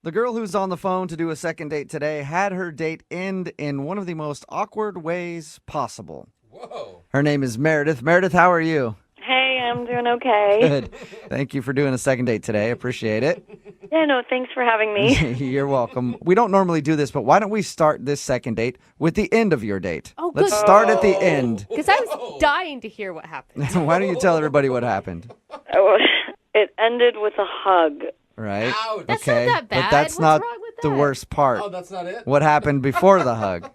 The girl who's on the phone to do a second date today had her date end in one of the most awkward ways possible. Whoa. Her name is Meredith. Meredith, how are you? Hey, I'm doing okay. Good. Thank you for doing a second date today. Appreciate it. Yeah, no, thanks for having me. You're welcome. We don't normally do this, but why don't we start this second date with the end of your date? Oh, good. Let's start at the end. Because I was dying to hear what happened. Why don't you tell everybody what happened? Oh, it ended with a hug. Right? Ouch. That's not that bad. But that's What's not wrong with the that? worst part. Oh, that's not it? What happened before the hug?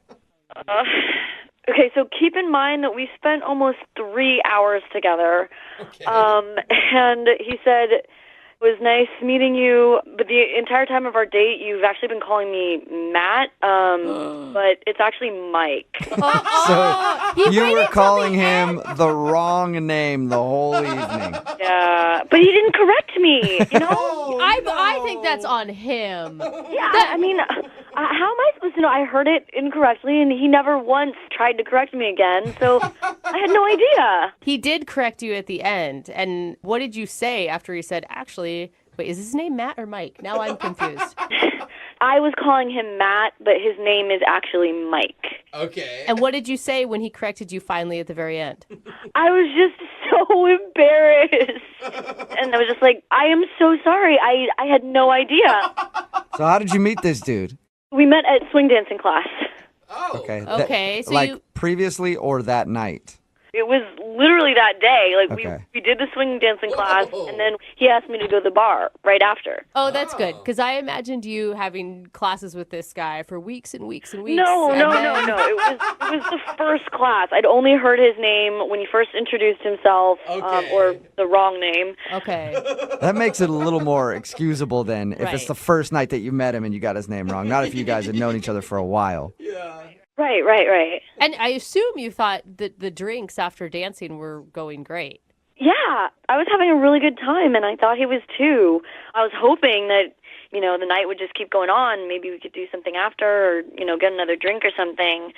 Okay, so keep in mind that we spent almost 3 hours together. Okay. And he said, it was nice meeting you, but the entire time of our date, you've actually been calling me Matt, but it's actually Mike. So you were calling him the wrong name the whole evening. Yeah, but he didn't correct me, you know? I think that's on him. Yeah, I mean, how am I supposed to know? I heard it incorrectly, and he never once tried to correct me again, so I had no idea. He did correct you at the end. And what did you say after he said, actually, wait, is his name Matt or Mike? Now I'm confused. I was calling him Matt, but his name is actually Mike. Okay. And what did you say when he corrected you finally at the very end? I was just so embarrassed. And I was just like, I am so sorry. I had no idea. So how did you meet this dude? We met at swing dancing class. Oh. Okay. Okay, so like you- previously or that night? It was literally that day. Like Okay. we did the swing dancing class, Whoa. and then he asked me to go to the bar right after. Oh, that's good. Because I imagined you having classes with this guy for weeks and weeks and weeks. No. and then- It was the first class. I'd only heard his name when he first introduced himself, Okay. or the wrong name. Okay. That makes it a little more excusable then if it's Right. the first night that you met him and you got his name wrong. Not if you guys had known each other for a while. Yeah. Right. And I assume you thought that the drinks after dancing were going great. Yeah, I was having a really good time, and I thought he was too. I was hoping that, the night would just keep going on. Maybe we could do something after, or, get another drink or something.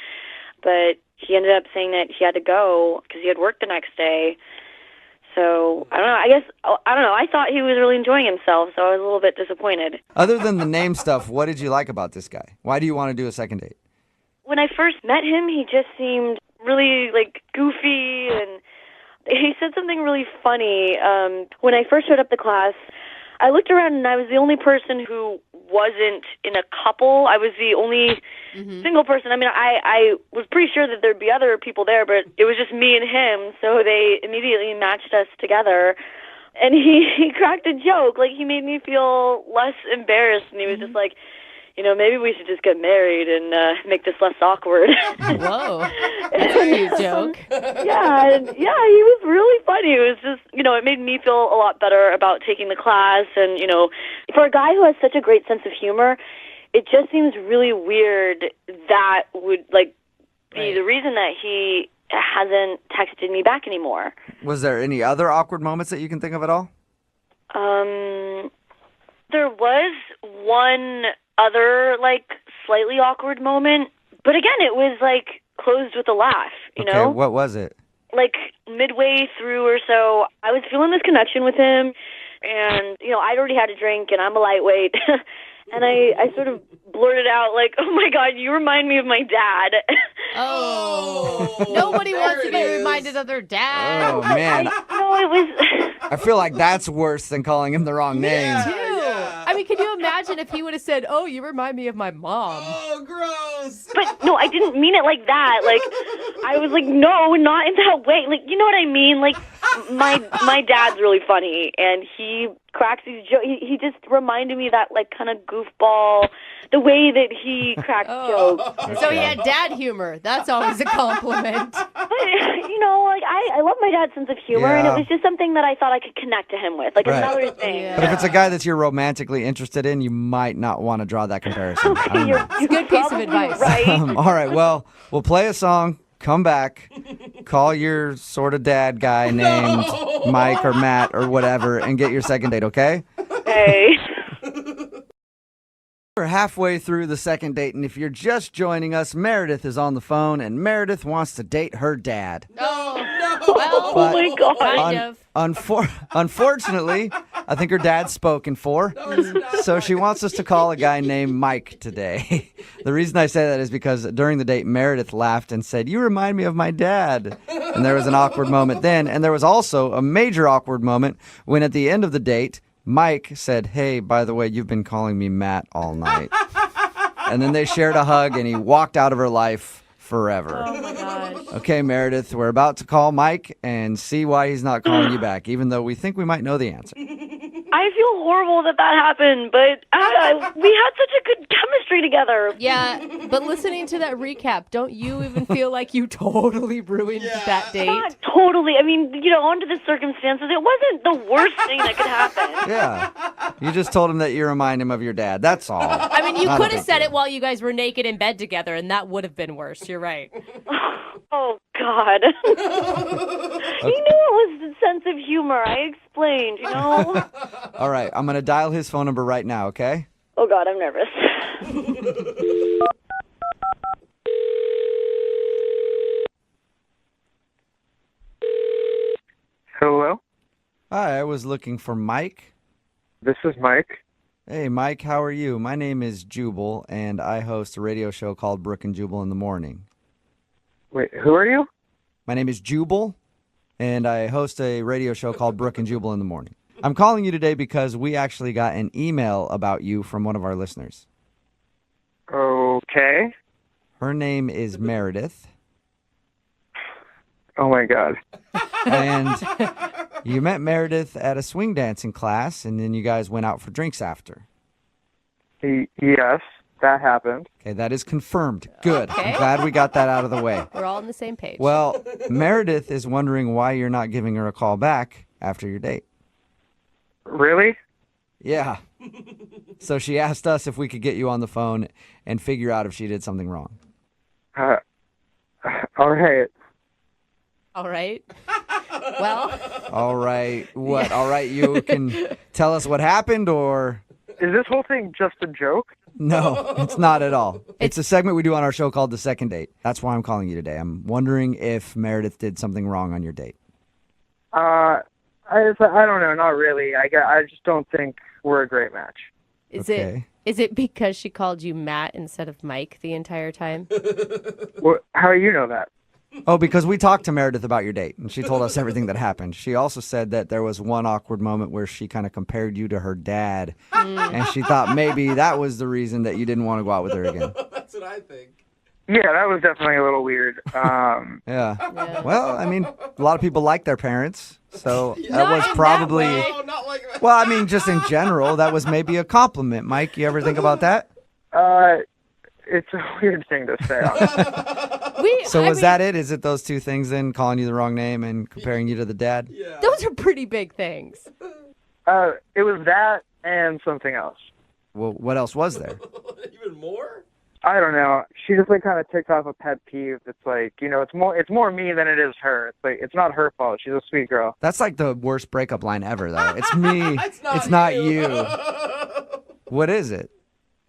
But he ended up saying that he had to go because he had work the next day. So, I don't know. I thought he was really enjoying himself, so I was a little bit disappointed. Other than the name stuff, what did you like about this guy? Why do you want to do a second date? When I first met him, he just seemed really, goofy, and he said something really funny. When I first showed up to class, I looked around, and I was the only person who wasn't in a couple. I was the only single person. I mean, I was pretty sure that there'd be other people there, but it was just me and him, so they immediately matched us together. And he cracked a joke. He made me feel less embarrassed, and he was just like, maybe we should just get married and make this less awkward. Whoa. That's a new joke. Yeah, he was really funny. It was just, it made me feel a lot better about taking the class. And, for a guy who has such a great sense of humor, it just seems really weird that would, be Right. the reason that he hasn't texted me back anymore. Was there any other awkward moments that you can think of at all? There was one other, slightly awkward moment. But again, it was, closed with a laugh, you know? Okay, what was it? Midway through or so, I was feeling this connection with him, and, I'd already had a drink, and I'm a lightweight, and I sort of blurted out, oh my God, you remind me of my dad. Oh. Nobody wants to There be it is. reminded of their dad. Oh, man. It was... I feel like that's worse than calling him the wrong name. Too. I mean, can you imagine if he would have said, oh, you remind me of my mom? Oh, gross. But, no, I didn't mean it like that. I was like, no, not in that way. You know what I mean? My dad's really funny, and he cracks these jokes. He just reminded me of that, kind of goofball, the way that he cracks jokes. So he had dad humor. That's always a compliment. But, I love my dad's sense of humor, and it Yeah. was just something that I thought I could connect to him with, Right. another thing. Yeah. But if it's a guy that you're romantically interested in, you might not want to draw that comparison. I don't know. It's a good piece of Probably advice. Right. All right, well, we'll play a song, come back, call your sort of dad guy named Mike or Matt or whatever, and get your second date, okay? Hey. We're halfway through the second date, and if you're just joining us, Meredith is on the phone, and Meredith wants to date her dad. No. No. Well, Oh my God. kind of. Unfortunately, I think her dad's spoken for. No, it's not. So she wants us to call a guy named Mike today. The reason I say that is because during the date, Meredith laughed and said, "You remind me of my dad." And there was an awkward moment then. And there was also a major awkward moment when at the end of the date, Mike said, "Hey, by the way, you've been calling me Matt all night." And then they shared a hug and he walked out of her life forever. Oh my gosh. Okay, Meredith, we're about to call Mike and see why he's not calling you back, even though we think we might know the answer. I feel horrible that happened, but we had such a good chemistry together. Yeah, but listening to that recap, don't you even feel like you totally ruined that date? Not totally. I mean, under the circumstances, it wasn't the worst thing that could happen. Yeah. You just told him that you remind him of your dad. That's all. I mean, you Not a could have big said deal. it while you guys were naked in bed together, and that would have been worse. You're right. Oh, God. He knew it was the sense of humor. I explained, All right, I'm going to dial his phone number right now, okay? Oh, God, I'm nervous. Hello, Hi, I was looking for Mike. this is Mike. Hey, Mike, how are you? My name is Jubal, and I host a radio show called Brooke and Jubal in the Morning. Wait, who are you? My name is Jubal, and I host a radio show called Brooke and Jubal in the Morning. I'm calling you today because we actually got an email about you from one of our listeners. Okay. Her name is Meredith, Oh my God. and you met Meredith at a swing dancing class, and then you guys went out for drinks after. Yes, that happened. Okay, that is confirmed. Good. Okay. I'm glad we got that out of the way. We're all on the same page. Well, Meredith is wondering why you're not giving her a call back after your date. Really? Yeah. So she asked us if we could get you on the phone and figure out if she did something wrong. All right. All right. Well, All right. What? All right, you can tell us what happened, or... Is this whole thing just a joke? No, it's not at all. It's a segment we do on our show called The Second Date. That's why I'm calling you today. I'm wondering if Meredith did something wrong on your date. I don't know, not really. I just don't think we're a great match. is Okay. it because she called you Matt instead of Mike the entire time? How do you know that? Oh, because we talked to Meredith about your date, and she told us everything that happened. She also said that there was one awkward moment where she kind of compared you to her dad, and she thought maybe that was the reason that you didn't want to go out with her again. That's what I think. Yeah, that was definitely a little weird. Yeah. Well, I mean, a lot of people like their parents, so that Not was in that probably... way. Oh, not like that. Well, I mean, just in general, that was maybe a compliment. Mike, you ever think about that? It's a weird thing to say. So was that it? Is it those two things then, calling you the wrong name and comparing you to the dad? Yeah. Those are pretty big things. It was that and something else. Well, what else was there? Even more? I don't know. She just kind of ticked off a pet peeve. It's like, it's more me than it is her. It's like, it's not her fault. She's a sweet girl. That's like the worst breakup line ever, though. It's me. It's not you. What is it?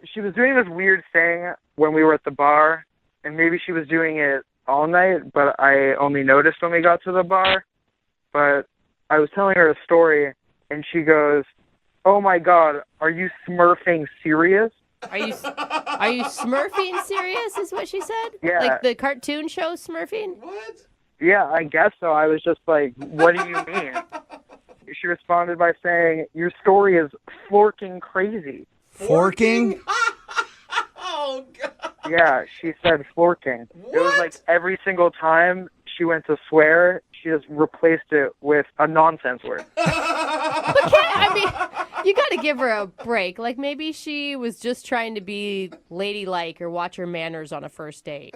She was doing this weird thing when we were at the bar, and maybe she was doing it all night, but I only noticed when we got to the bar. But I was telling her a story, and she goes, "Oh my God, are you smurfing serious?" Are you Smurfing serious is what she said? Yeah. Like the cartoon show Smurfing? What? Yeah, I guess so. I was just like, "What do you mean?" She responded by saying, "Your story is forking crazy." Forking? Oh, God. Yeah, she said forking. It was like every single time she went to swear, she just replaced it with a nonsense word. You got to give her a break. Like maybe she was just trying to be ladylike or watch her manners on a first date.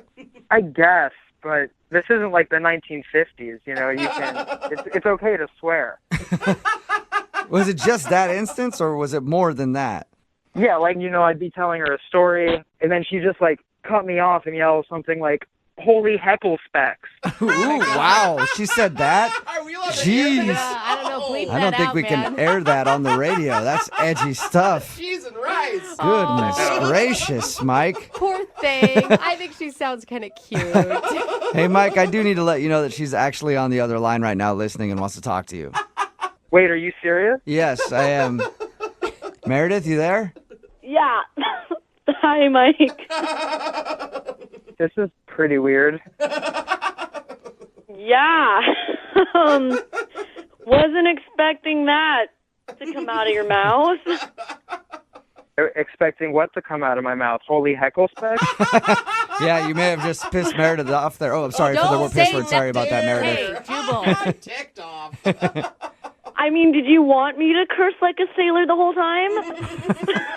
I guess, but this isn't like the 1950s. It's okay to swear. Was it just that instance, or was it more than that? Yeah, I'd be telling her a story, and then she just cut me off and yell something like, "Holy heckle specks." Ooh, wow. She said that? Are we allowed to hear Jeez. this? I don't know. Bleep I don't that think out, we man. can air that on the radio. That's edgy stuff. Cheese and rice. Goodness gracious, Mike. Poor thing. I think she sounds kind of cute. Hey, Mike, I do need to let you know that she's actually on the other line right now listening and wants to talk to you. Wait, are you serious? Yes, I am. Meredith, you there? Yeah. Hi, Mike. This is pretty weird. Yeah. Wasn't expecting that to come out of your mouth. Expecting what to come out of my mouth? Holy heckle speck? Yeah, you may have just pissed Meredith off there. Oh, I'm sorry for the Don't piss say word. Sorry about that, Meredith. Hey, Jubal. I'm ticked off. I mean, did you want me to curse like a sailor the whole time?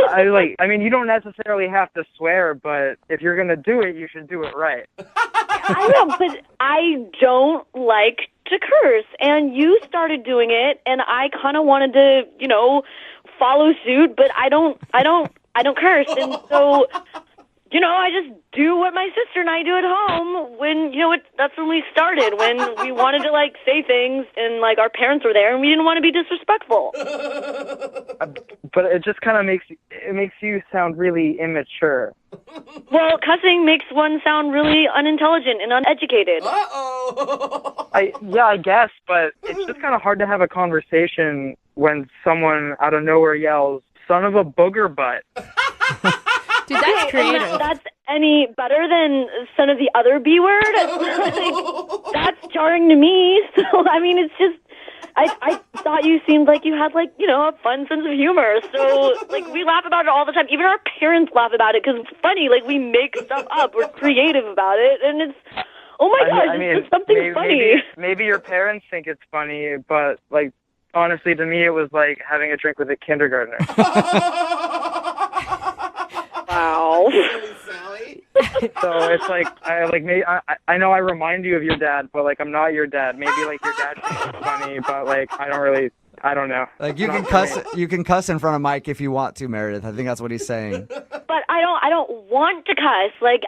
I mean, you don't necessarily have to swear, but if you're gonna do it, you should do it right. I know, but I don't like to curse, and you started doing it, and I kind of wanted to, follow suit, but I don't curse, and so, I just do what my sister and I do at home when, that's when we started, when we wanted to, say things, and, our parents were there, and we didn't want to be disrespectful. But it just kind of makes you sound really immature. Well, cussing makes one sound really unintelligent and uneducated. Uh-oh. I guess, but it's just kind of hard to have a conversation when someone out of nowhere yells, "Son of a booger butt." Dude, that's creative. That's any better than son of the other B word? That's jarring to me. So, I mean, it's just, I thought you seemed like you had, a fun sense of humor. So, we laugh about it all the time. Even our parents laugh about it because it's funny. We make stuff up. We're creative about it. And it's, oh my gosh, it's just something funny. Maybe your parents think it's funny, but, honestly, to me, it was like having a drink with a kindergartner. Wow. Sally. So it's I know I remind you of your dad, but I'm not your dad. Maybe your dad thinks it's funny, but I don't know. You can cuss in front of Mike if you want to, Meredith. I think that's what he's saying. But I don't want to cuss. I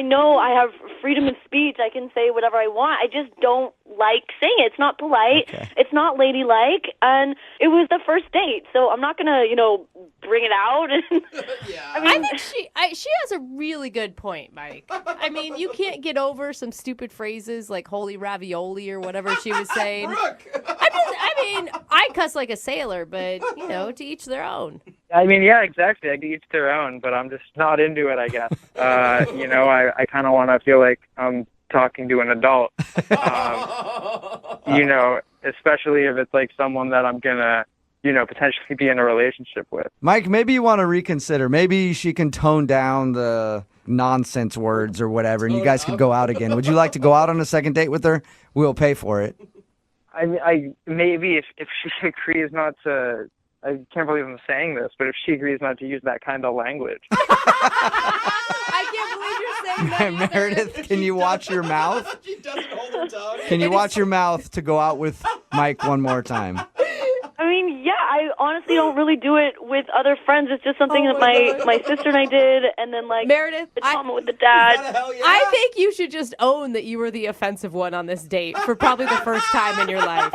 know I have freedom of speech. I can say whatever I want. I just don't like saying it. It's not polite. Okay. It's not ladylike. And it was the first date, so I'm not gonna, bring it out. Yeah. I think she has a really good point, Mike. I mean, you can't get over some stupid phrases like "holy ravioli" or whatever she was saying. Brooke. I cuss like a sailor, but to each their own. I mean, yeah, exactly. I each their own, but I'm just not into it, I guess. I kind of want to feel like I'm talking to an adult. Especially if it's someone that I'm gonna, potentially be in a relationship with. Mike, maybe you want to reconsider. Maybe she can tone down the nonsense words or whatever, and you guys could go out again. Would you like to go out on a second date with her? We'll pay for it. I maybe if she agrees not to. I can't believe I'm saying this, but if she agrees not to use that kind of language. I can't believe you're saying that. Meredith, can you watch your mouth? She doesn't hold her tongue. Can you watch your mouth to go out with Mike one more time? I mean, yeah, I honestly don't really do it with other friends. It's just something that my sister and I did, and then Meredith, the comment with the dad. Hell yeah. I think you should just own that you were the offensive one on this date for probably the first time in your life.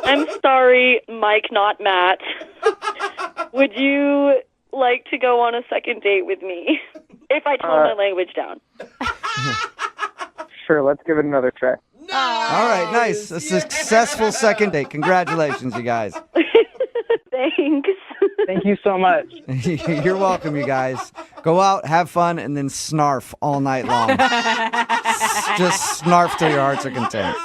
I'm sorry, Mike, not Matt. Would you like to go on a second date with me if I tone my language down? Sure, let's give it another try. All right, nice. A successful second date. Congratulations, you guys. Thanks. Thank you so much. You're welcome, you guys. Go out, have fun, and then snarf all night long. Just snarf till your hearts are content.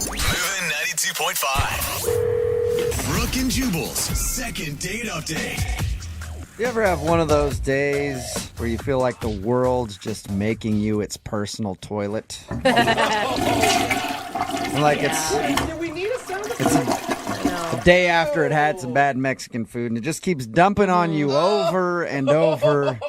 Moving 92.5. Brooke and Jubal's second date update. You ever have one of those days where you feel like the world's just making you its personal toilet? And Do we need a sound effect? it's a day after it had some bad Mexican food, and it just keeps dumping on you over and over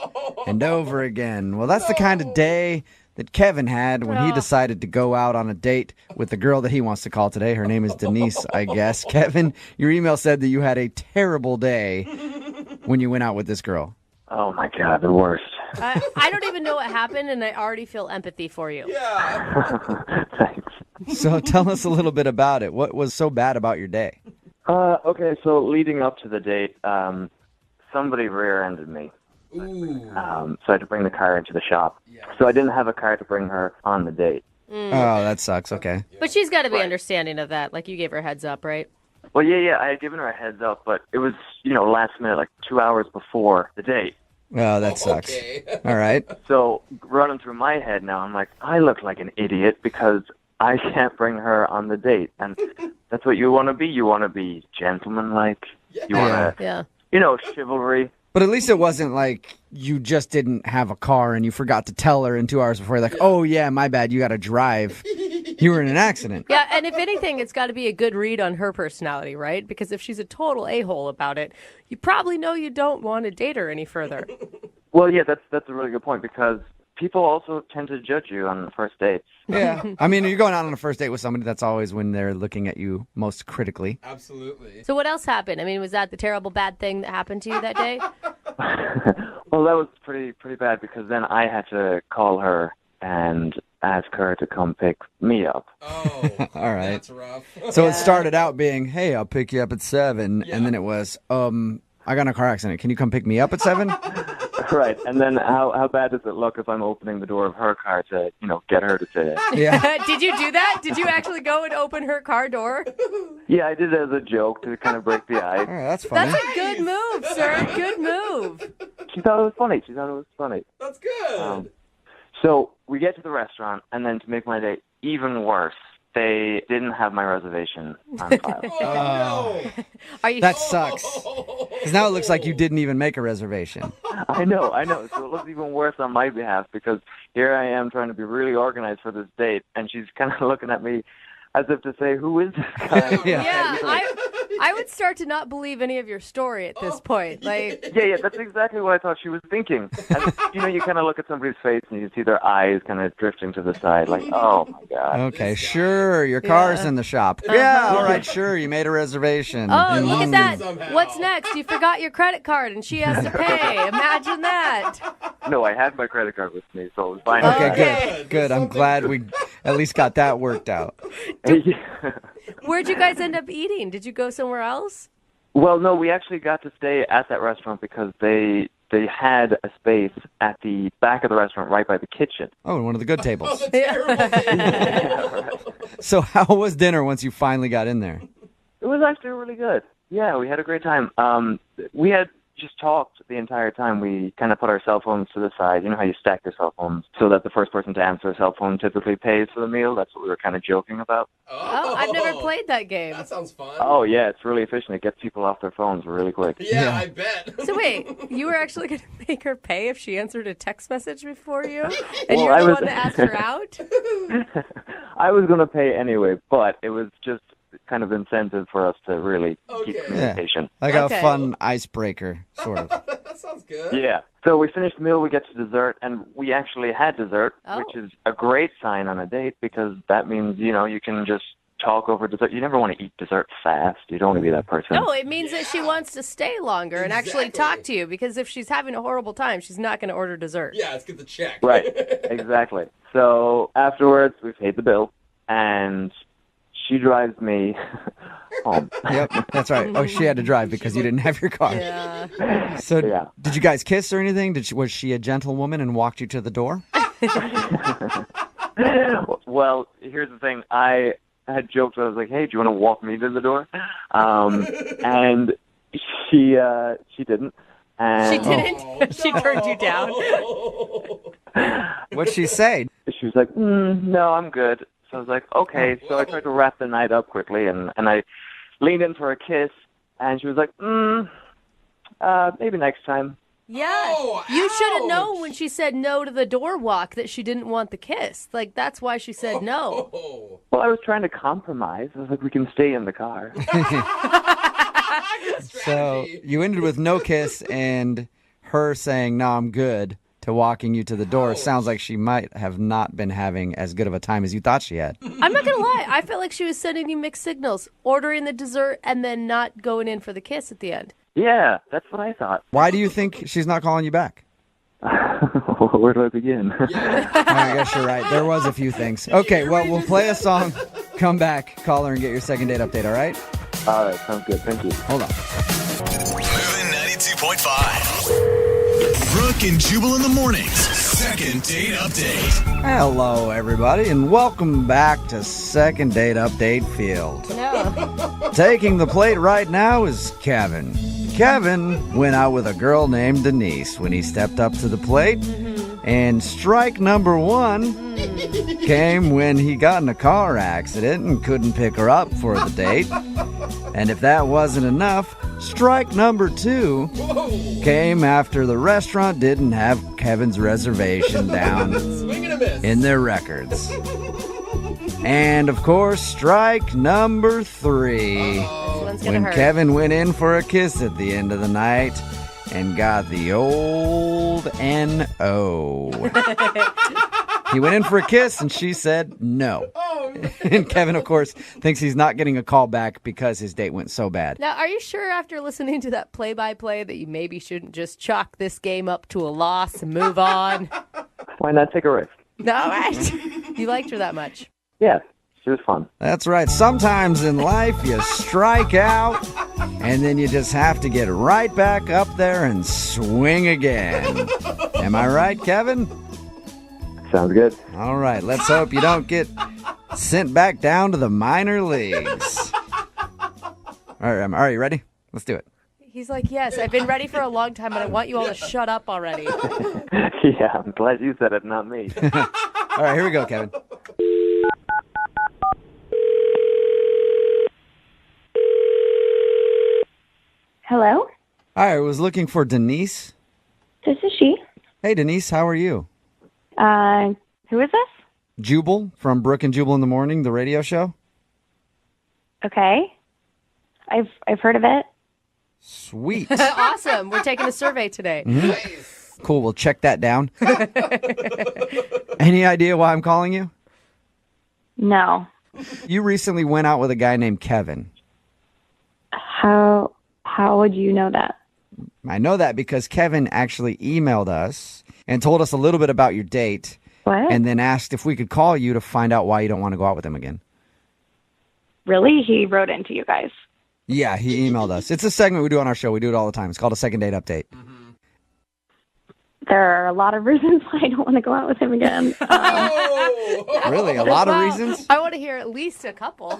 and over again. Well, that's the kind of day that Kevin had when he decided to go out on a date with the girl that he wants to call today. Her name is Denise, I guess. Kevin, your email said that you had a terrible day when you went out with this girl. Oh my God, the worst. I don't even know what happened, and I already feel empathy for you. Yeah. Thanks. So tell us a little bit about it. What was so bad about your day? Okay, so leading up to the date, somebody rear-ended me. Ooh. So I had to bring the car into the shop. Yes. So I didn't have a car to bring her on the date. Oh, that sucks. Okay. But she's got to be understanding of that. Like, you gave her a heads up, right? Well, yeah, I had given her a heads up, but it was, last minute, like 2 hours before the date. Oh, that sucks. Okay. All right. So running through my head now, I'm like, I look like an idiot because I can't bring her on the date. And that's what you want to be. You want to be gentlemanlike. You want to, Yeah. Chivalry. But at least it wasn't like you just didn't have a car and you forgot to tell her in 2 hours before. Like, oh, yeah, my bad. You got to drive. You were in an accident. Yeah, and if anything, it's got to be a good read on her personality, right? Because if she's a total a-hole about it, you probably know you don't want to date her any further. Well, yeah, that's a really good point because people also tend to judge you on first dates. Yeah. I mean, you're going out on a first date with somebody, that's always when they're looking at you most critically. Absolutely. So what else happened? I mean, was that the terrible bad thing that happened to you that day? Well, that was pretty bad because then I had to call her and ask her to come pick me up. Oh. All right. That's rough. So it started out being, hey, I'll pick you up at 7. And then it was, I got in a car accident. Can you come pick me up at 7? Right, and then how bad does it look if I'm opening the door of her car to, get her to say it? Yeah. Did you do that? Did you actually go and open her car door? Yeah, I did it as a joke to kind of break the All ice. right, that's funny. That's a good move, sir. Good move. She thought it was funny. That's good. So we get to the restaurant, and then to make my day even worse, they didn't have my reservation on file. Oh, no. Are you? That sucks. Because now it looks like you didn't even make a reservation. I know. So it looks even worse on my behalf because here I am trying to be really organized for this date, and she's kind of looking at me as if to say, who is this guy? Yeah, I would start to not believe any of your story at this point. Like, Yeah, that's exactly what I thought she was thinking. And, you kind of look at somebody's face and you see their eyes kind of drifting to the side, like, oh my God. Okay, sure. Your car's in the shop. Yeah, all right, sure. You made a reservation. oh, look at that. Somehow. What's next? You forgot your credit card and she has to pay. Imagine that. No, I had my credit card with me, so it was fine. Okay, Okay. good. I'm glad we at least got that worked out. Where'd you guys end up eating? Did you go somewhere else? Well, no, we actually got to stay at that restaurant because they had a space at the back of the restaurant right by the kitchen. Oh, one of the good tables. That's terrible. So how was dinner once you finally got in there? It was actually really good. Yeah, we had a great time. We had just talked the entire time. We kind of put our cell phones to the side. You know how you stack your cell phones so that the first person to answer a cell phone typically pays for the meal? That's what we were kind of joking about. Oh, I've never played that game. That sounds fun. Oh, yeah, it's really efficient. It gets people off their phones really quick. Yeah, I bet. So wait, you were actually going to make her pay if she answered a text message before you? And Well, you're I the was- one that asked her out? I was going to pay anyway, but it was just kind of incentive for us to really keep Okay. communication. Like Okay. a fun icebreaker, sort of. That sounds good. Yeah. So we finished the meal, we get to dessert, and we actually had dessert, Oh. which is a great sign on a date because that means, you can just talk over dessert. You never want to eat dessert fast. You don't want to be that person. No, it means that she wants to stay longer and actually Exactly. talk to you, because if she's having a horrible time, she's not going to order dessert. Yeah, let's get the check. Right. Exactly. So afterwards, we paid the bill, and she drives me home. Yep, that's right. Oh, she had to drive because you didn't have your car. Yeah. So Yeah. did you guys kiss or anything? Was she a gentlewoman and walked you to the door? Well, here's the thing. I had joked. I was like, "Hey, do you want to walk me to the door?" And she didn't. And She didn't? She turned you down? What'd she say? She was like, "No, I'm good." So I was like, "Okay." So I tried to wrap the night up quickly, and I leaned in for a kiss, and she was like, maybe next time." Yeah. Oh, You should have ouch. known when she said no to the door walk that she didn't want the kiss. Like, that's why she said no. Oh. Well, I was trying to compromise. I was like, "We can stay in the car." Good So strategy. you ended with no kiss and her saying, no, I'm good, to walking you to the door. Sounds like she might have not been having as good of a time as you thought she had. I'm not going to lie. I felt like she was sending you mixed signals, ordering the dessert and then not going in for the kiss at the end. Yeah, that's what I thought. Why do you think she's not calling you back? Where do I begin? I guess you're right. There was a few things. Okay, well, we'll play a song, come back, call her, and get your second date update, all right? All right, sounds good. Thank you. Hold on. Moving 92.5. Brooke and Jubal in the mornings. Second date update. Hello, everybody, and welcome back to Second Date Update Field. No. Taking the plate right now is Kevin. Kevin went out with a girl named Denise when he stepped up to the plate. And strike number one came when he got in a car accident and couldn't pick her up for the date. And if that wasn't enough, strike number two came after the restaurant didn't have Kevin's reservation down Swing and a miss. in their records. And, of course, strike number three, One's gonna when hurt. Kevin went in for a kiss at the end of the night and got the old N-O. He went in for a kiss, and she said no. And Kevin, of course, thinks he's not getting a call back because his date went so bad. Now, are you sure after listening to that play-by-play that you maybe shouldn't just chalk this game up to a loss and move on? Why not take a risk? No, right? You liked her that much. Yeah, she was fun. That's right. Sometimes in life, you strike out, and then you just have to get right back up there and swing again. Am I right, Kevin? Sounds good. All right, let's hope you don't get sent back down to the minor leagues. All right, you ready? Let's do it. He's like, yes, I've been ready for a long time, but I want you all to shut up already. Yeah, I'm glad you said it, not me. All right, here we go, Kevin. Hello, Hi, I was looking for Denise. this is she. Hey, Denise, how are you? Who is this? Jubal from Brooke and Jubal in the Morning, the radio show. Okay, I've heard of it. Sweet. Awesome. We're taking a survey today. Cool, we'll check that down. Any idea why I'm calling you? No. You recently went out with a guy named Kevin. How would you know that? I know that because Kevin actually emailed us and told us a little bit about your date What? and then asked if we could call you to find out why you don't want to go out with him again. Really? He wrote into you guys. Yeah, he emailed us. It's a segment we do on our show. We do it all the time. It's called a second date update. There are a lot of reasons why I don't want to go out with him again. Really? A lot of Well, reasons? I want to hear at least a couple.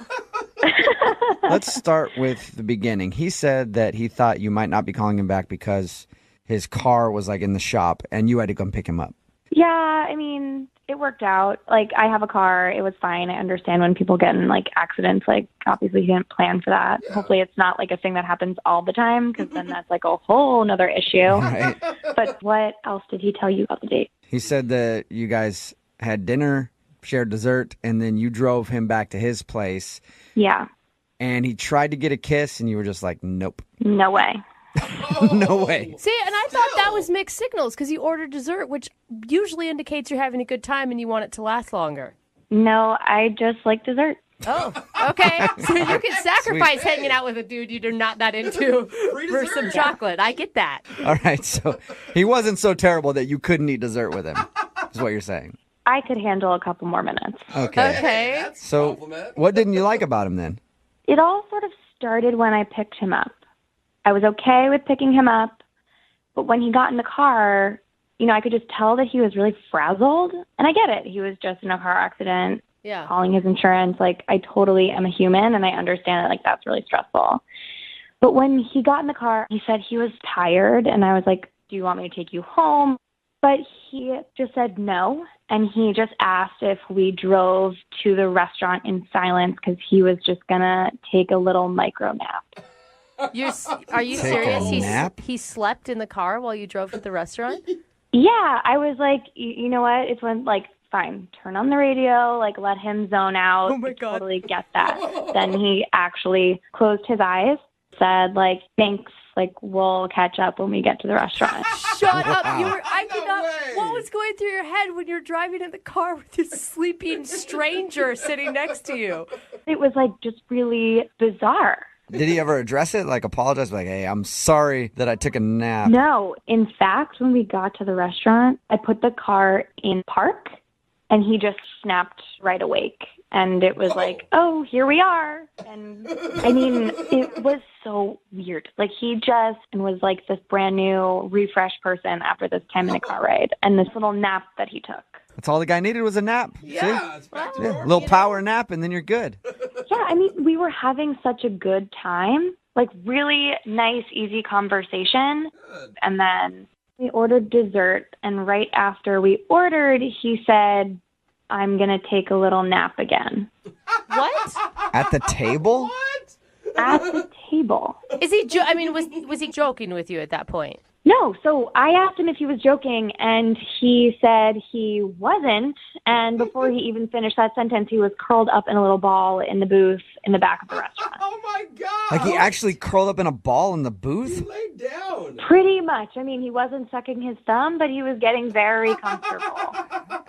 Let's start with the beginning. He said that he thought you might not be calling him back because his car was like in the shop and you had to come pick him up. Yeah, I mean, it worked out. Like, I have a car. It was fine. I understand when people get in, like, accidents. Like, obviously, he didn't plan for that. Hopefully, it's not, like, a thing that happens all the time, because then that's, like, a whole nother issue. Right? But what else did he tell you about the date? He said that you guys had dinner, shared dessert, and then you drove him back to his place. Yeah, And he tried to get a kiss, and you were just like, nope. no way. No way. See, and I thought that was mixed signals because you ordered dessert, which usually indicates you're having a good time and you want it to last longer. No, I just like dessert. Oh, okay. So you can sacrifice hanging out with a dude you're not that into for some chocolate. I get that. All right, so he wasn't so terrible that you couldn't eat dessert with him, is what you're saying. I could handle a couple more minutes. Okay. Okay. That's a So compliment. what didn't you like about him then? It all sort of started when I picked him up. I was okay with picking him up, but when he got in the car, you know, I could just tell that he was really frazzled. And I get it. He was just in a car accident, Yeah. calling his insurance. Like, I totally am a human, and I understand that, like, that's really stressful. But when he got in the car, he said he was tired, and I was like, do you want me to take you home? But he just said no, and he just asked if we drove to the restaurant in silence because he was just going to take a little micro nap. Are you Take serious? a nap? He slept in the car while you drove to the restaurant? Yeah, I was like, you know what? It's when, like, fine, turn on the radio, like, let him zone out. Oh, my I God. totally get that. Then he actually closed his eyes, said, like, thanks, like, we'll catch up when we get to the restaurant. Shut up. Wow. I did not. way. What was going through your head when you're driving in the car with this sleeping stranger sitting next to you? It was, like, just really bizarre. Did he ever address it? Like apologize? Like, hey, I'm sorry that I took a nap. No, in fact, when we got to the restaurant, I put the car in park, and he just snapped right awake. And it was like, oh, here we are. And I mean, it was so weird. Like, he just was like this brand new, refreshed person after this 10-minute car ride and this little nap that he took. That's all the guy needed was a nap. Yeah, it's back to Yeah, normal. a little power nap, and then you're good. Yeah, I mean, we were having such a good time. Like, really nice, easy conversation. And then we ordered dessert. And right after we ordered, he said, I'm going to take a little nap again. What? At the table? What? At the table. Is he? I mean, was he joking with you at that point? No, so I asked him if he was joking, and he said he wasn't. And before he even finished that sentence, he was curled up in a little ball in the booth in the back of the restaurant. Oh my God! Like he actually curled up in a ball in the booth? He laid down. Pretty much. I mean, he wasn't sucking his thumb, but he was getting very comfortable.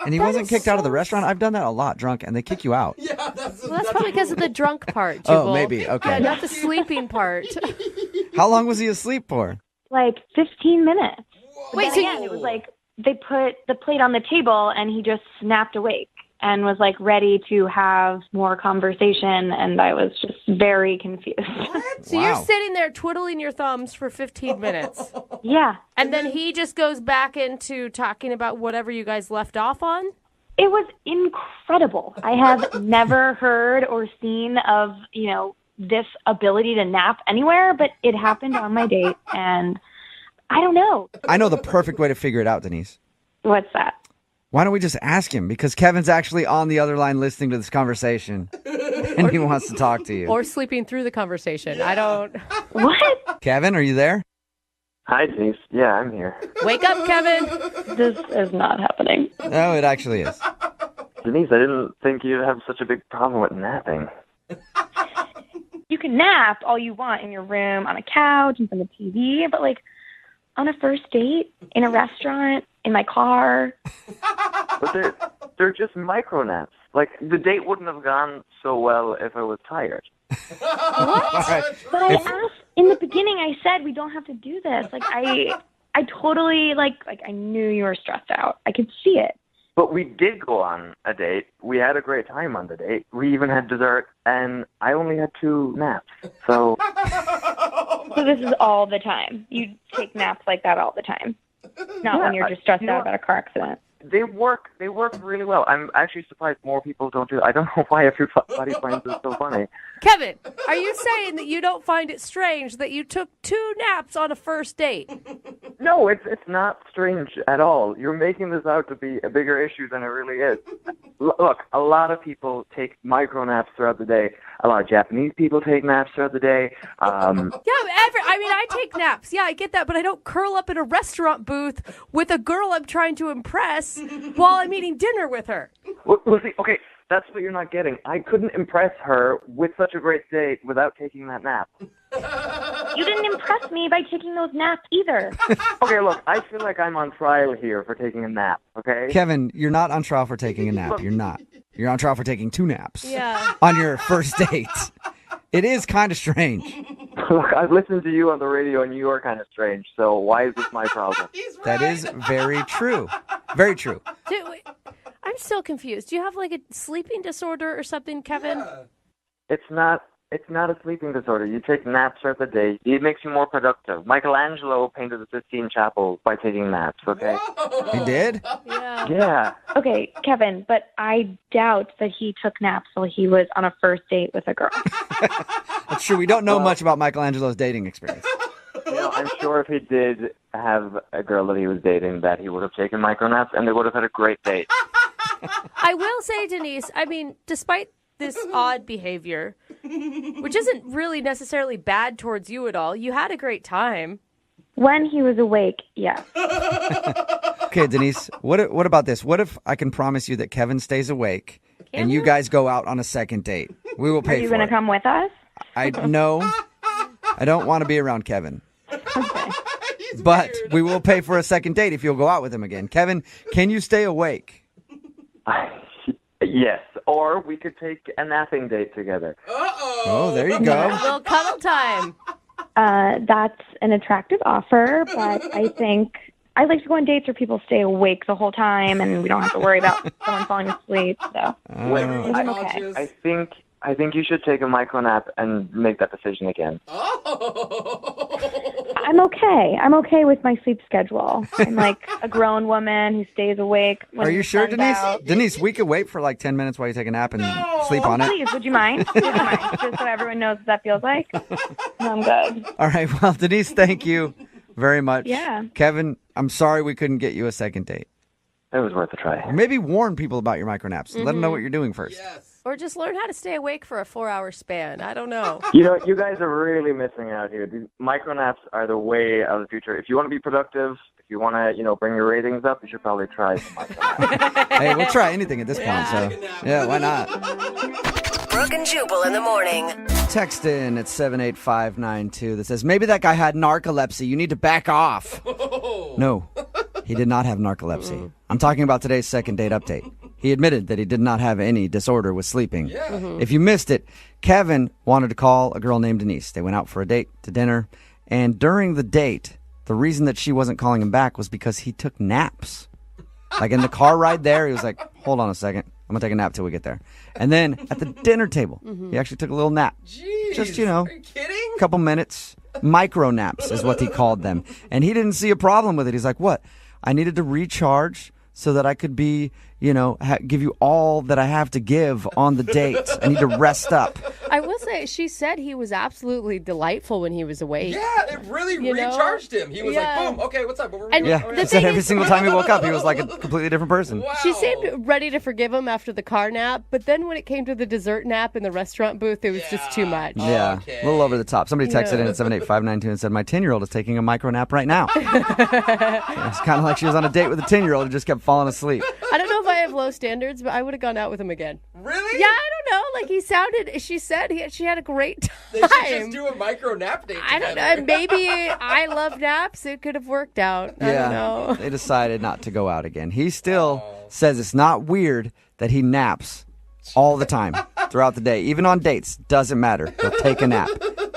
And he wasn't kicked out of the restaurant? I've done that a lot drunk, and they kick you out. Yeah, that's Probably because of the drunk part, Oh, Jubal. maybe. Yeah, Okay. not the sleeping part. How long was he asleep for? Like 15 minutes. But Wait, then so again, it was like they put the plate on the table, and he just snapped awake and was like ready to have more conversation, and I was just very confused. So you're sitting there twiddling your thumbs for 15 minutes. Yeah. And then he just goes back into talking about whatever you guys left off on? It was incredible. I have never heard or seen of, this ability to nap anywhere, but it happened on my date, and I don't know. I know the perfect way to figure it out, Denise. What's that? Why don't we just ask him? Because Kevin's actually on the other line listening to this conversation, and he wants to talk to you. Or sleeping through the conversation. I don't... What? Kevin, are you there? Hi, Denise. Yeah, I'm here. Wake up, Kevin! This is not happening. No, it actually is. Denise, I didn't think you'd have such a big problem with napping. You can nap all you want in your room, on a couch, in front of the TV, but like on a first date, in a restaurant, in my car. But they're just micro naps. Like, the date wouldn't have gone so well if I was tired. All right. But I asked in the beginning. I said we don't have to do this. Like I totally like I knew you were stressed out. I could see it. But we did go on a date. We had a great time on the date. We even had dessert, and I only had 2 naps. So So this is all the time. You take naps like that all the time. Not when you're just stressed out about a car accident. They work really well. I'm actually surprised more people don't do it. I don't know why everybody finds it so funny. Kevin, are you saying that you don't find it strange that you took 2 naps on a first date? No, it's not strange at all. You're making this out to be a bigger issue than it really is. Look, a lot of people take micro naps throughout the day. A lot of Japanese people take naps throughout the day. I take naps. Yeah, I get that, but I don't curl up in a restaurant booth with a girl I'm trying to impress while I'm eating dinner with her. Well, see, okay, that's what you're not getting. I couldn't impress her with such a great date without taking that nap. You didn't impress me by taking those naps either. Okay, look, I feel like I'm on trial here for taking a nap, okay? Kevin, you're not on trial for taking a nap. You're not. You're on trial for taking 2 naps. Yeah. On your first date. It is kind of strange. Look, I've listened to you on the radio, and you are kind of strange, so why is this my problem? That is very true. Very true. I'm still confused. Do you have like a sleeping disorder or something, Kevin? Yeah. It's not a sleeping disorder. You take naps throughout the day. It makes you more productive. Michelangelo painted the Sistine Chapel by taking naps, okay? He did? Yeah. Yeah. Okay, Kevin, but I doubt that he took naps while he was on a first date with a girl. That's true. We don't know much about Michelangelo's dating experience. I'm sure if he did have a girl that he was dating, that he would have taken micro naps, and they would have had a great date. I will say, Denise, I mean, despite this odd behavior, which isn't really necessarily bad towards you at all, you had a great time. When he was awake, yes. Okay, Denise, what about this? What if I can promise you that Kevin stays awake and you guys go out on a second date? We will pay for it. Are you going to come with us? No, I don't want to be around Kevin. Okay. But we will pay for a second date if you'll go out with him again. Kevin, can you stay awake? Yes, Or we could take a napping date together. Uh-oh. Oh, there you go. A little cuddle time. That's an attractive offer, but I think I like to go on dates where people stay awake the whole time and we don't have to worry about someone falling asleep. So Wait, I'm okay. I think you should take a micro nap and make that decision again. Oh. I'm okay. I'm okay with my sleep schedule. I'm like a grown woman who stays awake. When Are you the sure, sun's Denise? out. Denise, we could wait for like 10 minutes while you take a nap and sleep on it. Please, would you mind? Would you mind? Just so everyone knows what that feels like. I'm good. All right. Well, Denise, thank you very much. Yeah. Kevin, I'm sorry we couldn't get you a second date. It was worth a try. Maybe warn people about your micronaps. Let them know what you're doing first. Yes. Or just learn how to stay awake for a 4-hour span. I don't know. You know, you guys are really missing out here. These micro naps are the way of the future. If you want to be productive, if you want to, bring your ratings up, you should probably try some micro naps. Hey, we'll try anything at this point. So, yeah, why not? Brooke and Jubal in the morning. Text in at 78592 that says, maybe that guy had narcolepsy. You need to back off. No, he did not have narcolepsy. I'm talking about today's second date update. He admitted that he did not have any disorder with sleeping. Yeah. If you missed it, Kevin wanted to call a girl named Denise. They went out for a date to dinner. And during the date, the reason that she wasn't calling him back was because he took naps. Like in the car ride there, he was like, hold on a second. I'm going to take a nap till we get there. And then at the dinner table, he actually took a little nap. Jeez. Just, Are you kidding? a couple minutes. Micro naps is what he called them. And he didn't see a problem with it. He's like, what? I needed to recharge so that I could be, give you all that I have to give on the date. I need to rest up. I will say, she said he was absolutely delightful when he was awake. Yeah, it really recharged him. He was like, boom, okay, what's up? And Yeah, the he said thing every is- single time he woke up, he was like a completely different person. Wow. She seemed ready to forgive him after the car nap, but then when it came to the dessert nap in the restaurant booth, it was just too much. Yeah, Okay. a little over the top. Somebody texted in at 78592 and said, my 10-year-old is taking a micro nap right now. It's kind of like she was on a date with a 10-year-old who just kept falling asleep. I don't know if I have low standards, but I would have gone out with him again. Really? Yeah, I don't know. Like she said she had a great time. They should just do a micro nap date I don't together. know. Maybe I love naps. It could have worked out. I don't know. They decided not to go out again. He still says it's not weird that he naps all the time throughout the day. Even on dates, doesn't matter. He'll take a nap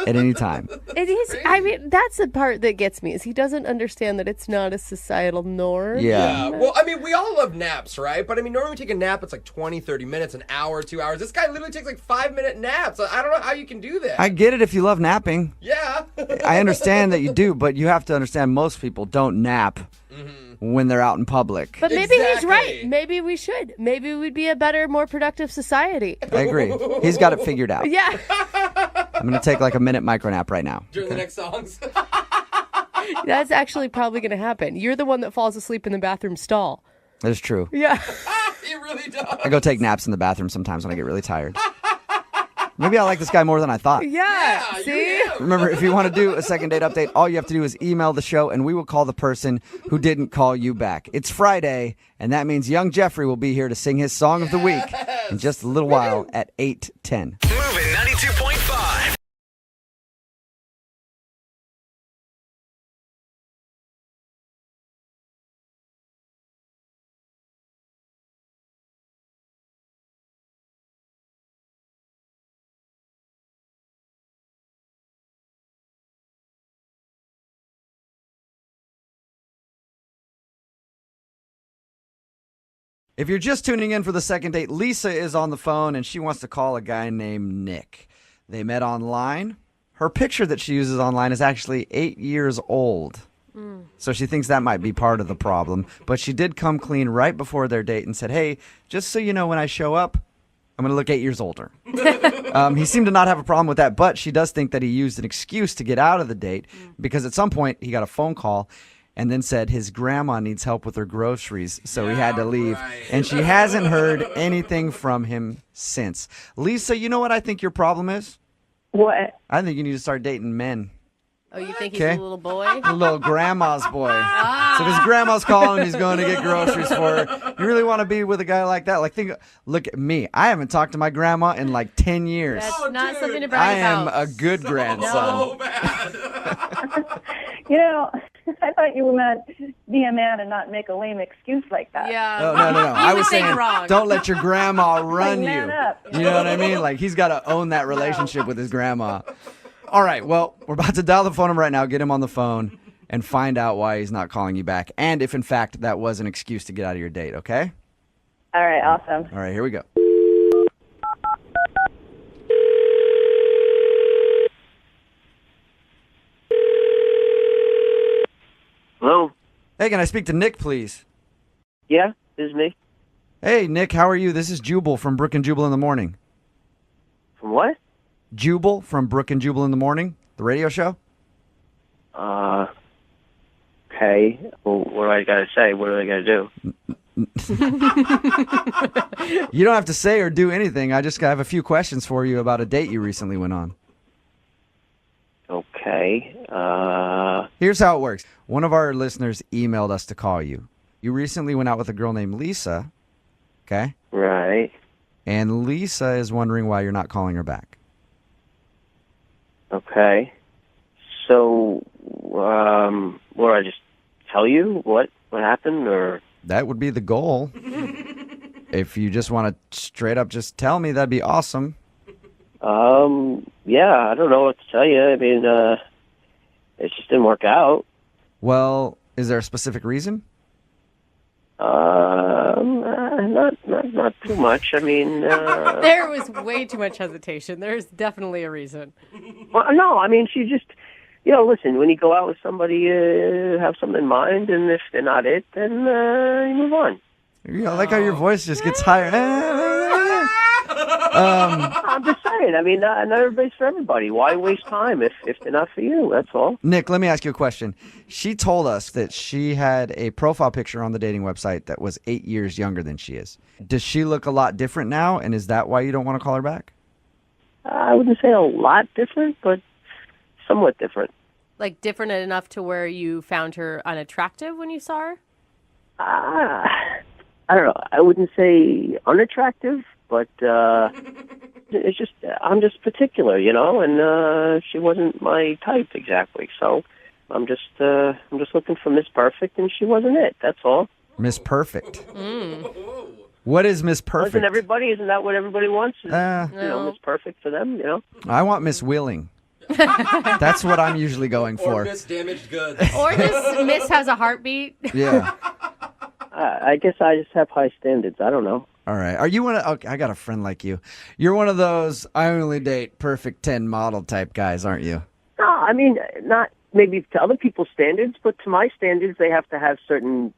at any time. It is. I mean, that's the part that gets me is he doesn't understand that it's not a societal norm. Yeah. Well, I mean, we all love naps, right? But I mean, normally we take a nap, it's like 20, 30 minutes, an hour, 2 hours. This guy literally takes like 5-minute naps. I don't know how you can do that. I get it if you love napping. Yeah. I understand that you do, but you have to understand most people don't nap when they're out in public. But maybe he's Exactly. right. Maybe we should. Maybe we'd be a better, more productive society. I agree. He's got it figured out. Yeah. I'm going to take like a minute micro nap right now. During the next songs. That's actually probably going to happen. You're the one that falls asleep in the bathroom stall. That's true. Yeah. He really does. I go take naps in the bathroom sometimes when I get really tired. Maybe I like this guy more than I thought. Yeah. Yeah, See? you him. Remember, if you want to do a second date update, all you have to do is email the show, and we will call the person who didn't call you back. It's Friday, and that means young Jeffrey will be here to sing his song of the week in just a little while at 8:10. Moving 92.5. If you're just tuning in for the second date, Lisa is on the phone, and she wants to call a guy named Nick. They met online. Her picture that she uses online is actually 8 years old. So she thinks that might be part of the problem. But she did come clean right before their date and said, hey, just so you know, when I show up, I'm going to look 8 years older. He seemed to not have a problem with that, but she does think that he used an excuse to get out of the date because at some point he got a phone call and then said his grandma needs help with her groceries, so he had to leave. right. And she hasn't heard anything from him since. Lisa, you know what I think your problem is? What? I think you need to start dating men. Oh, you think he's Okay. a little boy? A little grandma's boy. So if his grandma's calling, he's going to get groceries for her. You really want to be with a guy like that? Like, look at me. I haven't talked to my grandma in like 10 years. That's Oh, not dude. something to I brag am about. a good grandson. So bad. You know, I thought you meant be a man and not make a lame excuse like that. Yeah. Oh, no. I was saying, wrong. don't let your grandma run man you. up. You know what I mean? Like, he's got to own that relationship with his grandma. All right, well, we're about to dial the phone number right now, get him on the phone, and find out why he's not calling you back, and if, in fact, that was an excuse to get out of your date, okay? All right, awesome. All right, here we go. Hello? Hey, can I speak to Nick, please? Yeah, this is me. Hey, Nick, how are you? This is Jubal from Brooke and Jubal in the Morning. From what? Jubal from Brooke and Jubal in the Morning, the radio show. Okay. Well, what do I got to say? What do I got to do? You don't have to say or do anything. I just have a few questions for you about a date you recently went on. Okay. Here's how it works. One of our listeners emailed us to call you. You recently went out with a girl named Lisa, okay? Right. And Lisa is wondering why you're not calling her back. Okay. So, what do I just tell you what happened, or? That would be the goal. If you just want to straight up just tell me, that'd be awesome. Yeah, I don't know what to tell you. I mean, it just didn't work out. Well, is there a specific reason? Not too much. I mean, There was way too much hesitation. There's definitely a reason. well, no, I mean, she just, listen, when you go out with somebody, you have something in mind, and if they're not it, then you move on. I like how your voice just gets higher. I'm just saying, I mean, not everybody's for everybody. Why waste time if they're not for you? That's all. Nick, let me ask you a question. She told us that she had a profile picture on the dating website that was 8 years younger than she is. Does she look a lot different now, and is that why you don't want to call her back? I wouldn't say a lot different, but somewhat different. Like different enough to where you found her unattractive when you saw her? I don't know. I wouldn't say unattractive, but it's just I'm just particular, and she wasn't my type exactly. So I'm just looking for Miss Perfect, and she wasn't it. That's all. Miss Perfect. What is Miss Perfect? Isn't that what everybody wants? Is, No. Miss Perfect for them, I want Miss Willing. That's what I'm usually going Or for. Miss Damaged Goods. Or just Miss has a heartbeat. Yeah. I guess I just have high standards. I don't know. All right. Are you one of... Okay, I got a friend like you. You're one of those I only date perfect 10 model type guys, aren't you? No, I mean, not maybe to other people's standards, but to my standards, they have to have certain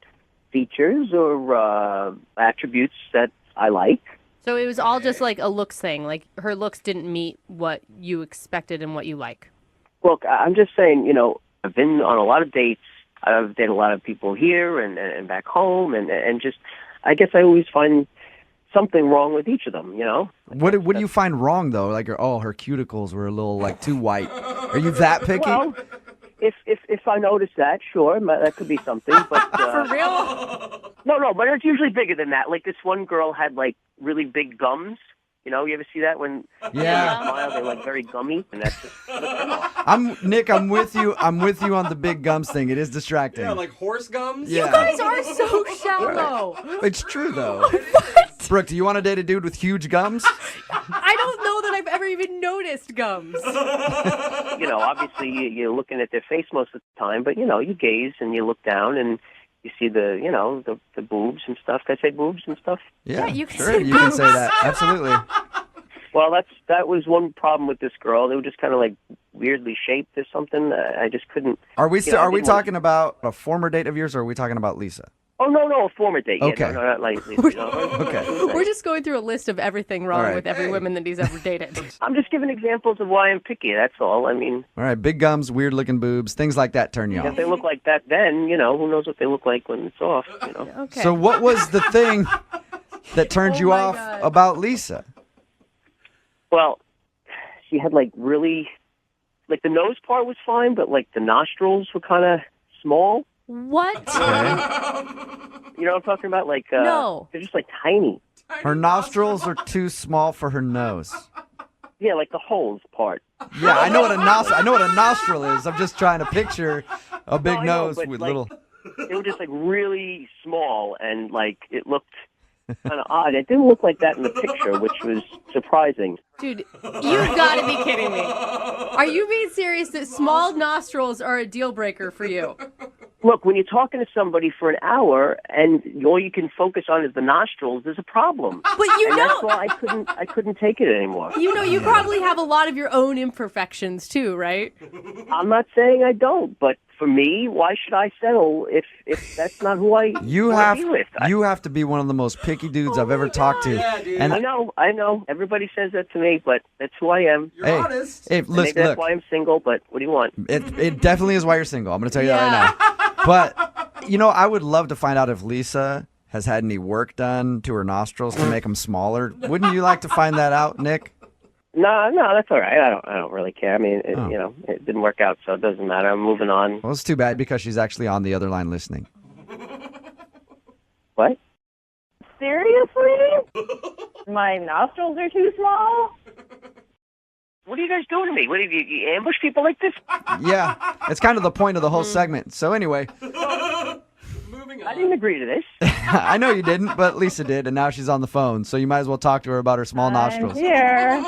features or attributes that I like. So it was all just like a looks thing. Like her looks didn't meet what you expected and what you like. Look, I'm just saying, I've been on a lot of dates. I've dated a lot of people here and back home, and just, I guess I always find something wrong with each of them, What do you find wrong, though? Like, her cuticles were a little, too white. Are you that picky? Well, if I notice that, sure, that could be something. But For real? No, but it's usually bigger than that. Like this one girl had like really big gums. You ever see that when they smile, they're like very gummy, and that's just. Nick, I'm with you. I'm with you on the big gums thing. It is distracting. Yeah, like horse gums? Yeah. You guys are so shallow. It's true, though. Brooke, do you want to date a dude with huge gums? I don't know that I've ever even noticed gums. Obviously you're looking at their face most of the time, but you gaze and you look down and you see the boobs and stuff. Can I say boobs and stuff? Yeah, you can sure. say You can boobs. say that. Absolutely. Well, that was one problem with this girl. They were just kind of like weirdly shaped or something. I just couldn't. Are we I are we didn't talking about a former date of yours, or are we talking about Lisa? Oh no, a former date. Yeah, Okay. no, not like Okay. We're just going through a list of everything wrong All right. with every woman that he's ever dated. I'm just giving examples of why I'm picky. That's all. I mean, All right, big gums, weird looking boobs, things like that turn you if off. they look like that, then who knows what they look like when it's off. Okay. So what was the thing that turned you my off God. about Lisa? Well, she had like really, like the nose part was fine, but like the nostrils were kind of small. What? You know what I'm talking about? Like No. they're just like tiny. Her nostrils are too small for her nose. Yeah, like the holes part. Yeah, I know what a nostril is. I'm just trying to picture a big I know, nose but, with like, little. They were just like really small, and like it looked kind of odd. It didn't look like that in the picture, which was surprising. Dude, you've got to be kidding me. Are you being serious that small nostrils are a deal breaker for you? Look, when you're talking to somebody for an hour and all you can focus on is the nostrils, there's a problem. But and that's why I couldn't take it anymore. You probably have a lot of your own imperfections too, right? I'm not saying I don't, but for me, why should I settle if that's not who I You want have to be with? you have to be one of the most picky dudes I've ever talked to. Yeah, dude. And I know. Everybody says that to me, but that's who I am. You're honest. Hey, And maybe listen, that's look. why I'm single, but what do you want? It definitely is why you're single. I'm going to tell you that right now. But, I would love to find out if Lisa has had any work done to her nostrils to make them smaller. Wouldn't you like to find that out, Nick? No, that's all right. I don't really care. I mean, it didn't work out, so it doesn't matter. I'm moving on. Well, it's too bad because she's actually on the other line listening. What? Seriously? My nostrils are too small? What are you guys doing to me? What have you ambush people like this? Yeah, it's kind of the point of the whole segment. So anyway, Moving on. I didn't agree to this. I know you didn't, but Lisa did, and now she's on the phone. So you might as well talk to her about her small nostrils. I'm here.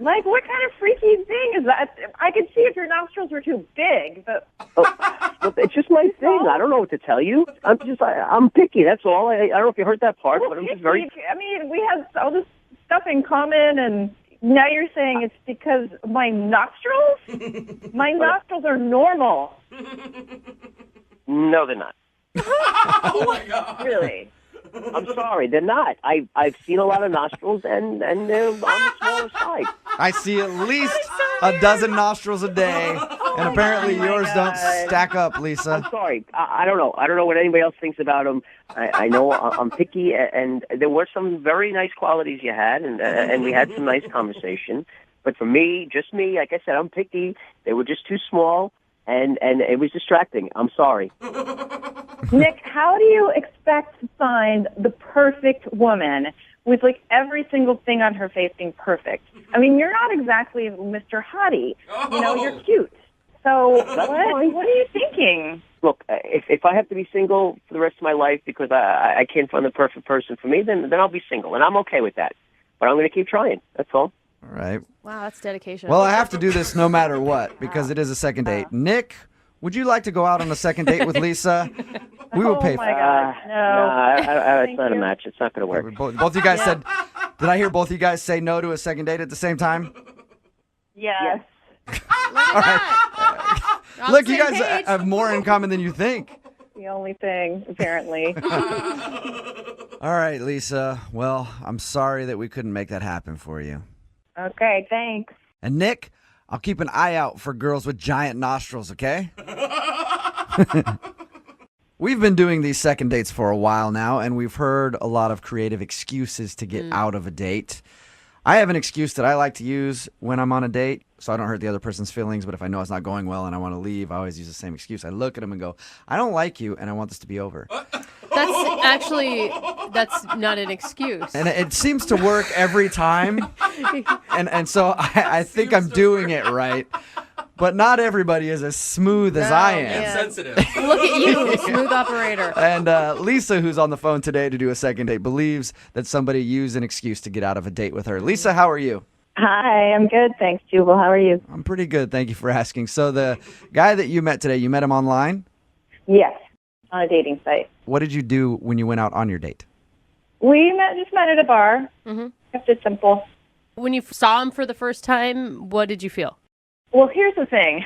Like, what kind of freaky thing is that? I could see if your nostrils were too big, but... Look, it's just my thing. I don't know what to tell you. I'm picky, that's all. I don't know if you heard that part, but I'm just very... I mean, we have all this stuff in common, and now you're saying it's because my nostrils? My nostrils are normal. No, they're not. Oh my God. Really? I'm sorry, they're not. I've seen a lot of nostrils, and they're on the smaller side. I see at least a dozen nostrils a day, and apparently yours don't stack up, Lisa. I'm sorry. I don't know. I don't know what anybody else thinks about them. I know I'm picky, and there were some very nice qualities you had, and we had some nice conversation. But for me, just me, like I said, I'm picky. They were just too small, and it was distracting. I'm sorry. Nick, how do you expect to find the perfect woman with, like, every single thing on her face being perfect? I mean, you're not exactly Mr. Hottie. You're cute. So what are you thinking? Look, if I have to be single for the rest of my life because I can't find the perfect person for me, then I'll be single, and I'm okay with that. But I'm going to keep trying. That's all. All right. Wow, that's dedication. Well, I have to do this no matter what because it is a second date. Nick, would you like to go out on a second date with Lisa? We will pay for Oh, my God. No. It's not a match. It's not going to work. Both of you guys said, did I hear both of you guys say no to a second date at the same time? Yes. Look at that. On Look, the you same guys page. have more in common than you think. The only thing, apparently. All right, Lisa. Well, I'm sorry that we couldn't make that happen for you. Okay, thanks. And Nick, I'll keep an eye out for girls with giant nostrils, okay? We've been doing these second dates for a while now, and we've heard a lot of creative excuses to get out of a date. I have an excuse that I like to use when I'm on a date, so I don't hurt the other person's feelings, but if I know it's not going well and I want to leave, I always use the same excuse. I look at them and go, I don't like you, and I want this to be over. That's not an excuse. And it seems to work every time, and so I think I'm doing it right. But not everybody is as smooth as I am. man. Sensitive. Look at you, smooth operator. And Lisa, who's on the phone today to do a second date, believes that somebody used an excuse to get out of a date with her. Lisa, how are you? Hi, I'm good. Thanks, Jubal. How are you? I'm pretty good. Thank you for asking. So the guy that you met today, you met him online? Yes, on a dating site. What did you do when you went out on your date? We just met at a bar. Mm-hmm. Kept it simple. When you saw him for the first time, what did you feel? Well, here's the thing.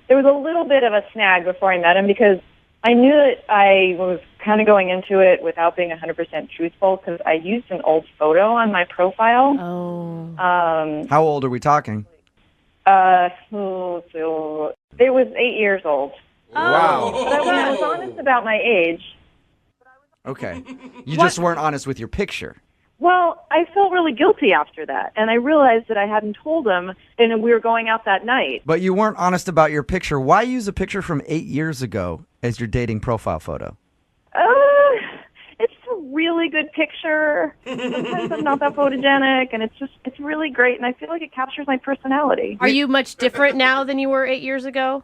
There was a little bit of a snag before I met him because I knew that I was kind of going into it without being 100% truthful because I used an old photo on my profile. Oh. How old are we talking? It was 8 years old. Wow. But I was honest about my age. Okay. You just weren't honest with your picture. Well, I felt really guilty after that, and I realized that I hadn't told him, and we were going out that night. But you weren't honest about your picture. Why use a picture from 8 years ago as your dating profile photo? It's really good picture. Sometimes I'm not that photogenic, and it's really great, and I feel like it captures my personality. Are you much different now than you were 8 years ago?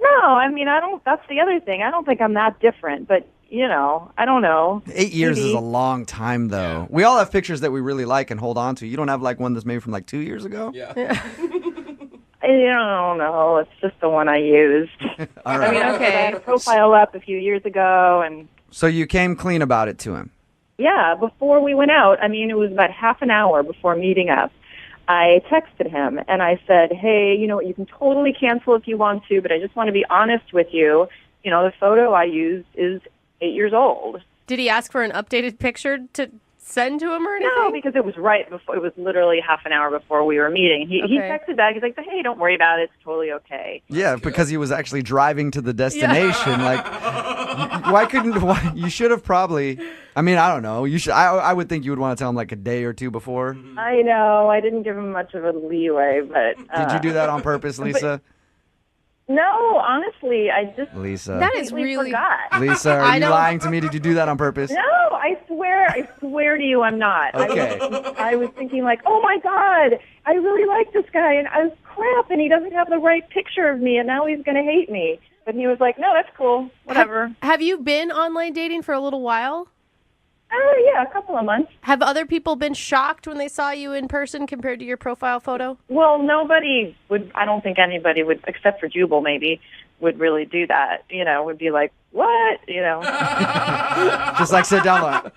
No, I mean, I don't. That's the other thing. I don't think I'm that different, but I don't know. 8 years Maybe. is a long time, though. We all have pictures that we really like and hold on to. You don't have like one that's maybe from like 2 years ago? Yeah. I don't know. It's just the one I used. All right. I mean, I had a profile up a few years ago, and So you came clean about it to him. yeah, before we went out, I mean, it was about half an hour before meeting up. I texted him and I said, hey, you know what, you can totally cancel if you want to, but I just want to be honest with you. You know, the photo I used is 8 years old. Did he ask for an updated picture to send to him or anything? No, because it was right before, it was literally half an hour before we were meeting. He texted back, he's like, hey, don't worry about it, it's totally okay. Yeah, because he was actually driving to the destination. Like, why couldn't, you should have probably, I mean, I don't know. You should. I would think you would want to tell him like a day or two before. I know, I didn't give him much of a leeway, but... Did you do that on purpose, Lisa? No, honestly, I just Lisa. That is really... forgot. Lisa, are you lying to me? Did you do that on purpose? No, I swear to you I'm not. Okay. I was thinking like, oh my God, I really like this guy, and I was crap, and he doesn't have the right picture of me, and now he's going to hate me. But he was like, no, that's cool, whatever. Have you been online dating for a little while? Oh, yeah, a couple of months. Have other people been shocked when they saw you in person compared to your profile photo? Well, nobody would, I don't think anybody would, except for Jubal maybe, would really do that. You know, would be like, what? You know. Just like sit down like,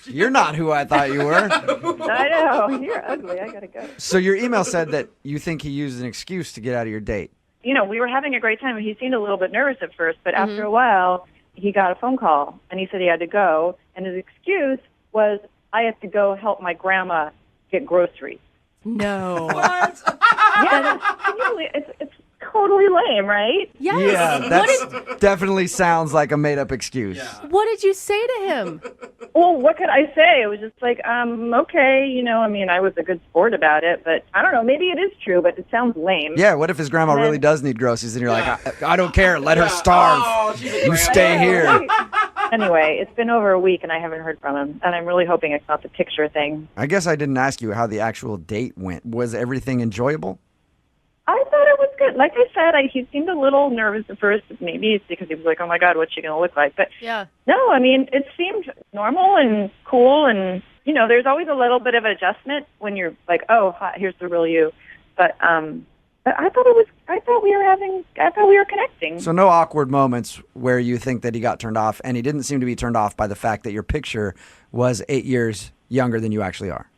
you're not who I thought you were. I know, you're ugly, I gotta go. So your email said that you think he used an excuse to get out of your date. You know, we were having a great time. He seemed a little bit nervous at first, but after a while, he got a phone call, and he said he had to go, and his excuse was, I have to go help my grandma get groceries. No. What? Yeah, it's totally lame, right? Yes. Yeah, that definitely sounds like a made-up excuse. Yeah. What did you say to him? Well, what could I say? It was just like, okay, you know, I mean, I was a good sport about it, but I don't know, maybe it is true, but it sounds lame. Yeah, what if his grandma really does need groceries and you're like, I don't care, let her starve. Oh, she's a You grandma. stay here. Anyway, it's been over a week and I haven't heard from him, and I'm really hoping it's not the picture thing. I guess I didn't ask you how the actual date went. Was everything enjoyable? I thought it was good. Like I said, he seemed a little nervous at first. Maybe it's because he was like, oh my God, what's she going to look like? But Yeah. no, I mean, it seemed normal and cool, and, you know, there's always a little bit of adjustment when you're like, oh, hi, here's the real you. But I thought we were connecting. So no awkward moments where you think that he got turned off, and he didn't seem to be turned off by the fact that your picture was 8 years younger than you actually are.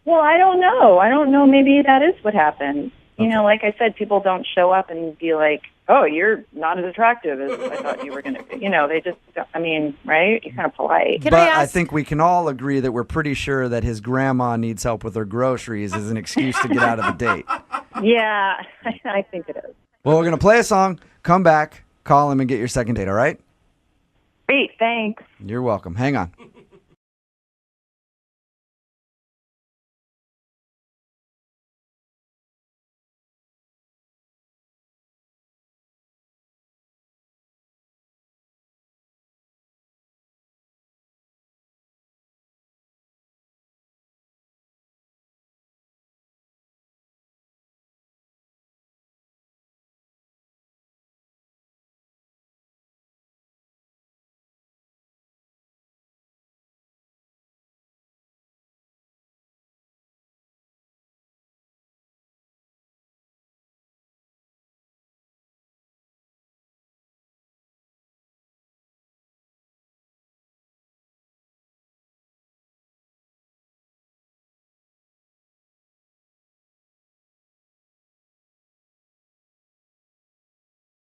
Well, I don't know. Maybe that is what happened. You know, like I said, people don't show up and be like, oh, you're not as attractive as I thought you were going to be. You know, they just, I mean, right? You're kind of polite. Can But I ask? I think we can all agree that we're pretty sure that his grandma needs help with her groceries as an excuse to get out of the date. Yeah, I think it is. Well, we're going to play a song, come back, call him, and get your second date, all right? Great, thanks. You're welcome. Hang on.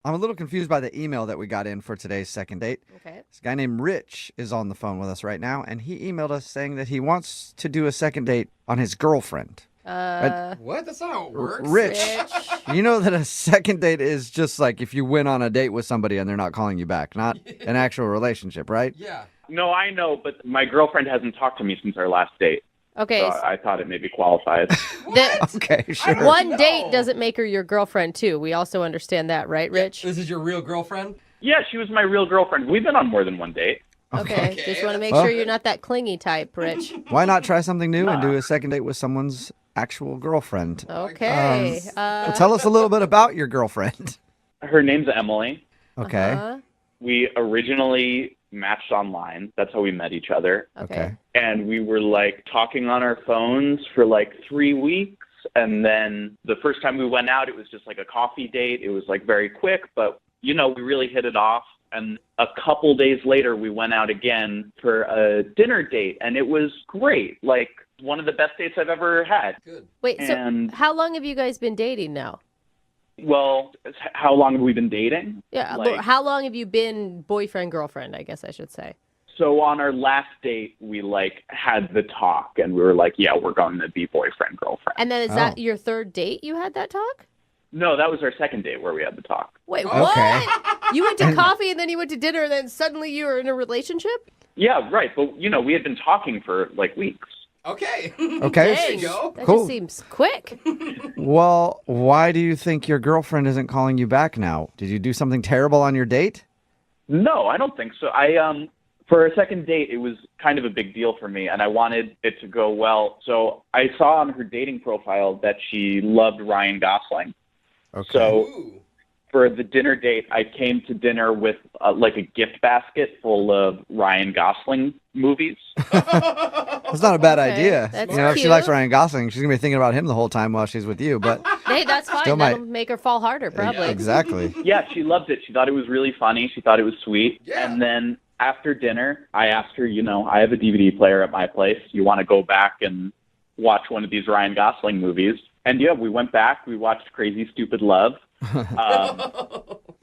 I'm a little confused by the email that we got in for today's second date. Okay. This guy named Rich is on the phone with us right now, and he emailed us saying that he wants to do a second date on his girlfriend. What? That's not how it works. Rich, you know that a second date is just like if you went on a date with somebody and they're not calling you back, not an actual relationship, right? Yeah. No, I know, but my girlfriend hasn't talked to me since our last date. Okay. So I thought it maybe qualifies. Okay, sure. One date doesn't make her your girlfriend, too. We also understand that, right, Rich? This is your real girlfriend? Yeah, she was my real girlfriend. We've been on more than one date. Okay. Just want to make Well- sure you're not that clingy type, Rich. Why not try something new and do a second date with someone's actual girlfriend? Okay. Well, tell us a little bit about your girlfriend. Her name's Emily. Okay. We originally matched online. That's how we met each other. Okay. And we were like talking on our phones for like 3 weeks. And then the first time we went out, it was just like a coffee date. It was like very quick, but we really hit it off. And a couple days later, we went out again for a dinner date, and it was great. Like one of the best dates I've ever had. Good. Wait, so how long have you guys been dating now? Well, how long have we been dating? Yeah, Like- how long have you been boyfriend, girlfriend, I guess I should say? So on our last date, we like had the talk, and we were like, yeah, we're going to be boyfriend, girlfriend. And then is that your third date you had that talk? No, that was our second date where we had the talk. Wait, what? You went to coffee and then you went to dinner and then suddenly you were in a relationship? Yeah, right. But, we had been talking for like weeks. Okay. Okay. Dang, go. that Cool. just seems quick. Well, why do you think your girlfriend isn't calling you back now? Did you do something terrible on your date? No, I don't think so. For a second date, it was kind of a big deal for me, and I wanted it to go well. So I saw on her dating profile that she loved Ryan Gosling. Okay. So for the dinner date, I came to dinner with like a gift basket full of Ryan Gosling movies. That's not a bad idea. That's If she cute. likes Ryan Gosling, she's going to be thinking about him the whole time while she's with you. But Hey, that's fine. Still That'll might. make her fall harder, probably. exactly. Yeah, she loved it. She thought it was really funny. She thought it was sweet. Yeah. And then after dinner, I asked her, I have a DVD player at my place. You want to go back and watch one of these Ryan Gosling movies? And yeah, we went back. We watched Crazy Stupid Love.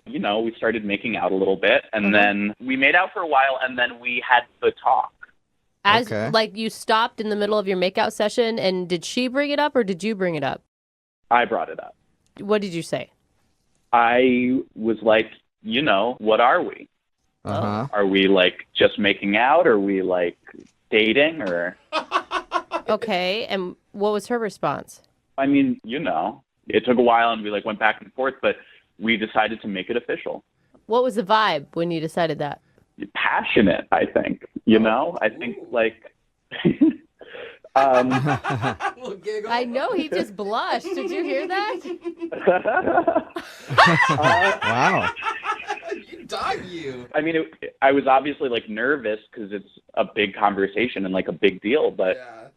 We started making out a little bit, and then we made out for a while, and then we had the talk. Like you stopped in the middle of your makeout session, and did she bring it up or did you bring it up? I brought it up. What did you say? I was like, what are we? Uh-huh. Are we like just making out? Are we like dating? Or Okay, and what was her response? I mean, it took a while, and we like went back and forth, but we decided to make it official. What was the vibe when you decided that? Passionate, I think. I think like. Little giggle. I know, he just blushed. Did you hear that? Wow. You dog you. I mean, I was obviously like nervous because it's a big conversation and like a big deal, but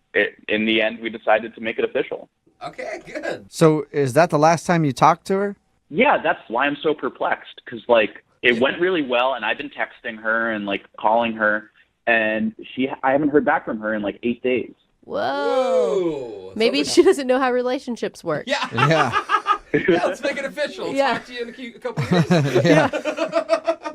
in the end, we decided to make it official. Okay, good. So is that the last time you talked to her? Yeah, that's why I'm so perplexed because like it went really well, and I've been texting her and like calling her, and I haven't heard back from her in like 8 days. Whoa. Maybe she doesn't know how relationships work. Yeah. Yeah. Let's make it official. Yeah. Talk to you in a couple years.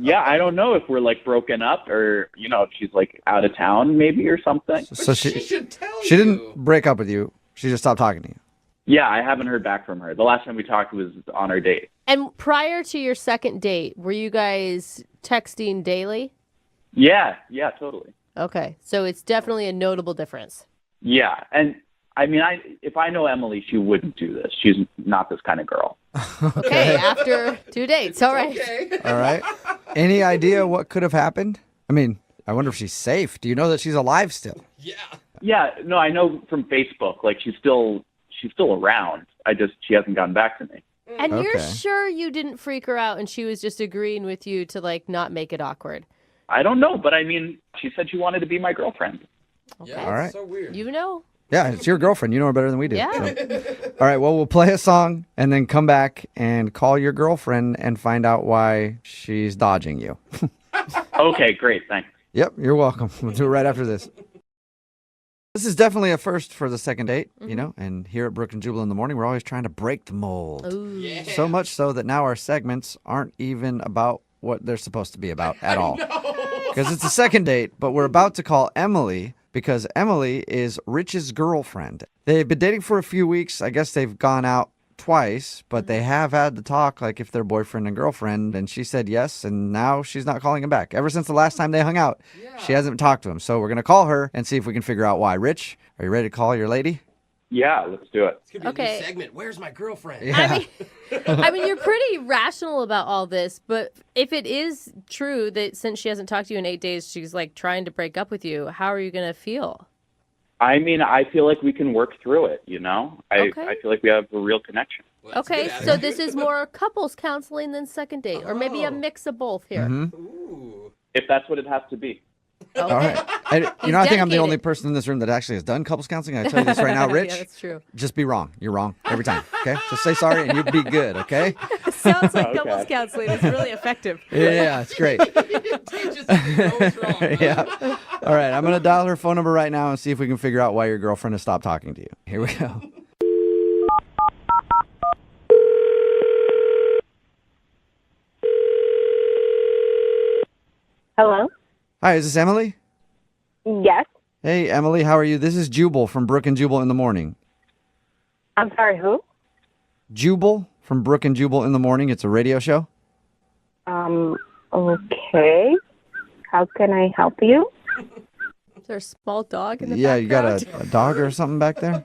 Yeah, I don't know if we're like broken up or if she's like out of town maybe or something. So she should tell she you. didn't break up with you. She just stopped talking to you. Yeah, I haven't heard back from her. The last time we talked was on our date. And prior to your second date, were you guys texting daily? Yeah, totally. Okay, so it's definitely a notable difference. Yeah, and I mean, if I know Emily, she wouldn't do this. She's not this kind of girl. Okay, after 2 dates, all right. Okay. All right. Any idea what could have happened? I mean, I wonder if she's safe. Do you know that she's alive still? Yeah. Yeah, no, I know from Facebook. Like she's still around. She hasn't gotten back to me. And you're Okay. sure you didn't freak her out and she was just agreeing with you to like not make it awkward? I don't know, but I mean, she said she wanted to be my girlfriend. Yeah, All right. that's so weird. You know? Yeah, it's your girlfriend. You know her better than we do. Yeah. So. All right, well, we'll play a song and then come back and call your girlfriend and find out why she's dodging you. Okay, great, thanks. Yep, you're welcome. We'll do it right after this. This is definitely a first for the second date, and here at Brooke and Jubal in the morning, we're always trying to break the mold. Ooh. Yeah. So much so that now our segments aren't even about what they're supposed to be about at all. Because it's a second date, but we're about to call Emily because Emily is Rich's girlfriend. They've been dating for a few weeks. I guess they've gone out twice, but they have had the talk like if they're boyfriend and girlfriend, and she said yes, and now she's not calling him back. Ever since the last time they hung out, she hasn't talked to him. So we're going to call her and see if we can figure out why. Rich, are you ready to call your lady? Yeah, let's do it. It's gonna be a Okay. new segment. Where's my girlfriend? Yeah. I mean, you're pretty rational about all this, but if it is true that since she hasn't talked to you in 8 days, she's like trying to break up with you, how are you going to feel? I mean, I feel like we can work through it, you know? I feel like we have a real connection. Well, that's Okay, good so attitude. this is more couples counseling than second date, or maybe a mix of both here. Ooh. If that's what it has to be. All right. I think I'm the dedicated. only person in this room that actually has done couples counseling. I tell you this right now, Rich. Yeah, that's true. Just be wrong. You're wrong every time. Okay? Just say sorry and you'll be good, okay? Sounds like Okay. couples counseling is really effective. Yeah, it's great. Teaches you what's wrong. Yeah. All right, I'm going to dial her phone number right now and see if we can figure out why your girlfriend has stopped talking to you. Here we go. Hello? Hi, is this Emily? Yes. Hey, Emily, how are you? This is Jubal from Brooke and Jubal in the Morning. I'm sorry, who? Jubal from Brooke and Jubal in the Morning. It's a radio show. Okay. How can I help you? Is there a small dog in the Yeah, you got background? a dog or something back there?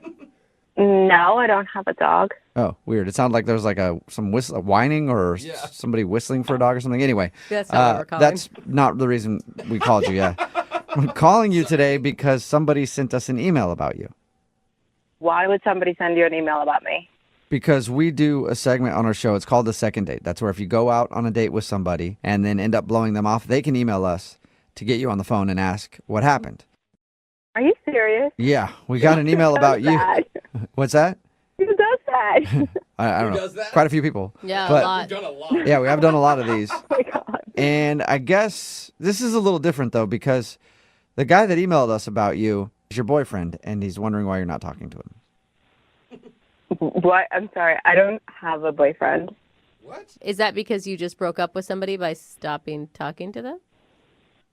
No, I don't have a dog. Oh, weird. It sounded like there was like some whining or somebody whistling for a dog or something. Anyway, That's not what we're calling. that's not the reason we called you, yeah. I'm calling you today because somebody sent us an email about you. Why would somebody send you an email about me? Because we do a segment on our show. It's called The Second Date. That's where if you go out on a date with somebody and then end up blowing them off, they can email us to get you on the phone and ask what happened. Are you serious? Yeah, we got an email about you. That? What's that? Who does that? I don't Who know. does that? Quite a few people. Yeah, But- a lot. Done a lot. Yeah, we have done a lot of these. Oh my God. And I guess this is a little different, though, because the guy that emailed us about you is your boyfriend, and he's wondering why you're not talking to him. What? I'm sorry. I don't have a boyfriend. What? Is that because you just broke up with somebody by stopping talking to them?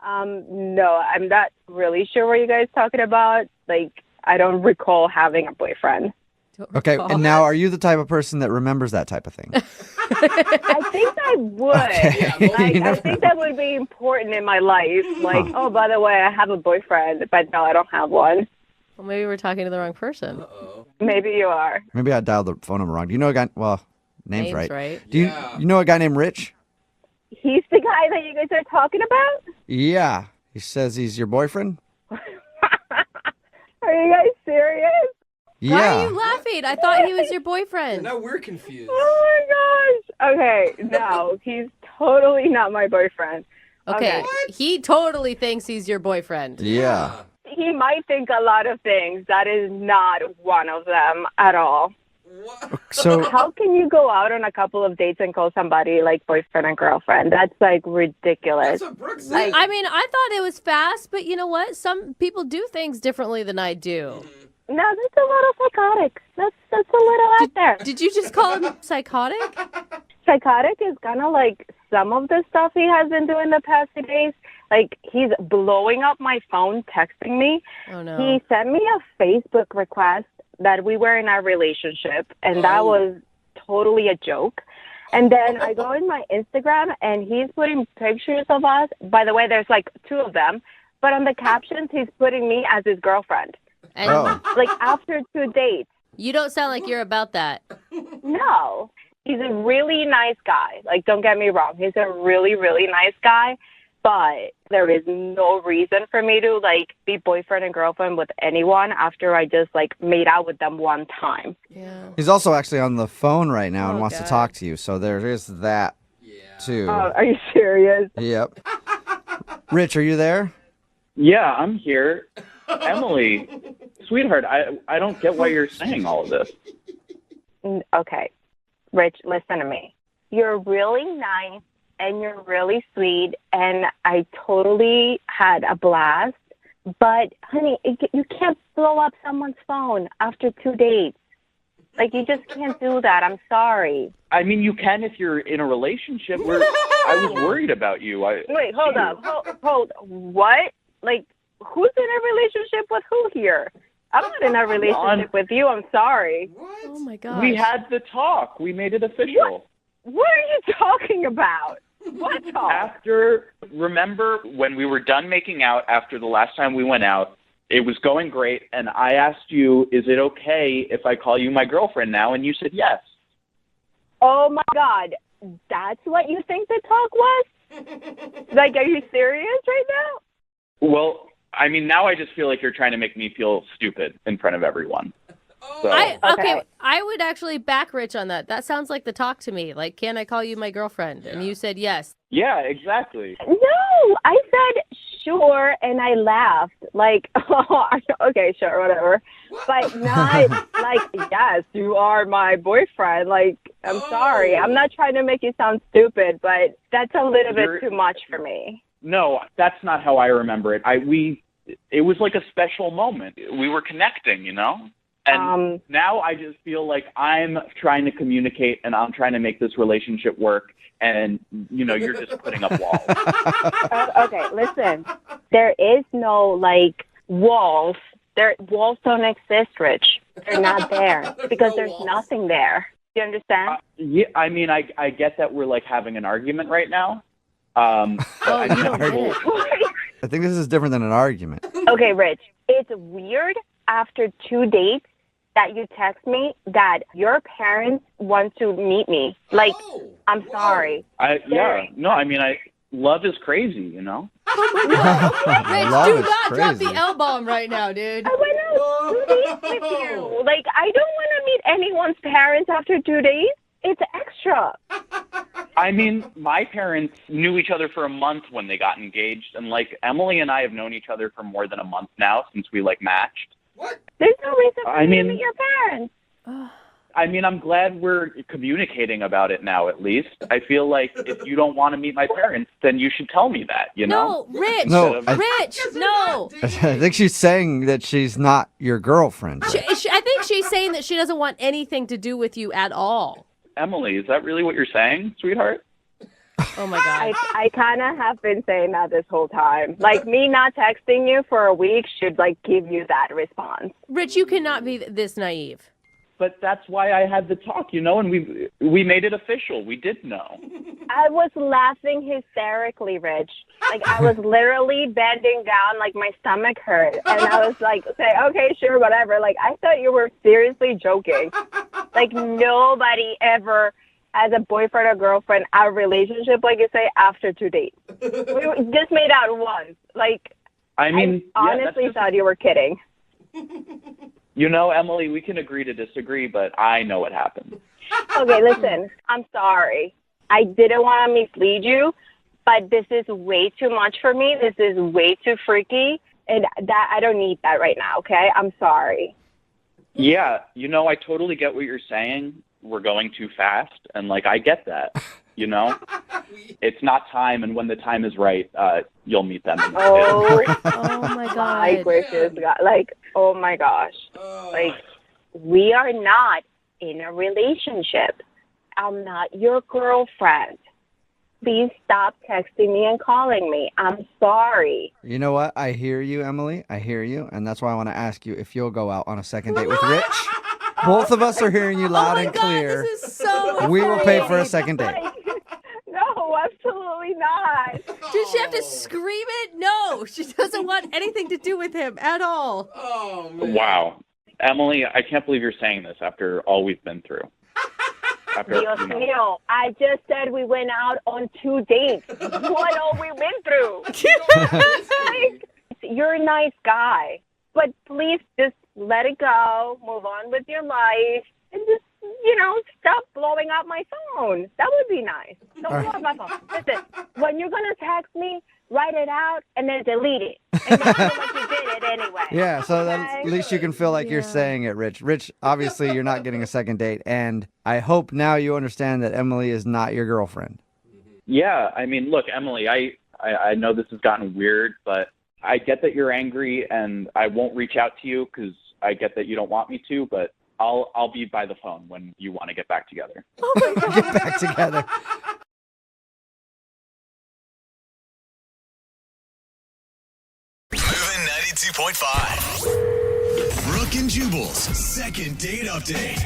No, I'm not really sure what you guys talking about. Like, I don't recall having a boyfriend. Don't Okay, recall. and now are you the type of person that remembers that type of thing? I think I would. Okay. Like, You I never think that would be important in my life. Like, oh, by the way, I have a boyfriend, but no, I don't have one. Well, maybe we're talking to the wrong person. Uh-oh. Maybe you are. Maybe I dialed the phone number wrong. Do you know a guy? Well, name's Name's right. right. Do you Yeah. you know a guy named Rich? He's the guy that you guys are talking about? Yeah. He says he's your boyfriend? Are you guys serious? Yeah. Why are you laughing? I thought he was your boyfriend. Now we're confused. Oh my gosh. Okay, no, he's totally not my boyfriend. Okay, he totally thinks he's your boyfriend. Yeah. He might think a lot of things. That is not one of them at all. What? So How can you go out on a couple of dates and call somebody like boyfriend and girlfriend? That's like ridiculous. That's what Brooke said. I mean, I thought it was fast, but you know what? Some people do things differently than I do. No, that's a little psychotic. That's a little out there. Did you just call him psychotic? Psychotic is kind of like some of the stuff he has been doing the past few days. Like, he's blowing up my phone, texting me. Oh, no. He sent me a Facebook request that we were in a relationship, and that was totally a joke. And then I go in my Instagram, and he's putting pictures of us. By the way, there's like 2 of them. But on the captions, he's putting me as his girlfriend. And Like, after 2 dates. you don't sound like you're about that. No. He's a really nice guy. Like, don't get me wrong. He's a really, really nice guy. But there is no reason for me to, like, be boyfriend and girlfriend with anyone after I just, like, made out with them one time. Yeah. he's also actually on the phone right now and Oh, wants to God. talk to you. So there is that too. Are you serious? Yep. Rich, are you there? Yeah, I'm here. Emily, sweetheart, I don't get why you're saying all of this. Okay. Rich, listen to me. You're really nice and you're really sweet, and I totally had a blast. But, honey, you can't blow up someone's phone after 2 dates. Like, you just can't do that. I'm sorry. I mean, you can if you're in a relationship. I was worried about you. Wait, hold up. Hold. What? Like, who's in a relationship with who here? I'm not in a relationship with you. I'm sorry. Oh, my gosh. We had the talk. We made it official. What are you talking about? What talk? Remember when we were done making out after the last time we went out, it was going great, and I asked you, is it okay if I call you my girlfriend now? And you said yes. Oh my God, that's what you think the talk was? Like, are you serious right now? Well, I mean, now I just feel like you're trying to make me feel stupid in front of everyone. So. Okay, I would actually back Rich on that. That sounds like the talk to me. Like, can I call you my girlfriend? And you said yes. Yeah, exactly. No, I said sure, and I laughed. Like, oh, okay, sure, whatever. But not like, yes, you are my boyfriend. Like, I'm sorry. I'm not trying to make you sound stupid, but that's a little bit too much for me. No, that's not how I remember it. It was like a special moment. We were connecting, you know? And now I just feel like I'm trying to communicate and I'm trying to make this relationship work. And, you know, you're just putting up walls. Okay, listen. There is no, like, walls. Walls don't exist, Rich. They're not there because there's nothing there. Do you understand? Yeah, I mean, I get that we're, like, having an argument right now. I think this is different than an argument. Okay, Rich. It's weird after 2 dates that you text me that your parents want to meet me. Like, I'm sorry. Love is crazy, you know? Rich, do not drop the L-bomb right now, dude. I went out 2 dates with you. Like, I don't want to meet anyone's parents after 2 days. It's extra. I mean, my parents knew each other for a month when they got engaged. And, like, Emily and I have known each other for more than a month now since we, like, matched. What? There's no reason for you to meet your parents. I mean, I'm glad we're communicating about it now, at least. I feel like if you don't want to meet my parents, then you should tell me that, you know? No, Rich! Rich, no! I think she's saying that she's not your girlfriend. I think she's saying that she doesn't want anything to do with you at all. Emily, is that really what you're saying, sweetheart? Oh, my God. I kind of have been saying that this whole time. Like, me not texting you for a week should, like, give you that response. Rich, you cannot be this naive. But that's why I had the talk, you know, and we made it official. We did know. I was laughing hysterically, Rich. Like, I was literally bending down, like, my stomach hurt. And I was like, okay, sure, whatever. Like, I thought you were seriously joking. Like, nobody ever has a boyfriend or girlfriend, a relationship, like you say, after 2 dates. We just made out once. Like, I mean, I honestly thought you were kidding. You know, Emily, we can agree to disagree, but I know what happened. Okay, listen, I'm sorry. I didn't want to mislead you, but this is way too much for me. This is way too freaky, and that I don't need that right now, okay? I'm sorry. Yeah, you know, I totally get what you're saying. We're going too fast, and, like, I get that, you know? It's not time, and when the time is right, you'll meet them. Oh my God. My gracious God. Like, oh, my gosh. Like, we are not in a relationship. I'm not your girlfriend. Please stop texting me and calling me. I'm sorry. You know what? I hear you, Emily. I hear you, and that's why I want to ask you if you'll go out on a second date with Rich. Both of us are hearing you loud and clear. This is so We will pay for a second date. No, absolutely not. Does she have to scream it? No, she doesn't want anything to do with him at all. Oh, man. Wow. Emily, I can't believe you're saying this after all we've been through. Dios mío, I just said we went out on 2 dates. What all we've been through. Like, you're a nice guy, but please just let it go, move on with your life, and just, you know, stop blowing up my phone. That would be nice. Don't blow up my phone. Listen, when you're going to text me, write it out and then delete it. And then feel like you did it anyway. Yeah, so then at least you can feel like you're saying it, Rich. Rich, obviously you're not getting a second date, and I hope now you understand that Emily is not your girlfriend. Yeah, I mean, look, Emily, I know this has gotten weird, but I get that you're angry, and I won't reach out to you because I get that you don't want me to, but I'll be by the phone when you want to get back together. Oh my God. Get back together. Moving 92.5. Brooke and Jubal's second date update.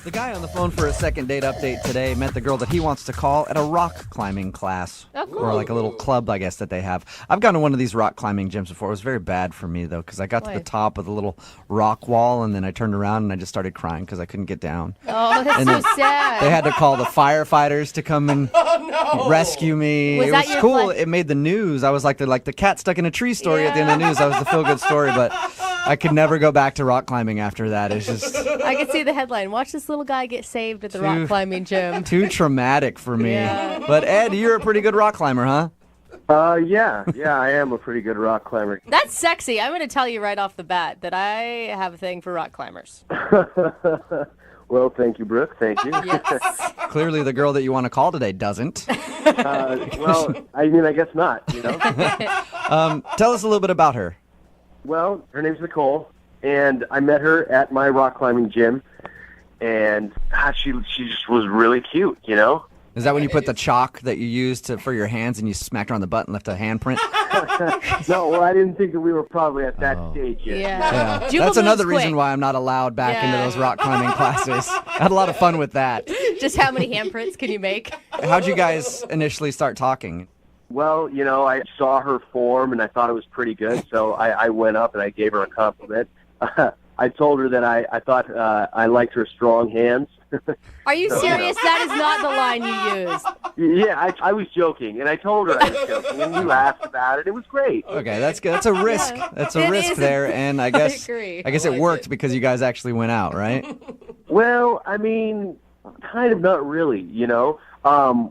The guy on the phone for a second date update today met the girl that he wants to call at a rock climbing class. Oh, cool. Or like a little club, I guess, that they have. I've gone to one of these rock climbing gyms before. It was very bad for me, though, because I got to Why? the top of the little rock wall, and then I turned around and I just started crying because I couldn't get down. Oh, that's And so then sad. They had to call the firefighters to come and rescue me. Was it that was your cool. flag? It made the news. I was like the cat stuck in a tree story at the end of the news. That was the feel-good story, but I could never go back to rock climbing after that. It's just I could see the headline. Watch this little guy get saved at the rock climbing gym. too traumatic for me. Yeah. But Ed, you're a pretty good rock climber, huh? Yeah, I am a pretty good rock climber. That's sexy. I'm going to tell you right off the bat that I have a thing for rock climbers. Well, thank you, Brooke. Thank you. Clearly, the girl that you want to call today doesn't. Well, I mean, I guess not, you know? Tell us a little bit about her. Well, her name's Nicole, and I met her at my rock climbing gym, and she just was really cute, you know? Is that when you put the chalk that you used for your hands and you smacked her on the butt and left a handprint? No, well, I didn't think that we were probably at that stage yet. Yeah. Jubal That's another moves reason quick. why I'm not allowed back into those rock climbing classes. I had a lot of fun with that. Just how many handprints can you make? How'd you guys initially start talking? Well, you know, I saw her form, and I thought it was pretty good, so I went up and I gave her a compliment. I told her that I thought I liked her strong hands. Are you So, serious? That is not the line you used. Yeah, I was joking, and I told her I was joking, and we laughed about it. It was great. Okay, that's good. That's a risk. That's a It risk is. there, and I guess agree. I guess it worked because you guys actually went out, right? Well, I mean, kind of not really, you know.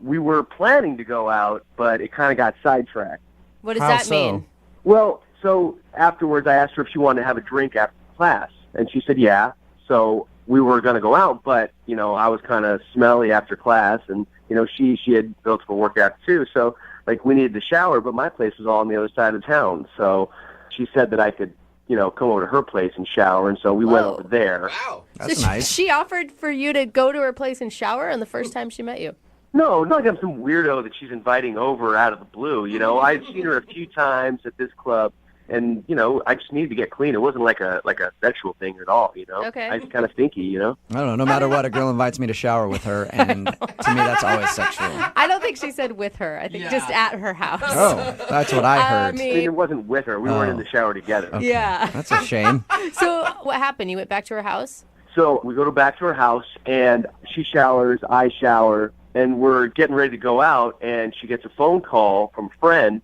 We were planning to go out, but it kind of got sidetracked. What does How that so? mean? Well, so afterwards I asked her if she wanted to have a drink after class, and she said yeah. So we were going to go out, but, you know, I was kind of smelly after class, and, you know, she had built up a workout too, so, like, we needed to shower, but my place was all on the other side of town, so she said that I could, you know, come over to her place and shower, and so we went over there. Wow. That's So nice. she offered for you to go to her place and shower on the first time she met you. No, not like I'm some weirdo that she's inviting over out of the blue, you know. I'd seen her a few times at this club, and, you know, I just needed to get clean. It wasn't like a sexual thing at all, you know. Okay. I was kind of stinky, you know. I don't know. No matter what, a girl invites me to shower with her, and to me, that's always sexual. I don't think she said with her. I think just at her house. Oh, that's what I heard. I mean, it wasn't with her. We weren't in the shower together. Okay. Yeah. That's a shame. So what happened? You went back to her house? So we go back to her house, and she showers, I shower, and we're getting ready to go out, and she gets a phone call from a friend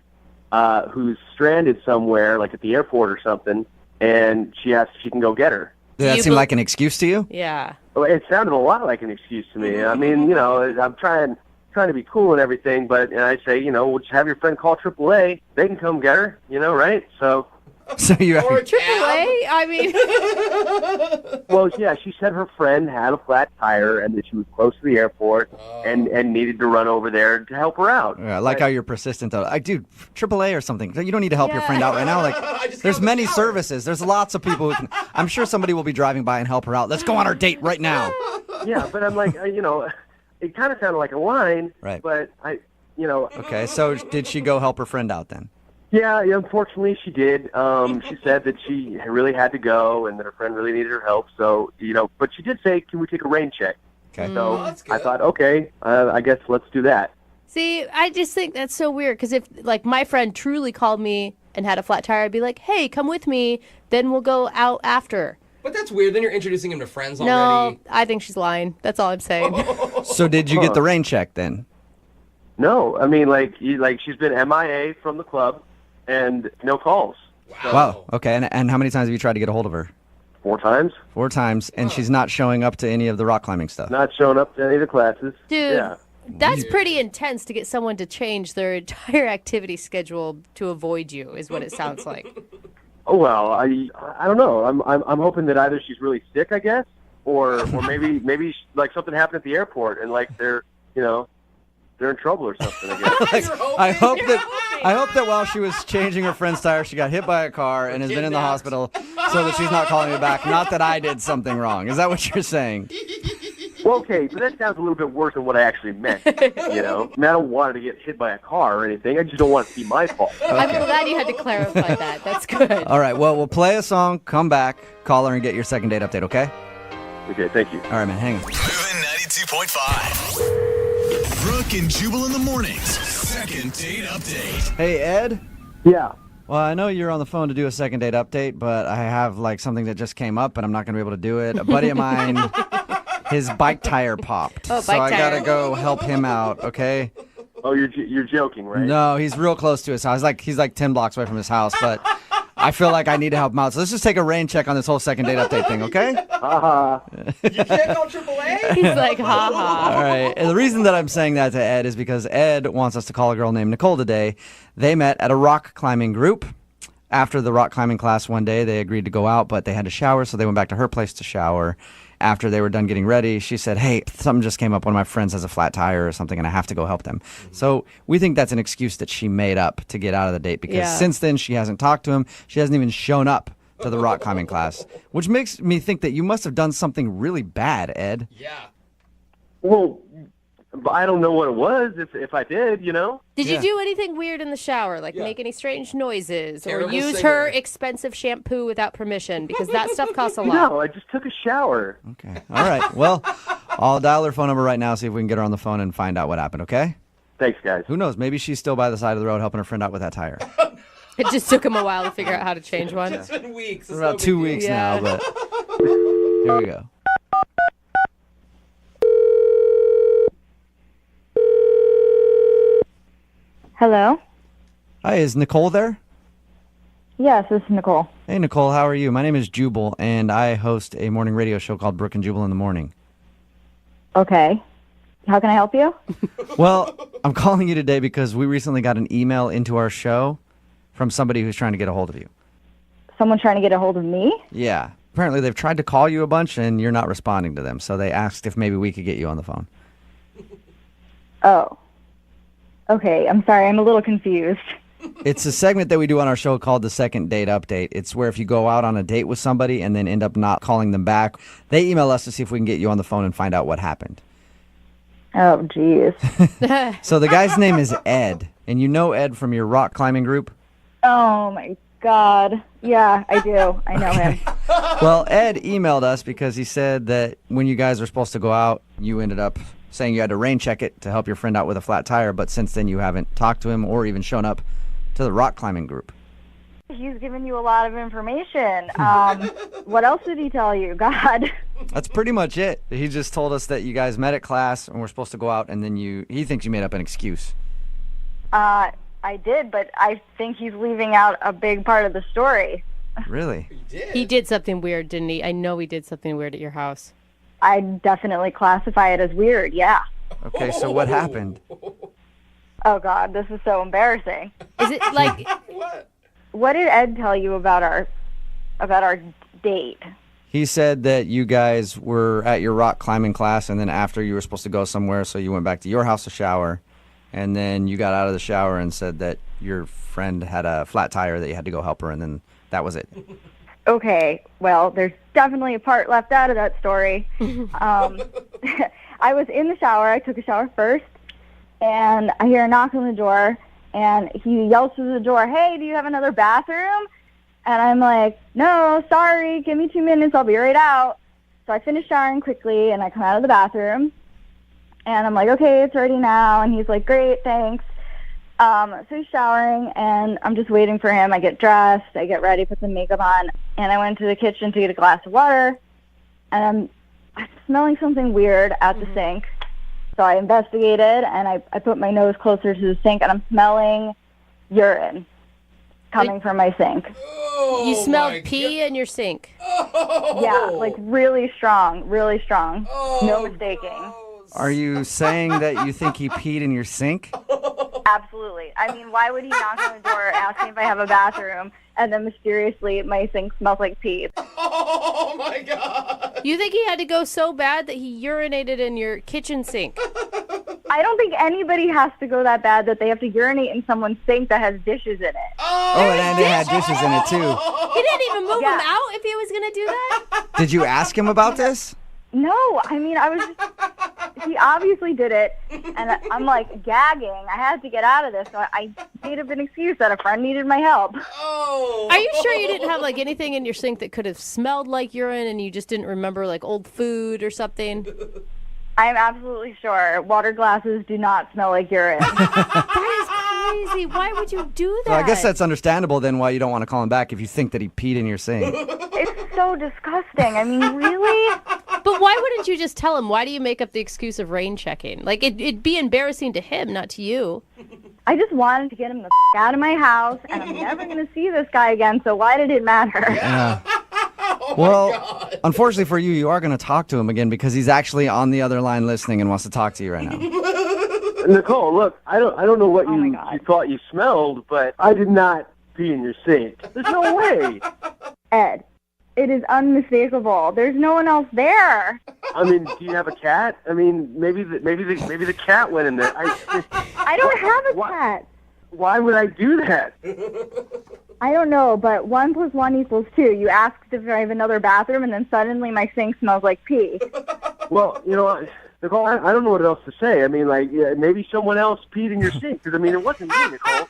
who's stranded somewhere, like at the airport or something, and she asks if she can go get her. Did that seem like an excuse to you? Yeah. Well, it sounded a lot like an excuse to me. I mean, you know, I'm trying to be cool and everything, but and I say, you know, we'll just have your friend call AAA. They can come get her, you know, right? So you AAA? I mean, well, yeah, she said her friend had a flat tire and that she was close to the airport and needed to run over there to help her out. Yeah, I like how you're persistent, though. Dude, AAA or something. You don't need to help your friend out right now. Like, there's many services. There's lots of people who can. I'm sure somebody will be driving by and help her out. Let's go on our date right now. Yeah, but I'm like, you know, it kind of sounded like a line, Right. but you know. Okay, so did she go help her friend out then? Yeah, unfortunately she did. She said that she really had to go and that her friend really needed her help. So, you know, but she did say, can we take a rain check? Okay. So I thought, okay, I guess let's do that. see, I just think that's so weird because if, like, my friend truly called me and had a flat tire, I'd be like, hey, come with me. Then we'll go out after. But that's weird. Then you're introducing him to friends No, already. I think she's lying. That's all I'm saying. So did you get the rain check then? No, I mean, like she's been MIA from the club and no calls. Wow. Okay, and how many times have you tried to get a hold of her? 4 times. 4 times, and she's not showing up to any of the rock climbing stuff. Not showing up to any of the classes. Dude, Yeah. that's pretty intense to get someone to change their entire activity schedule to avoid you, is what it sounds like. Oh well, I don't know. I'm hoping that either she's really sick, I guess, or maybe like something happened at the airport and like they're in trouble or something. I guess. I hope that while she was changing her friend's tire, she got hit by a car and has been in the hospital, so that she's not calling me back. Not that I did something wrong. Is that what you're saying? Well, okay, but that sounds a little bit worse than what I actually meant. You know, I mean, I don't want her to get hit by a car or anything. I just don't want it to be my fault. I'm glad you had to clarify that. That's good. All right. Well, we'll play a song, come back, call her, and get your second date update. Okay? Okay, thank you. All right, man, hang on. Moving 92.5. Brooke and Jubal in the mornings. Second date update. Hey, Ed? Yeah. Well, I know you're on the phone to do a second date update, but I have like something that just came up, and I'm not going to be able to do it. A buddy of mine, his bike tire popped. Oh, so bike I got to tire. go help him out, okay? Oh, you're joking, right? No, he's real close to his house. He's like 10 blocks away from his house, but I feel like I need to help him out. So let's just take a rain check on this whole second date update thing, okay? You can't call AAA? He's like, ha ha. All right. And the reason that I'm saying that to Ed is because Ed wants us to call a girl named Nicole today. They met at a rock climbing group. After the rock climbing class one day, they agreed to go out, but they had to shower, so they went back to her place to shower. After they were done getting ready, she said, hey, something just came up. One of my friends has a flat tire or something, and I have to go help them. So we think that's an excuse that she made up to get out of the date because since then she hasn't talked to him. She hasn't even shown up to the rock climbing class, which makes me think that you must have done something really bad, Ed. Yeah. Well, I don't know what it was. If I did, you know. Did you do anything weird in the shower, like make any strange noises Terrible or use singer. her expensive shampoo without permission? Because that stuff costs a lot. No, I just took a shower. Okay. All right. Well, I'll dial her phone number right now, see if we can get her on the phone and find out what happened, okay? Thanks, guys. Who knows? Maybe she's still by the side of the road helping her friend out with that tire. It just took him a while to figure out how to change one. It's been weeks. It's about 2 weeks now, but here we go. Hello? Hi, is Nicole there? Yes, this is Nicole. Hey, Nicole, how are you? My name is Jubal, and I host a morning radio show called Brooke and Jubal in the Morning. Okay. How can I help you? Well, I'm calling you today because we recently got an email into our show from somebody who's trying to get a hold of you. Someone trying to get a hold of me? Yeah. Apparently, they've tried to call you a bunch, and you're not responding to them, so they asked if maybe we could get you on the phone. Oh. Okay, I'm sorry. I'm a little confused. It's a segment that we do on our show called the Second Date Update. It's where if you go out on a date with somebody and then end up not calling them back, they email us to see if we can get you on the phone and find out what happened. Oh, geez. So the guy's name is Ed, and you know Ed from your rock climbing group? Oh, my God. Yeah, I do. I know him. Well, Ed emailed us because he said that when you guys were supposed to go out, you ended up saying you had to rain check it to help your friend out with a flat tire, but since then you haven't talked to him or even shown up to the rock climbing group. He's given you a lot of information. What else did he tell you? God. That's pretty much it. He just told us that you guys met at class and were supposed to go out, and then he thinks you made up an excuse. I did, but I think he's leaving out a big part of the story. Really? He did something weird, didn't he? I know he did something weird at your house. I definitely classify it as weird, yeah. Okay, so what happened? Oh, God, this is so embarrassing. Is it like... What did Ed tell you about our date? He said that you guys were at your rock climbing class, and then after you were supposed to go somewhere, so you went back to your house to shower, and then you got out of the shower and said that your friend had a flat tire that you had to go help her, and then that was it. Okay, well, there's definitely a part left out of that story. I was in the shower. I took a shower first, and I hear a knock on the door, and he yells through the door, "Hey, do you have another bathroom?" And I'm like, "No, sorry, give me 2 minutes, I'll be right out." So I finish showering quickly, and I come out of the bathroom, and I'm like, "Okay, it's ready now." And he's like, "Great, thanks." So he's showering, and I'm just waiting for him. I get dressed, I get ready, put some makeup on, and I went to the kitchen to get a glass of water, and I'm smelling something weird at the sink. So I investigated, and I put my nose closer to the sink, and I'm smelling urine coming from my sink. You smelled pee in your sink. Yeah, like really strong, really strong. No mistaking. Are you saying that you think he peed in your sink? Absolutely. I mean, why would he knock on the door, ask me if I have a bathroom, and then mysteriously my sink smells like pee? Oh, my God. You think he had to go so bad that he urinated in your kitchen sink? I don't think anybody has to go that bad that they have to urinate in someone's sink that has dishes in it. Oh, and it had dishes in it, too. He didn't even move him out if he was going to do that? Did you ask him about this? No, I mean, I was just he obviously did it, and I'm like gagging. I had to get out of this, so I made up an excuse that a friend needed my help. Oh. Are you sure you didn't have like anything in your sink that could have smelled like urine and you just didn't remember like old food or something? I'm absolutely sure water glasses do not smell like urine. That is crazy. Why would you do that? Well, I guess that's understandable then why you don't want to call him back if you think that he peed in your sink. It's so disgusting. I mean, really? But why wouldn't you just tell him? Why do you make up the excuse of rain checking? Like, it'd be embarrassing to him, not to you. I just wanted to get him the out of my house, and I'm never going to see this guy again, so why did it matter? Yeah. Well, unfortunately for you, you are going to talk to him again because he's actually on the other line listening and wants to talk to you right now. Nicole, look, I don't know what you thought you smelled, but I did not pee in your sink. There's no way. Ed, it is unmistakable. There's no one else there. I mean, do you have a cat? I mean, maybe the cat went in there. I don't have a cat. Why would I do that? I don't know, but 1 + 1 = 2. You asked if I have another bathroom, and then suddenly my sink smells like pee. Well, you know, Nicole, I don't know what else to say. I mean, like, yeah, maybe someone else peed in your sink. Because, I mean, it wasn't me, Nicole.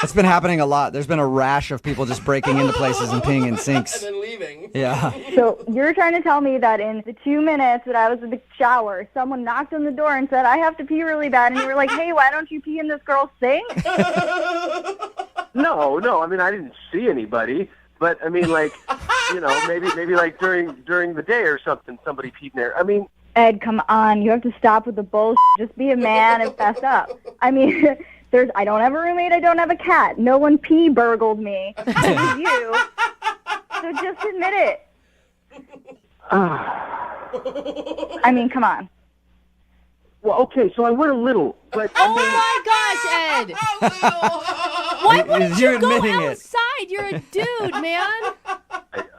It's been happening a lot. There's been a rash of people just breaking into places and peeing in sinks. And then leaving. Yeah. So you're trying to tell me that in the 2 minutes that I was in the shower, someone knocked on the door and said, I have to pee really bad, and you were like, hey, why don't you pee in this girl's sink? No. I mean, I didn't see anybody. But, I mean, like, you know, maybe like during the day or something, somebody peed in there. I mean... Ed, come on. You have to stop with the bullshit. Just be a man and fess up. I mean... I don't have a roommate, I don't have a cat. No one pee burgled me. It was you. So just admit it. I mean, come on. Well, okay, so I went a little, but... Oh my gosh, Ed! Why wouldn't you go outside? You're a dude, man.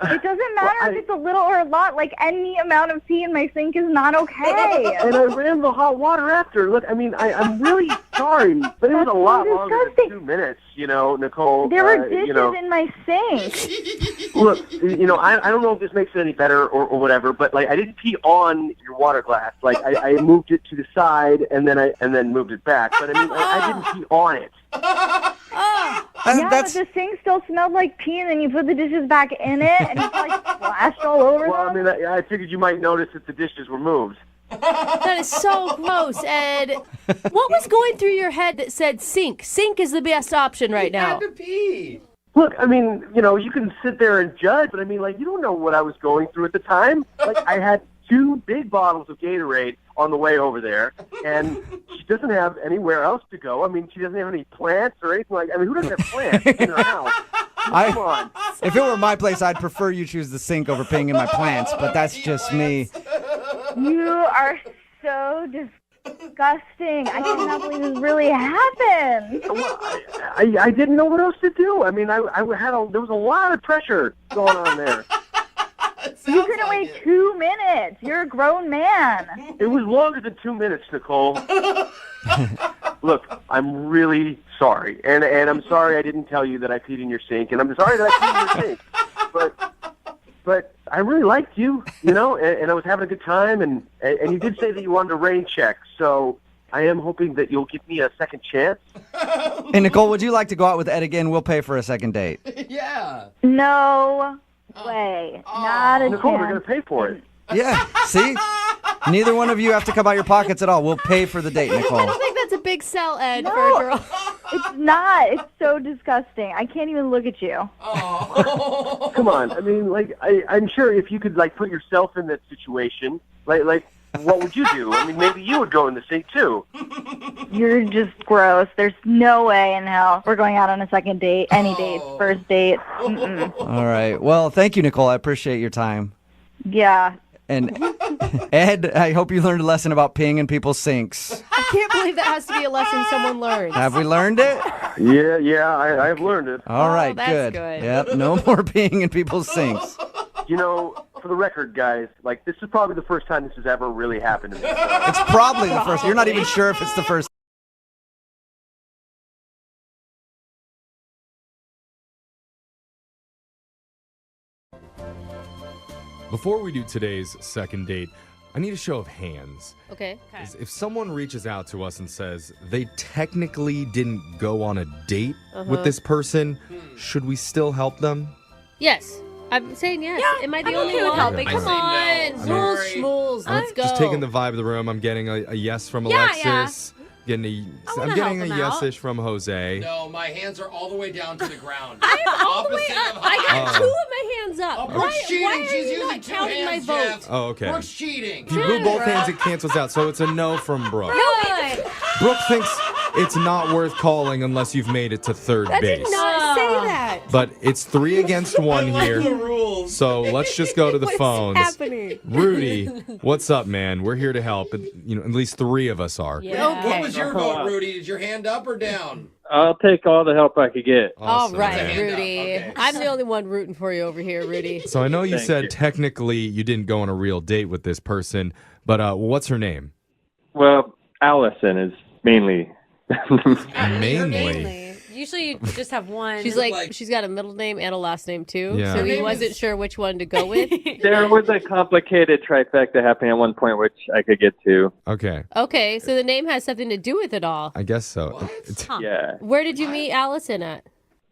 It doesn't matter if it's a little or a lot. Like, any amount of pee in my sink is not okay. And I ran the hot water after. Look, I mean, I'm really sorry, but it was a lot longer than 2 minutes, you know, Nicole. There were dishes in my sink. Look, you know, I don't know if this makes it any better or whatever, but, like, I didn't pee on your water glass. Like, I moved it to the side and then moved it back. But, I mean, I didn't pee on it. But the sink still smelled like pee, and then you put the dishes back in it, and it's like splashed all over them. Well, I mean, I figured you might notice that the dishes were moved. That is so gross, Ed. What was going through your head that said sink? Sink is the best option right now. Had to pee. Look, I mean, you know, you can sit there and judge, but I mean, like, you don't know what I was going through at the time. Like, I had 2 big bottles of Gatorade on the way over there, and she doesn't have anywhere else to go. I mean, she doesn't have any plants or anything like that. I mean, who doesn't have plants in her house? Come on. If it were my place, I'd prefer you choose the sink over peeing in my plants, but that's just me. You are so disgusting. I cannot believe this really happened. Well, I didn't know what else to do. I mean, there was a lot of pressure going on there. You couldn't wait 2 minutes. You're a grown man. It was longer than 2 minutes, Nicole. Look, I'm really sorry. And I'm sorry I didn't tell you that I peed in your sink. And I'm sorry that I peed in your sink. But I really liked you, you know, and I was having a good time. And you did say that you wanted a rain check. So I am hoping that you'll give me a second chance. Hey, Nicole, would you like to go out with Ed again? We'll pay for a second date. Yeah. No way. Not a Nicole, chance. we're going to pay for it. Yeah, see? Neither one of you have to come out your pockets at all. We'll pay for the date, I Nicole. don't think that's a big sell, Ed, No. for a girl. It's not. It's so disgusting. I can't even look at you. Come on. I mean, like, I'm sure if you could, like, put yourself in that situation, like, what would you do? I mean, maybe you would go in the sink, too. You're just gross. There's no way in hell we're going out on a second date, any date, first date. Mm-mm. All right. Well, thank you, Nicole. I appreciate your time. Yeah. And Ed, I hope you learned a lesson about peeing in people's sinks. I can't believe that has to be a lesson someone learns. Have we learned it? Yeah, I've learned it. All right, that's good. good. Yep, no more peeing in people's sinks. You know, for the record, guys, like, this is probably the first time this has ever really happened to me. It's probably the first. You're not even sure if it's the first. Before we do today's second date, I need a show of hands. Okay. If someone reaches out to us and says they technically didn't go on a date with this person, should we still help them? Yes. I'm saying yes. Am I the only okay with one? helping. Come I on. say no. Rules, Sorry. schmools. Let's go. Just taking the vibe of the room. I'm getting a yes from Yeah, Alexis. I'm wanna getting a help him yes-ish from Jose. No, my hands are all the way down to the ground. I'm all the way Opposite up. of I got Heidi. 2 of my hands up. Oh, why Brooke's cheating. why are She's you using not 2 counting hands, my vote? Jeff. Oh, okay. Brooke's cheating. If you move both hands, it cancels out. So it's a no from Brooke. No, Brooke thinks it's not worth calling unless you've made it to third I base. did not say that. But it's 3 against 1 here. The rules. So let's just go to the What's phones. happening? Rudy, what's up, man? We're here to help. At least 3 of us are. Yeah. What was your vote, Rudy? Did your hand up or down? I'll take all the help I could get. All Awesome, right, man. Rudy. Okay. I'm the only one rooting for you over here, Rudy. So I know you Thank said you. technically you didn't go on a real date with this person, but what's her name? Well, Allison is mainly. Mainly. Usually you just have one. She's like, she's got a middle name and a last name too. Yeah. So Her he name wasn't is- sure which one to go with. There was a complicated trifecta happening at one point, which I could get to. Okay, Okay, so the name has something to do with it all. I guess so. Huh. Yeah. Where did you meet Allison at?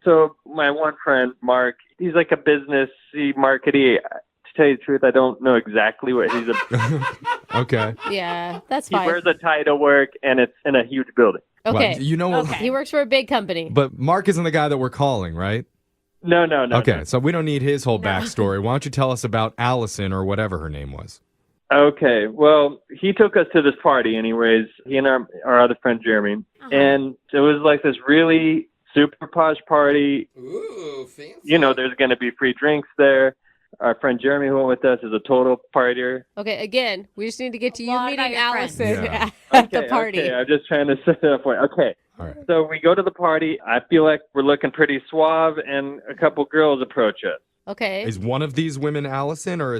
So my one friend, Mark, he's like a businessy markety. To tell you the truth, I don't know exactly what he's a. Okay. Yeah, that's He fine. wears a tie to work, and it's in a huge building. Okay. Well, you know what? He works for a big company. But Mark isn't the guy that we're calling, right? No. Okay, so we don't need his whole backstory. Why don't you tell us about Allison or whatever her name was? Okay, well, he took us to this party anyways, he and our other friend Jeremy, and it was like this really super posh party. Ooh, fancy. You know, there's going to be free drinks there. Our friend Jeremy who went with us is a total partier. Okay, again, we just need to get to you lot meeting about your friends. Allison Yeah. at the party. Okay, I'm just trying to set it up for you. Okay. All right. So we go to the party. I feel like we're looking pretty suave, and a couple girls approach us. Okay. Is one of these women Allison, or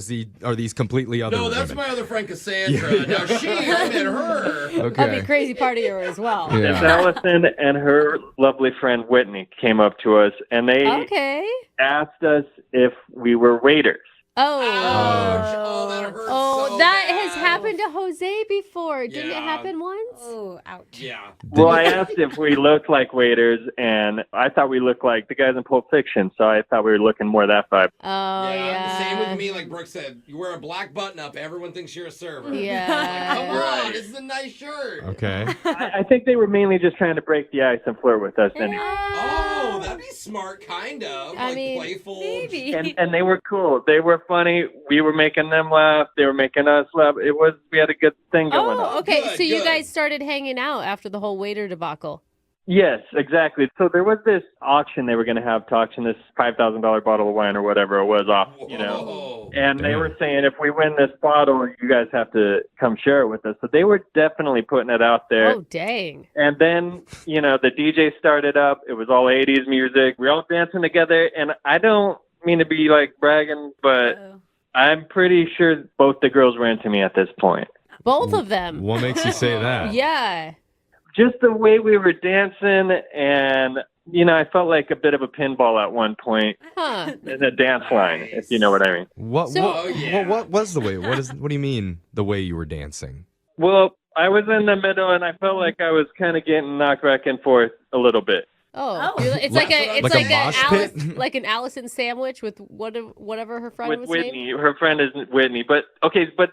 are these completely other No, women? that's my other friend Cassandra. Now I met her. That'd Okay. be crazy partier as well. Yeah. It's Allison and her lovely friend Whitney came up to us, and they Okay. asked us if we were waiters. Oh. Oh, that hurts so that bad. has happened to Jose before. Didn't it Yeah. happen once? Oh, ouch. Yeah. Well, I asked if we looked like waiters, and I thought we looked like the guys in Pulp Fiction, so I thought we were looking more that vibe. Oh, yeah. Same with me, like Brooke said. You wear a black button up, everyone thinks you're a server. Yeah. Come on, Right. this is a nice shirt. Okay. I think they were mainly just trying to break the ice and flirt with us. Oh, that'd be smart, kind of. I like mean, playful. Maybe. And they were cool. They were funny. We were making them laugh. They were making us laugh. We had a good thing going on. Oh, okay. Good, so you good. guys started hanging out after the whole waiter debacle. Yes, exactly. So there was this auction they were going to have to auction this $5,000 bottle of wine or whatever it was off, you know. Whoa. And they Damn. were saying, if we win this bottle, you guys have to come share it with us. So they were definitely putting it out there. Oh, dang. And then, you know, the DJ started up. It was all 80s music. We were all dancing together. And I don't mean to be like bragging, but I'm pretty sure both the girls were into me at this point. Both of them. What makes you say that? Yeah. Just the way we were dancing, and, you know, I felt like a bit of a pinball at one point Huh. in the dance line, if you know what I mean. What? So- What was the way? What do you mean the way you were dancing? Well, I was in the middle, and I felt like I was kind of getting knocked back and forth a little bit. Oh, it's like a Like a mosh pit? like an Allison sandwich with whatever her friend With was Whitney. named. Her friend is Whitney. But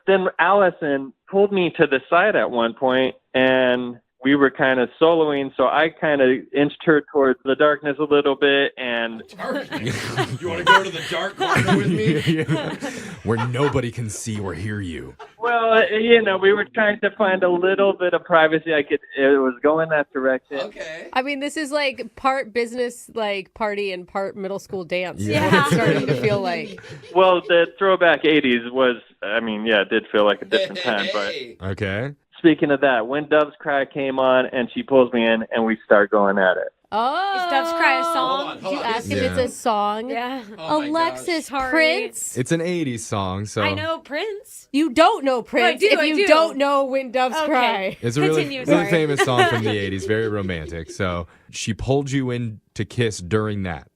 then Allison pulled me to the side at one point, and we were kind of soloing, so I kind of inched her towards the darkness a little bit, and You want to go to the dark corner with me? Yeah. Where nobody can see or hear you. well, you know, we were trying to find a little bit of privacy. It was going that direction. Okay. I mean, this is like part business, like party, and part middle school dance. Yeah. Is what it's starting to feel like. Well, the throwback 80s was, I mean, yeah, it did feel like a different time, but Hey. Okay. speaking of that, When Doves Cry came on, and she pulls me in, and we start going at it. Oh, Is Doves Cry a song? Hold Did on. you ask if Yeah. it's a song? Yeah. Oh my Alexis gosh. Prince. It's an 80s song, so I know Prince. You don't know Prince do, if I you do. don't know When Doves Okay. Cry. it's a really, Continue, really sorry. famous song from the 80s, very romantic. So she pulled you in to kiss during that.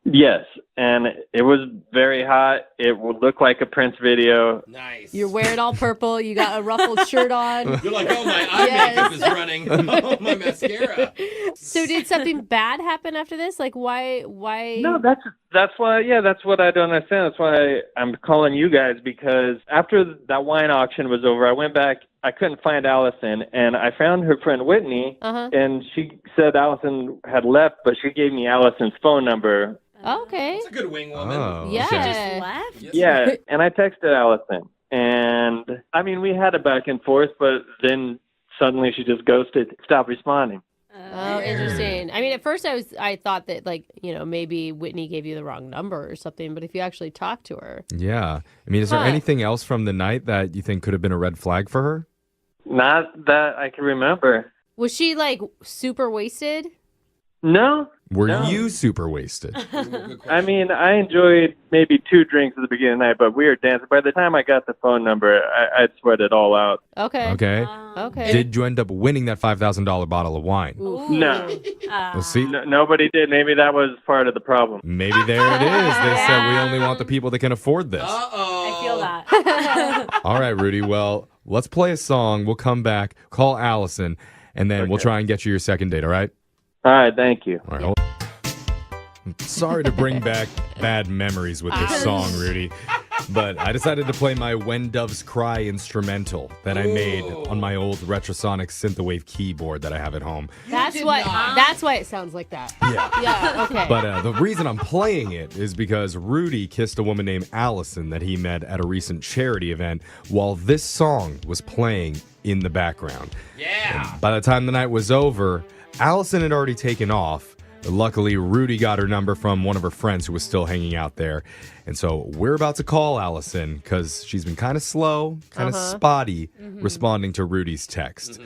Yes, and it was very hot. It would look like a Prince video. Nice. You're wearing all purple. You got a ruffled shirt on. You're like, oh, my eye makeup is running. Oh, my mascara. So did something bad happen after this? Like, why? No, that's why. Yeah, that's what I don't understand. That's why I'm calling you guys, because after that wine auction was over, I went back. I couldn't find Allison, and I found her friend Whitney, and she said Allison had left, but she gave me Allison's phone number. Okay. That's a good wing woman. Oh, Yeah. okay. Just left? Yeah, and I texted Allison, and I mean, we had a back and forth, but then suddenly she just ghosted, stopped responding. Oh, interesting. I mean, at first I thought that, like, you know, maybe Whitney gave you the wrong number or something, but if you actually talked to her. Yeah. I mean, is there anything else from the night that you think could have been a red flag for her? Not that I can remember. Was she, like, super wasted? No. Were No. you super wasted? I mean, I enjoyed maybe 2 drinks at the beginning of the night, but we were dancing. By the time I got the phone number, I'd sweat it all out. Okay. Okay. Okay. Did you end up winning that $5,000 bottle of wine? No. We'll see. Nobody did. Maybe that was part of the problem. Maybe there it is. They said we only want the people that can afford this. I feel that. All right, Rudy. Well, let's play a song. We'll come back, call Allison, and then we'll try and get you your second date, all right? All right, thank you. All right, hold I'm sorry to bring back bad memories with this song, Rudy, but I decided to play my When Doves Cry instrumental that I made on my old Retrosonic Synthwave keyboard that I have at home. That's why it sounds like that. Yeah. Yeah, okay. But the reason I'm playing it is because Rudy kissed a woman named Allison that he met at a recent charity event while this song was playing in the background. Yeah. And by the time the night was over, Allison had already taken off. Luckily, Rudy got her number from one of her friends who was still hanging out there. And so we're about to call Allison because she's been kind of slow, kind of spotty responding to Rudy's text.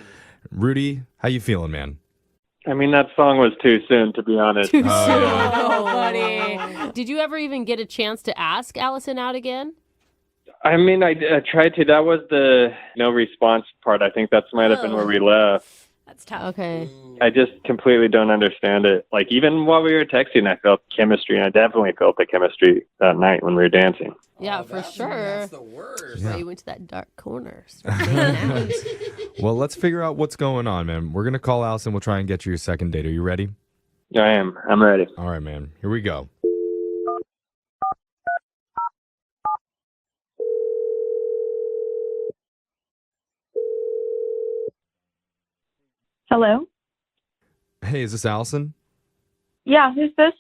Rudy, how you feeling, man? I mean, that song was too soon, to be honest. Too soon. Oh, buddy. Did you ever even get a chance to ask Allison out again? I mean, I tried to. That was the no response part. I think that might have been where we left. That's tough. Okay. I just completely don't understand it. Like, even while we were texting, I felt chemistry, and I definitely felt the chemistry that night when we were dancing. Yeah, for sure. That's the worst. So you went to that dark corner. Well, let's figure out what's going on, man. We're going to call Allison. We'll try and get you your second date. Are you ready? I am. I'm ready. All right, man. Here we go. Hello? Hey, is this Allison? Yeah, who's this?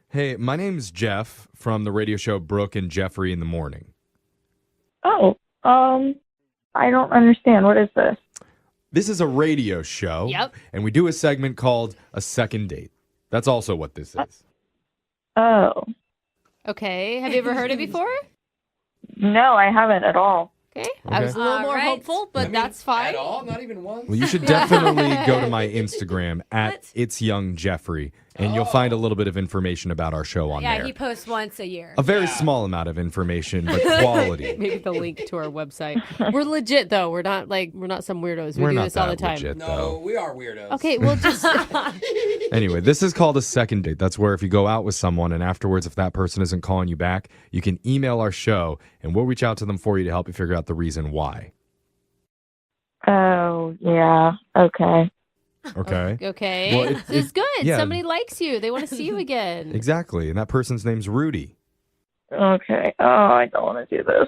Hey, my name's Jeff from the radio show Brooke and Jeffrey in the Morning. Oh, I don't understand. What is this? This is a radio show. Yep. And we do a segment called A Second Date. That's also what this is. Oh. Okay. Have you ever heard it before? No, I haven't at all. Okay. I was a little more hopeful, but that's fine. At all? Not even once? Well, you should definitely go to my Instagram at It's Young Jeffrey, and you'll find a little bit of information about our show on Yeah, there. he posts once a year. A very small amount of information, but quality. Maybe the link to our website. We're legit though. We're not some weirdos. We We're do not this all the that time. legit, No, though. we are weirdos. Okay, well just Anyway, this is called a second date. That's where if you go out with someone and afterwards, if that person isn't calling you back, you can email our show and we'll reach out to them for you to help you figure out the reason why. Oh, yeah. Okay. Okay? okay. Well, This is good. yeah. Somebody likes you. They want to see you again. Exactly. And that person's name's Rudy. Okay. Oh, I don't want to do this.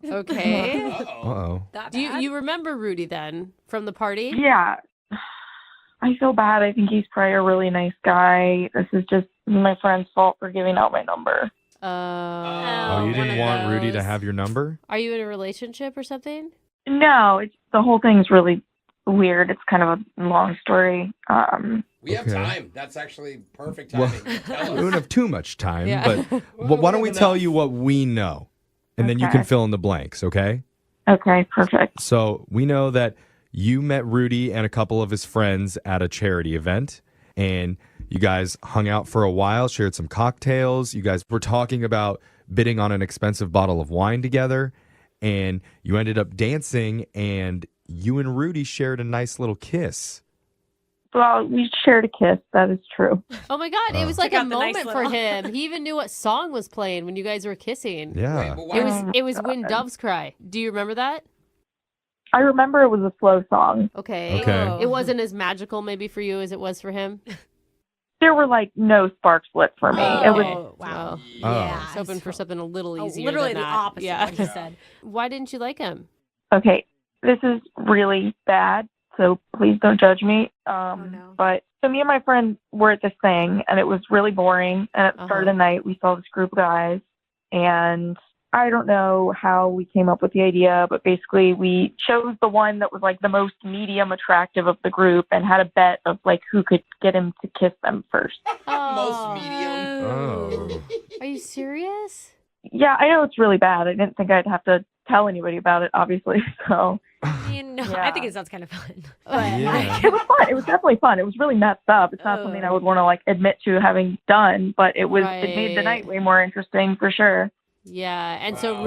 Okay. Uh-oh. Do you remember Rudy then from the party? Yeah. I feel bad. I think he's probably a really nice guy. This is just my friend's fault for giving out my number. Oh, you didn't want Rudy to have your number? Are you in a relationship or something? No, the whole thing's really weird. It's kind of a long story. We have Okay. time. That's actually perfect Well, timing. Tell we us. don't have too much time, Yeah. but why don't we tell you what we know? And then you Okay. can fill in the blanks, okay? Okay, perfect. So we know that you met Rudy and a couple of his friends at a charity event, and you guys hung out for a while, shared some cocktails. You guys were talking about bidding on an expensive bottle of wine together, and you ended up dancing, and you and Rudy shared a nice little kiss. Well, we shared a kiss. That is true. Oh my God, it was like Check a out the nice moment for little- him. He even knew what song was playing when you guys were kissing. Yeah. It was When Doves Cry. Do you remember that? I remember it was a slow song. Okay. Okay. It wasn't as magical maybe for you as it was for him. There were like no sparks lit for me. It was Oh, wow. Oh. I was hoping for something a little easier literally than the that. opposite Yeah. of what he said. Why didn't you like him? okay. This is really bad, so please don't judge me. But so me and my friend were at this thing, and it was really boring. And at the start of the night, we saw this group of guys, and I don't know how we came up with the idea, but basically we chose the one that was like the most medium attractive of the group and had a bet of like who could get him to kiss them first. Most medium. Oh. Are you serious? Yeah, I know it's really bad. I didn't think I'd have to tell anybody about it, obviously. So I think it sounds kind of fun. it was fun. It was definitely fun. It was really messed up. It's not something I would want to like admit to having done, but it made the night way more interesting for sure. Yeah, and so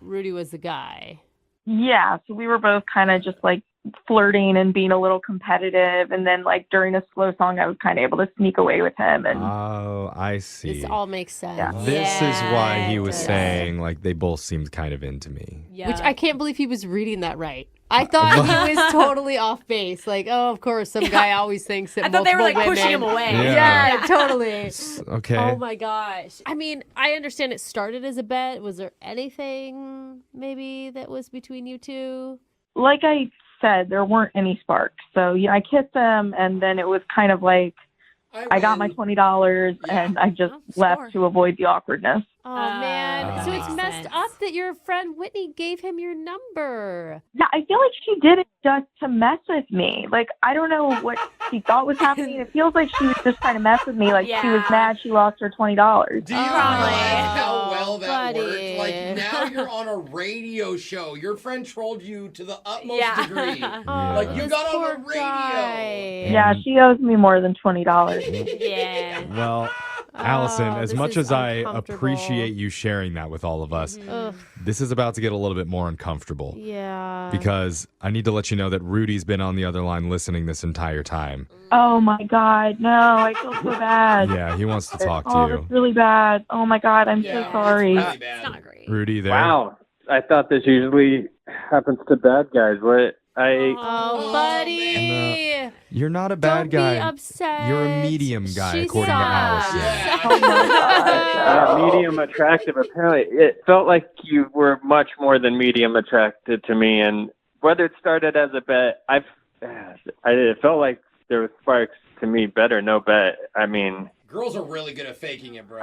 Rudy was the guy. Yeah, so we were both kind of just like flirting and being a little competitive, and then like during a slow song I was kind of able to sneak away with him. And Oh, I see. This all makes sense. This is why he was saying like they both seemed kind of into me. Yeah. Which I can't believe he was reading that right. I thought he was totally off base. Like, oh, of course, some guy always thinks that I thought they were like multiple pushing him women- away. Yeah, totally. Okay. Oh my gosh. I mean, I understand it started as a bet. Was there anything maybe that was between you two? like I said, there weren't any sparks. So yeah, I kissed him, and then it was kind of like I got my $20 and I just left to avoid the awkwardness. Oh, man. So it's messed up that your friend Whitney gave him your number. Yeah, I feel like she did it just to mess with me. Like, I don't know what she thought was happening. It feels like she was just trying to mess with me. Like, she was mad she lost her $20. Do you realize how well that worked? Like, now you're on a radio show. Your friend trolled you to the utmost degree. Like, you got on the radio. Yeah, she owes me more than $20. Yeah. Well, Allison, as this much is as I uncomfortable. appreciate you sharing that with all of us, Ugh. this is about to get a little bit more uncomfortable. Yeah. Because I need to let you know that Rudy's been on the other line listening this entire time. Oh my God, no, I feel so bad. Yeah, he wants to talk Oh, to that's you. really bad. Oh my God, I'm so sorry. It's not great. Rudy, there. Wow. I thought this usually happens to bad guys. What? Oh, buddy. You're not a bad Don't guy. be upset. You're a medium guy, She according to sucks. Allison. Medium attractive. Apparently, it felt like you were much more than medium attracted to me. And whether it started as a bet, it felt like there was sparks to me. Better no bet. I mean, Girls are really good at faking it, bro.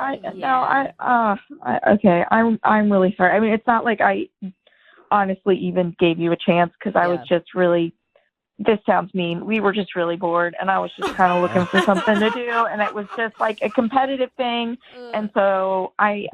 Okay, I'm really sorry. I mean, it's not like I honestly even gave you a chance because I was just really. This sounds mean. We were just really bored, and I was just kind of looking for something to do, and it was just like a competitive thing. And so I'm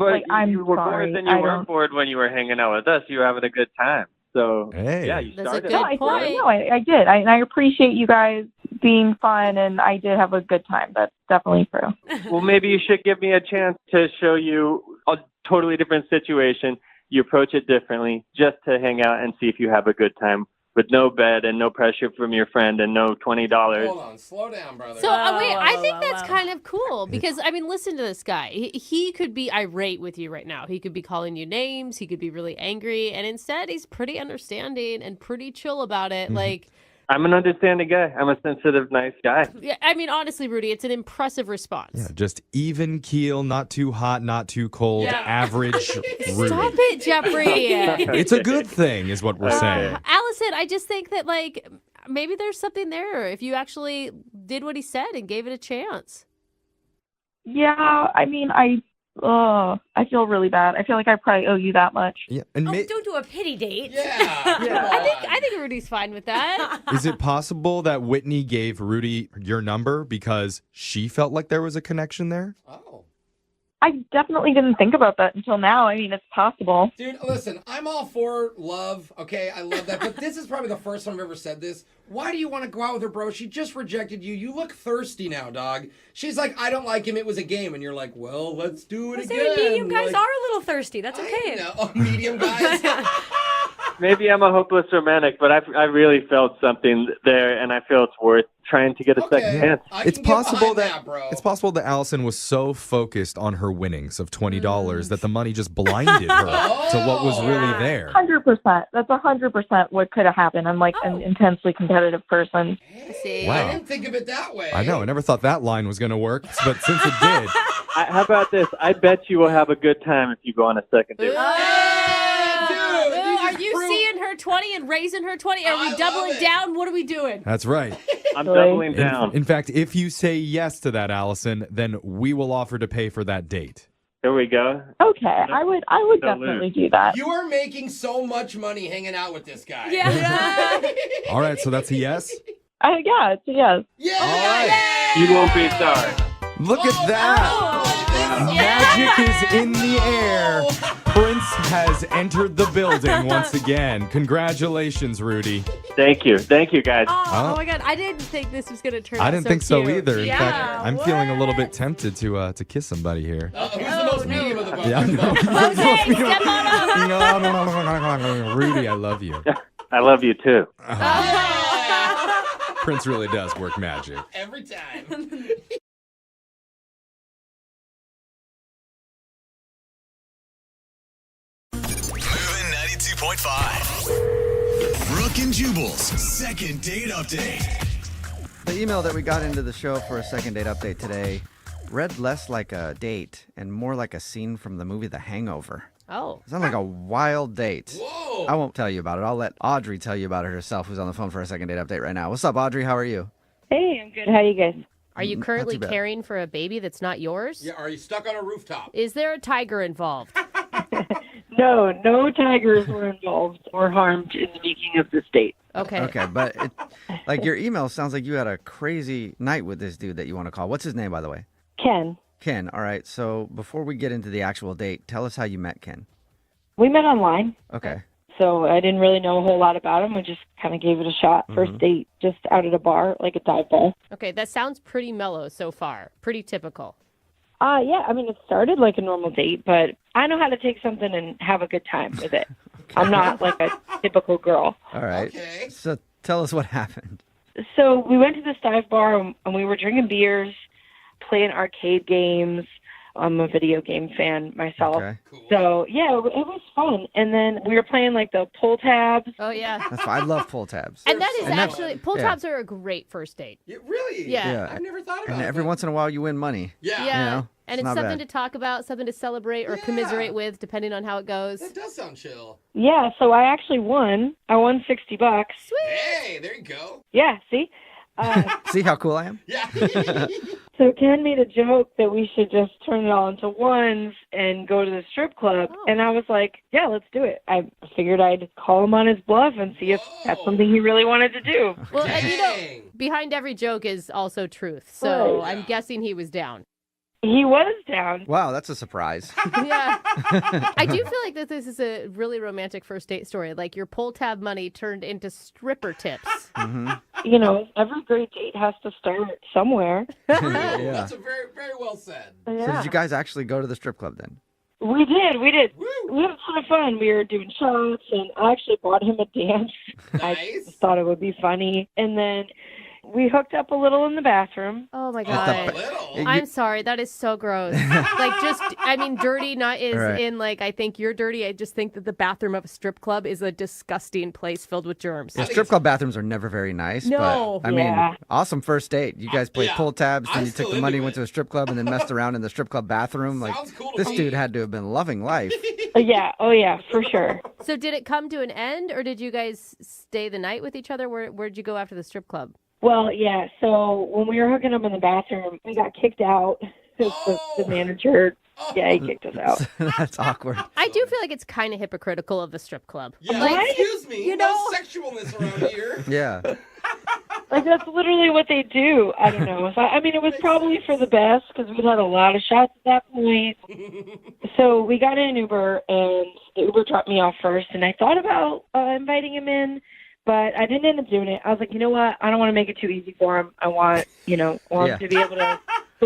you were sorry. bored, then you weren't bored when you were hanging out with us. You were having a good time. So yeah, you started. No, I did. I appreciate you guys being fun, and I did have a good time. That's definitely true. Well, maybe you should give me a chance to show you a totally different situation. You approach it differently, just to hang out and see if you have a good time. With no bed and no pressure from your friend and no $20. Hold on, slow down, brother. So, wait, I think that's kind of cool because, I mean, listen to this guy. He could be irate with you right now. He could be calling you names. He could be really angry. And instead, he's pretty understanding and pretty chill about it. Like, I'm an understanding guy. I'm a sensitive, nice guy. yeah, I mean, honestly, Rudy, it's an impressive response. Yeah, just even keel, not too hot, not too cold, average Rudy. Stop it, Jeffrey. It's a good thing, is what we're saying. Allison, I just think that, like, maybe there's something there if you actually did what he said and gave it a chance. Yeah, I mean, I feel really bad. I feel like I probably owe you that much. Yeah, and Don't do a pity date. I think Rudy's fine with that. is it possible that Whitney gave Rudy your number because she felt like there was a connection there? I definitely didn't think about that until now. I mean, it's possible. Dude, listen, I'm all for love, okay? I love that. But this is probably the first time I've ever said this. Why do you want to go out with her, bro? She just rejected you. You look thirsty now, dog. She's like, I don't like him. It was a game. And you're like, well, let's do it again. Medium guys are a little thirsty. That's okay. Medium guys. maybe I'm a hopeless romantic, but I really felt something there, and I feel it's worth trying to get a second chance. It's possible that Allison was so focused on her winnings of $20 that the money just blinded her to what was really there. 100%. That's 100% what could have happened. I'm like an intensely competitive person. Hey, I didn't think of it that way. I know. I never thought that line was going to work, but since it did. How about this? I bet you will have a good time if you go on a second date. Are you seeing her 20 and raising her 20? Are we doubling down? What are we doing? That's right. I'm doubling down. In fact, if you say yes to that, Allison, then we will offer to pay for that date. Here we go. Okay, I would definitely do that. You are making so much money hanging out with this guy. Yeah. All right, so that's a yes? Yeah, it's a yes. Yeah. All right. You won't be sorry. Look at that. Magic is in the air. Prince has entered the building once again. Congratulations, Rudy. Thank you, guys. Oh my God, I didn't think this was going to turn out I didn't think so cute. either. In fact, I'm feeling a little bit tempted to kiss somebody here. Who's the most medium of the bunch? Yeah, Jose, step on up. Rudy, I love you. I love you too. Prince really does work magic. Every time. Moving 92.5. Brooke and Jubal's second date update. The email that we got into the show for a second date update today read less like a date and more like a scene from the movie The Hangover. Oh. It sounded like a wild date. Whoa. I won't tell you about it. I'll let Audrey tell you about it herself, who's on the phone for a second date update right now. What's up, Audrey? How are you? Hey, I'm good. How are you guys? Are you Not currently too bad. caring for a baby that's not yours? Yeah, are you stuck on a rooftop? Is there a tiger involved? No tigers were involved or harmed in the making of this date. Okay. Okay, but like your email sounds like you had a crazy night with this dude that you want to call. What's his name, by the way? Ken. Ken. All right. So before we get into the actual date, tell us how you met Ken. We met online, Okay. so I didn't really know a whole lot about him. We just kind of gave it a shot. First date, just out at a bar, like a dive bar. Okay, that sounds pretty mellow so far. Pretty typical. Yeah, I mean, it started like a normal date, but I know how to take something and have a good time with it. I'm not like a typical girl. All right. Okay. So tell us what happened. So we went to this dive bar and we were drinking beers, playing arcade games. I'm a video game fan myself. Okay. Cool. So, yeah, it was fun. And then we were playing like the pull tabs. Oh, yeah. That's fine. I love pull tabs. And that is And that- actually, pull yeah. tabs are a great first date. Really? Yeah. I've never thought about And it. every once in a while you win money. Yeah. Yeah. You know, and it's not something bad. to talk about, something to celebrate or commiserate with, depending on how it goes. That does sound chill. Yeah, so I actually won. I won $60. Hey, there you go. Yeah, see? See how cool I am? Yeah. So Ken made a joke that we should just turn it all into ones and go to the strip club. Oh. And I was like, yeah, let's do it. I figured I'd call him on his bluff and see if that's something he really wanted to do. Well, and you know, Dang. behind every joke is also truth. So Right. I'm guessing he was down. He was down. Wow, that's a surprise. Yeah. I do feel like that this is a really romantic first date story. Like your pull tab money turned into stripper tips. You know, every great date has to start somewhere. Yeah. That's a very, very well said. So did you guys actually go to the strip club then? We did. We had Woo. a ton of fun. We were doing shots, and I actually bought him a dance. I Nice. just thought it would be funny. And then we hooked up a little in the bathroom. Oh my A god. little. I'm sorry, that is so gross. Like just I mean dirty not is Right. in like I think you're dirty. I just think that the bathroom of a strip club is a disgusting place filled with germs. Yeah, strip club bathrooms are never very nice. No. But, I Yeah. mean, awesome first date. You guys played Yeah. pull tabs, I'm then you took still the money, into went it. to a strip club, and then messed around in the strip club bathroom. Like Sounds cool to this me. dude had to have been loving life. Yeah. Oh, yeah, for sure. So did it come to an end or did you guys stay the night with each other? Where'd you go after the strip club? Well, yeah. So when we were hooking up in the bathroom, we got kicked out. The manager, yeah, he kicked us out. That's awkward. I do feel like it's kind of hypocritical of the strip club. Yeah, Like, excuse me. you no know- sexualness around here. Yeah. Like, that's literally what they do. I don't know. So, I mean, it was probably for the best because we'd had a lot of shots at that point. So we got in an Uber, and the Uber dropped me off first. And I thought about inviting him in, but I didn't end up doing it. I was like, you know what? I don't want to make it too easy for him. I want, him Yeah. to be able to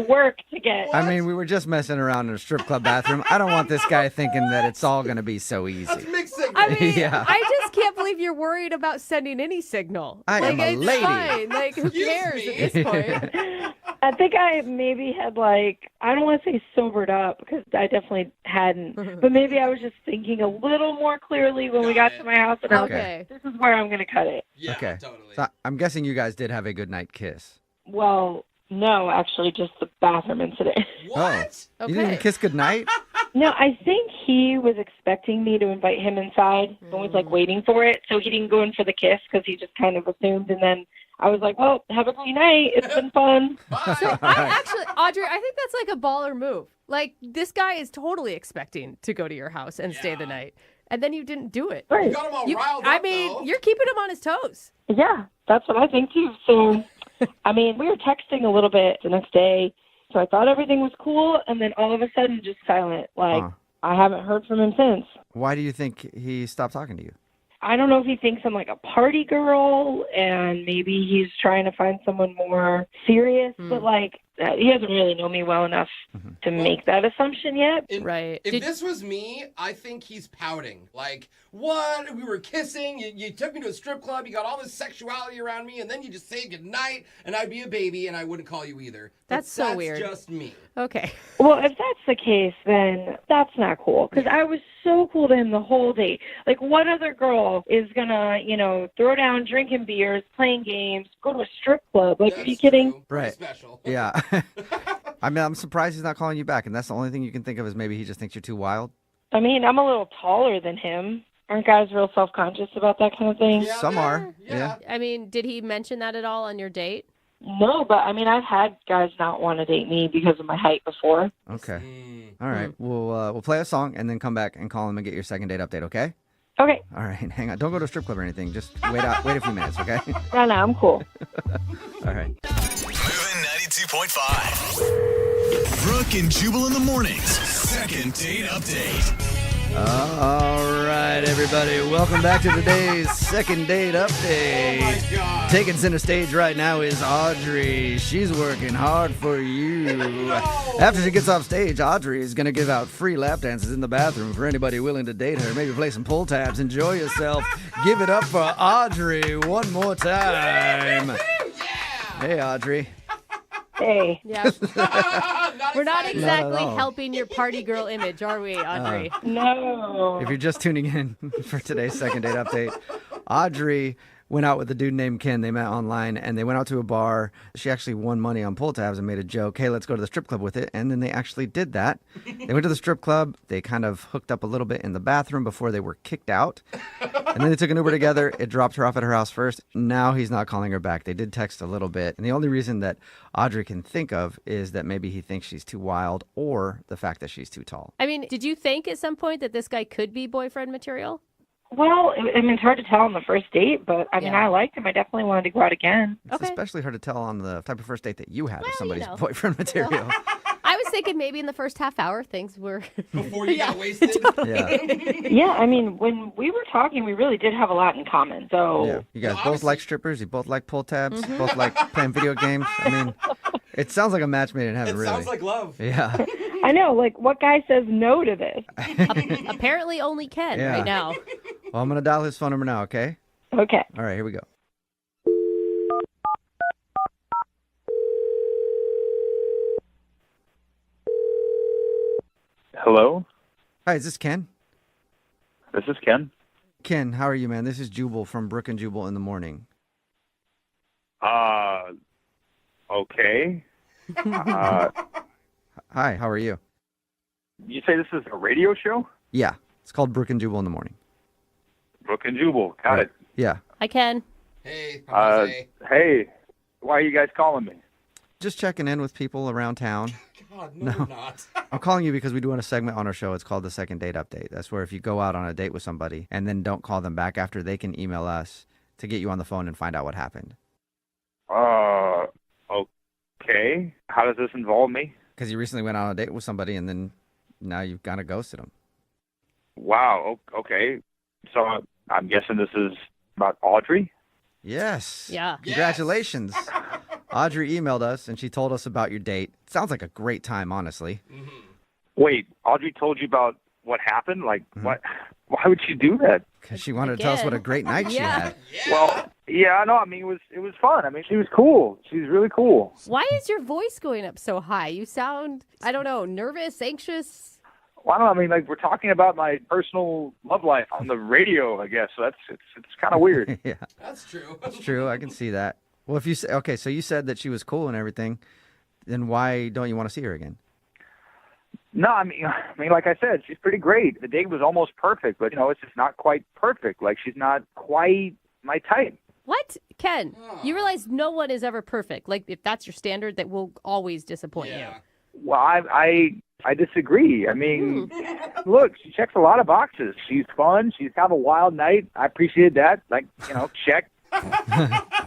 work to get. I mean, we were just messing around in a strip club bathroom. I don't want this guy thinking that it's all going to be so easy. That's mixing. I mean, Yeah. I just can't believe you're worried about sending any signal. I am a it's lady. fine. Like, who cares at this point? I think I maybe had like, I don't want to say sobered up because I definitely hadn't, but maybe I was just thinking a little more clearly when we got to my house and I was Okay. like, this is where I'm going to cut it. Yeah, Okay. totally. So I'm guessing you guys did have a good night kiss. Well, no, actually just the bathroom incident. What? Oh. You didn't even kiss goodnight? No, I think he was expecting me to invite him inside and was like waiting for it. So he didn't go in for the kiss because he just kind of assumed. And then I was like, well, have a great night. It's been fun. So actually, Audrey, I think that's like a baller move. Like, this guy is totally expecting to go to your house and stay the night. And then you didn't do it. Right. You got him all riled I up, mean, though. you're keeping him on his toes. Yeah, that's what I think too. So, I mean, we were texting a little bit the next day. So I thought everything was cool. And then all of a sudden, just silent. Like, I haven't heard from him since. Why do you think he stopped talking to you? I don't know if he thinks I'm like a party girl and maybe he's trying to find someone more serious, but like he doesn't really know me well enough to make that assumption yet. Right. If this was me, I think he's pouting. Like, what? We were kissing. You took me to a strip club. You got all this sexuality around me, and then you just say goodnight, and I'd be a baby, and I wouldn't call you either. That's so weird. That's just me. Okay. Well, if that's the case, then that's not cool because I was so cool to him the whole day. Like, what other girl is going to, throw down drinking beers, playing games, go to a strip club? Like, are you kidding? Right. Special. Yeah. I mean, I'm surprised he's not calling you back, and that's the only thing you can think of is maybe he just thinks you're too wild. I mean, I'm a little taller than him. Aren't guys real self-conscious about that kind of thing? Some are. Yeah. I mean, did he mention that at all on your date? No, but I mean, I've had guys not want to date me because of my height before. Okay. All right. We'll play a song and then come back and call him and get your second date update, okay? Okay. All right. Hang on. Don't go to a strip club or anything. Just wait a few minutes, okay? No, I'm cool. All right. Moving 92.5. Brooke and Jubal in the mornings. Second date update. All right, everybody. Welcome back to today's second date update. Oh, my God. Taking center stage right now is Audrey. She's working hard for you. After she gets off stage, Audrey is going to give out free lap dances in the bathroom for anybody willing to date her. Maybe play some pull tabs. Enjoy yourself. Give it up for Audrey one more time. Hey, Audrey. Hey. Yeah. We're not exactly all. helping your party girl image, are we, Audrey? No. If you're just tuning in for today's second date update, Audrey went out with a dude named Ken. They met online, and they went out to a bar. She actually won money on pull tabs and made a joke, hey, let's go to the strip club with it. And then they actually did that. They went to the strip club. They kind of hooked up a little bit in the bathroom before they were kicked out. And then they took an Uber together. It dropped her off at her house first. Now he's not calling her back. They did text a little bit. And the only reason that Audrey can think of is that maybe he thinks she's too wild or the fact that she's too tall. I mean, did you think at some point that this guy could be boyfriend material? Well, I mean, it's hard to tell on the first date, but I mean, Yeah. I liked him. I definitely wanted to go out again. It's especially hard to tell on the type of first date that you had if somebody's know. boyfriend material. I was thinking maybe in the first half hour things were... Before you got wasted? Yeah. Yeah, I mean, when we were talking, we really did have a lot in common. So Yeah. You guys both like strippers. You both like pull tabs. Both like playing video games. I mean, it sounds like a match made in heaven, really. Sounds like love. Yeah. I know, like, what guy says no to this? Apparently only Ken Yeah. right now. Well, I'm going to dial his phone number now, okay? Okay. All right, here we go. Hello, Hi, is this Ken? this is Ken. Ken, how are you, man? This is Jubal from Brooke and Jubal in the morning. Okay. Hi, how are you? You say this is a radio show? Yeah, it's called Brooke and Jubal in the morning. Brooke and Jubal. Got it. Yeah. Hi, Ken. Hey, Hey, why are you guys calling me? Just checking in with people around town. God, no, we're not. I'm calling you because we do a segment on our show. It's called the second date update. That's where if you go out on a date with somebody and then don't call them back after, they can email us to get you on the phone and find out what happened. Okay. How does this involve me? Because you recently went on a date with somebody and then now you've kind of ghosted them. Wow. Okay. So I'm guessing this is about Audrey? Yes. Yeah. Congratulations. Audrey emailed us and she told us about your date. Sounds like a great time, honestly. Wait, Audrey told you about what happened? Like, what Why would she do that? Because she wanted to tell us what a great night she had. Well, yeah, no, I mean, it was fun. I mean, she was cool. She was really cool. Why is your voice going up so high? You sound, I don't know, nervous, anxious? Well, I don't know. I mean, like, we're talking about my personal love life on the radio, I guess. So it's kind of weird. Yeah, That's true. it's true. I can see that. Well, if you say, okay, so you said that she was cool and everything, then why don't you want to see her again? No, I mean, like I said, she's pretty great. The date was almost perfect, but, it's just not quite perfect. Like, she's not quite my type. What? Ken, you realize no one is ever perfect. Like, if that's your standard, that will always disappoint you. Well, I disagree. I mean, look, she checks a lot of boxes. She's fun. She's kind of a wild night. I appreciate that. Like, check.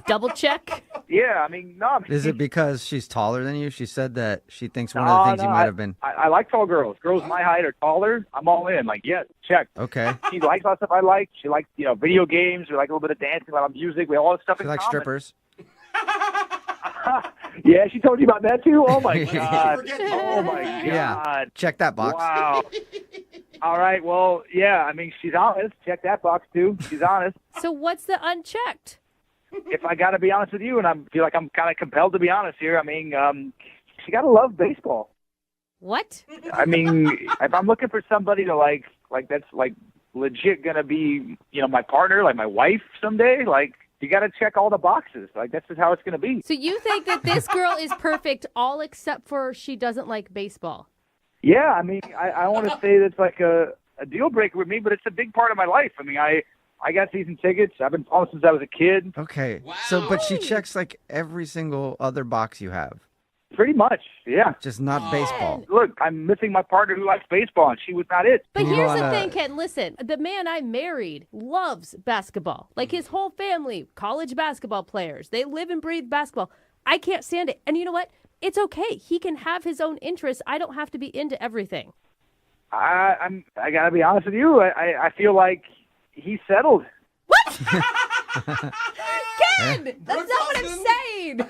Double check? Yeah, I mean, no. Is it because she's taller than you? She said that she thinks one of the things you might have been. I like tall girls. Girls my height are taller. I'm all in. Like, yeah, check. Okay. She likes a lot of stuff I like. She likes, video games. We like a little bit of dancing, a lot of music. We have all this stuff She in likes common. strippers. Yeah, she told you about that too? Oh, my God. Oh, my God. Yeah, check that box. Wow. All right, well, yeah, I mean, she's honest. Check that box, too. She's honest. So what's the unchecked? If I got to be honest with you, and I feel like I'm kind of compelled to be honest here, I mean, she got to love baseball. What? I mean, if I'm looking for somebody to like that's like legit going to be, my partner, like my wife someday, like, you got to check all the boxes. Like, that's just how it's going to be. So you think that this girl is perfect all except for she doesn't like baseball? Yeah, I mean, I want to say that's like a deal breaker with me, but it's a big part of my life. I mean, I got season tickets. I've been following since I was a kid. Okay. So, but she checks like every single other box you have. Pretty much, yeah. Just not baseball. Look, I'm missing my partner who likes baseball, and she was not it. But here's the thing, Ken. Listen, the man I married loves basketball. Like his whole family, college basketball players. They live and breathe basketball. I can't stand it. And you know what? It's okay. He can have his own interests. I don't have to be into everything. I gotta be honest with you. I feel like he's settled. What? Ken, that's not what I'm saying.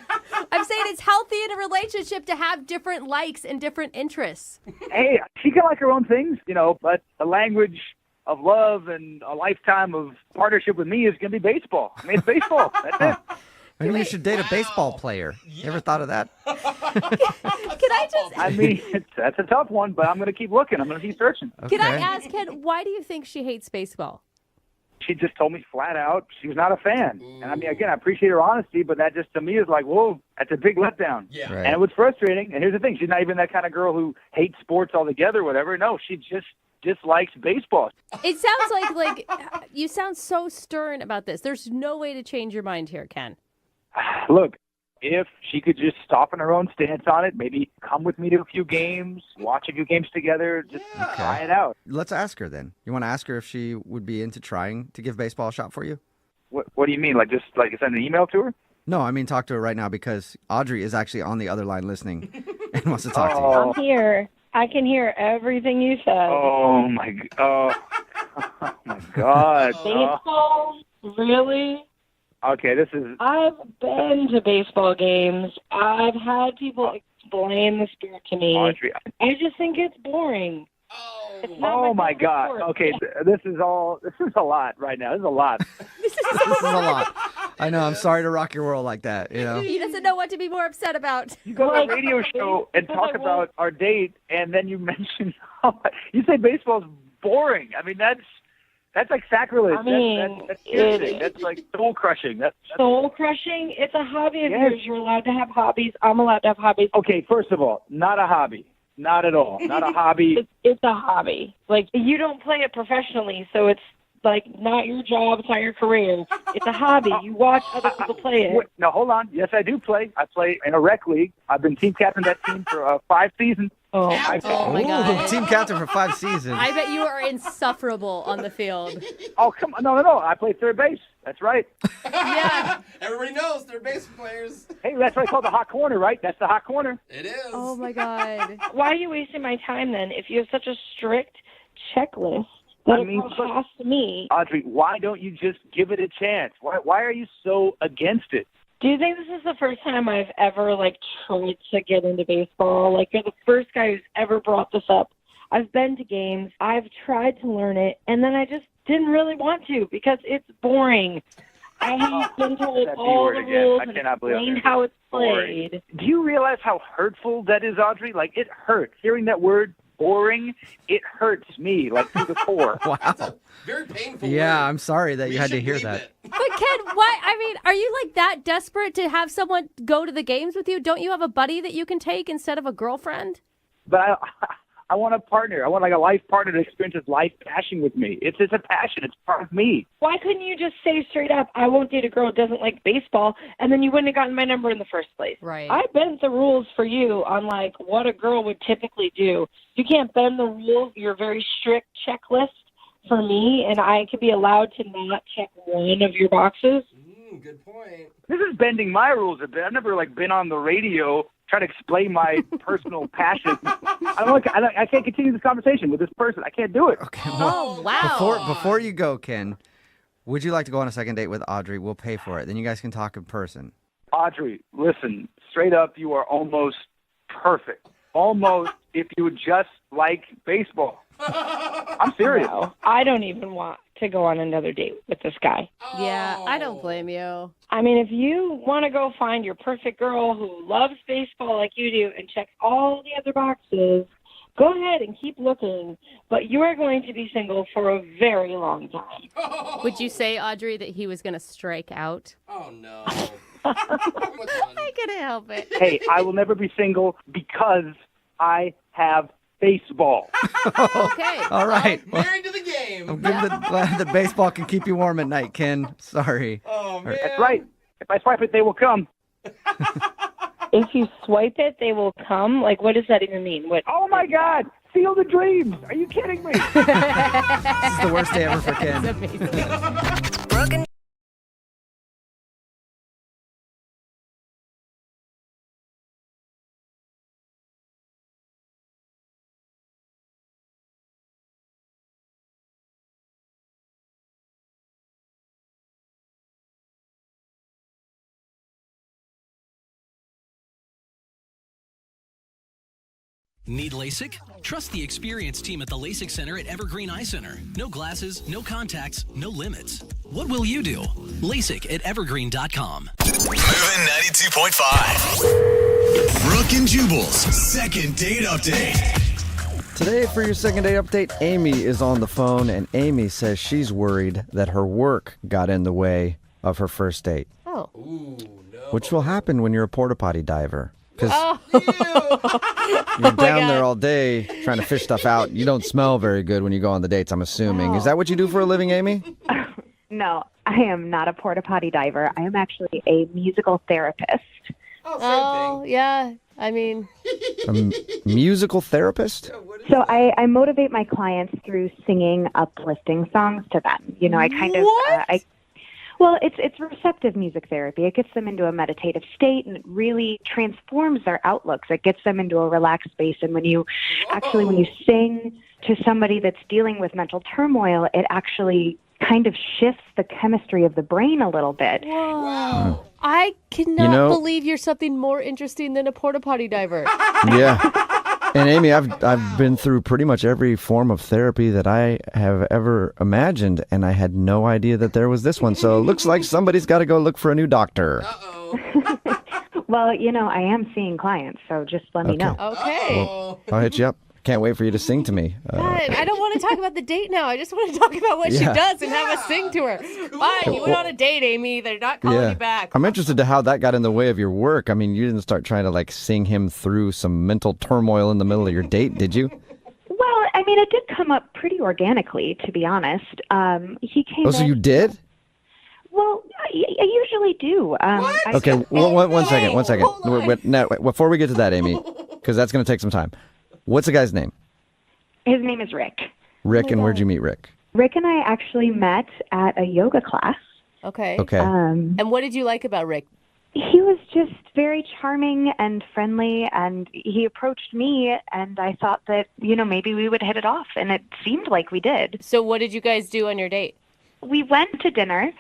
I'm saying it's healthy in a relationship to have different likes and different interests. Hey, she can like her own things, but the language of love and a lifetime of partnership with me is going to be baseball. I mean, it's baseball. That's it. Maybe you should date a baseball player. You ever thought of that? Can I just... I mean, that's a tough one, but I'm going to keep looking. I'm going to keep searching. Can I ask, Ken, why do you think she hates baseball? She just told me flat out she was not a fan. And I mean, again, I appreciate her honesty, but that just to me is like, whoa, that's a big letdown. Yeah. Right. And it was frustrating. And here's the thing. She's not even that kind of girl who hates sports altogether or whatever. No, she just dislikes baseball. It sounds like you sound so stern about this. There's no way to change your mind here, Ken. Look, if she could just soften her own stance on it, maybe come with me to a few games, watch a few games together, just try it out. Let's ask her then. You want to ask her if she would be into trying to give baseball a shot for you? What do you mean? Like just like send an email to her? No, I mean talk to her right now because Audrey is actually on the other line listening and wants to talk to you. I'm here. I can hear everything you said. Oh my God! Baseball? Really? Okay, this is... I've been to baseball games. I've had people explain the sport to me. Audrey. I just think it's boring. Oh my God. sport. Okay, this is a lot right now. This is a lot. This is a lot. I know. I'm sorry to rock your world like that. He doesn't know what to be more upset about. You go to a radio show and talk about our date, and then you mention... you say baseball's boring. I mean, that's like sacrilege. I mean, that's piercing. That's like soul crushing. That's soul crushing? It's a hobby of yours. You're allowed to have hobbies. I'm allowed to have hobbies. Okay, first of all, not a hobby. Not at all. Not a hobby. It's a hobby. Like, you don't play it professionally, so it's like not your job. It's not your career. It's a hobby. You watch other people play it. Wait, no, hold on. Yes, I do play. I play in a rec league. I've been team captain of that team for 5 seasons. Oh my God. Team captain for 5 seasons. I bet you are insufferable on the field. Oh, come on. No. I play third base. That's right. Yeah. Everybody knows they're base players. Hey, that's what I call the hot corner, right? That's the hot corner. It is. Oh my God. Why are you wasting my time then if you have such a strict checklist that has to me? Audrey, why don't you just give it a chance? Why are you so against it? Do you think this is the first time I've ever, tried to get into baseball? Like, you're the first guy who's ever brought this up. I've been to games. I've tried to learn it, and then I just didn't really want to because it's boring. I have been told That all B-word the again. rules I and cannot believe explained it. how it's Boring. played. Do you realize how hurtful that is, Audrey? Like, it hurts. Hearing that word, boring, it hurts me, like, to the core. Wow. Very painful. Yeah, I'm sorry that you had to hear that. But Ken, why? I mean, are you like that desperate to have someone go to the games with you? Don't you have a buddy that you can take instead of a girlfriend? But I want a partner. I want, like, a life partner to experience this life passion with me. It's a passion. It's part of me. Why couldn't you just say straight up, I won't date a girl who doesn't like baseball, and then you wouldn't have gotten my number in the first place? Right. I bent the rules for you on, like, what a girl would typically do. You can't bend the rules, your very strict checklist for me, and I could be allowed to not check one of your boxes. Good point. This is bending my rules a bit. I've never, like, been on the radio trying to explain my personal passion. I can't continue this conversation with this person. I can't do it. Okay, Oh, wow. Before you go, Ken, would you like to go on a second date with Audrey? We'll pay for it. Then you guys can talk in person. Audrey, listen, straight up, you are almost perfect. Almost if you would just like baseball. I'm serious. No, I don't even want to go on another date with this guy. Yeah, I don't blame you. I mean, if you want to go find your perfect girl who loves baseball like you do and checks all the other boxes, go ahead and keep looking. But you are going to be single for a very long time. Would you say, Audrey, that he was going to strike out? Oh, no. I couldn't help it. Hey, I will never be single because I have baseball. Okay. All right. Married to the game. I'm glad that baseball can keep you warm at night, Ken. Sorry. Oh, man. That's right. If I swipe it, they will come. If you swipe it, they will come? Like, what does that even mean? What? Oh, my God. Seal the dreams. Are you kidding me? This is the worst day ever for Ken. Brooke and Need LASIK? Trust the experienced team at the LASIK Center at Evergreen Eye Center. No glasses, no contacts, no limits. What will you do? LASIK at evergreen.com. Moving 92.5. Brooke and Jubal's second date update. Today, for your second date update, Amy is on the phone, and Amy says she's worried that her work got in the way of her first date. Oh. Ooh, no. Which will happen when you're a porta potty diver. Because Oh. you're down there all day trying to fish stuff out. You don't smell very good when you go on the dates, I'm assuming. Is that what you do for a living, Amy? No, I am not a porta potty diver. I am actually a musical therapist. Oh, yeah. I mean, A musical therapist? So I motivate my clients through singing uplifting songs to them. You know, I kind of, well, it's receptive music therapy. It gets them into a meditative state, and it really transforms their outlooks. It gets them into a relaxed space. And when you sing to somebody that's dealing with mental turmoil, it actually kind of shifts the chemistry of the brain a little bit. whoa. I cannot believe you're something more interesting than a porta potty diver. Yeah. And Amy, I've been through pretty much every form of therapy that I have ever imagined, and I had no idea that there was this one. So it looks like somebody's got to go look for a new doctor. Well, you know, I am seeing clients, so just let me know. Okay. Well, I'll hit you up. Can't wait for you to sing to me. God, I don't want to talk about the date now. I just want to talk about what she Yeah. does and have us sing to her. Fine, you went on a date, Amy. They're not calling you back. I'm interested to how that got in the way of your work. I mean, you didn't start trying to sing him through some mental turmoil in the middle of your date, did you? Well, I mean, it did come up pretty organically, to be honest. He came Oh, so in- you did? Well, I usually do. Okay, one second. Wait, before we get to that, Amy, because that's going to take some time. What's the guy's name? His name is Rick. Rick, and where'd you meet Rick? Rick and I actually met at a yoga class. Okay. Okay. And what did you like about Rick? He was just very charming and friendly, and he approached me, and I thought that, maybe we would hit it off, and it seemed like we did. So what did you guys do on your date? We went to dinner,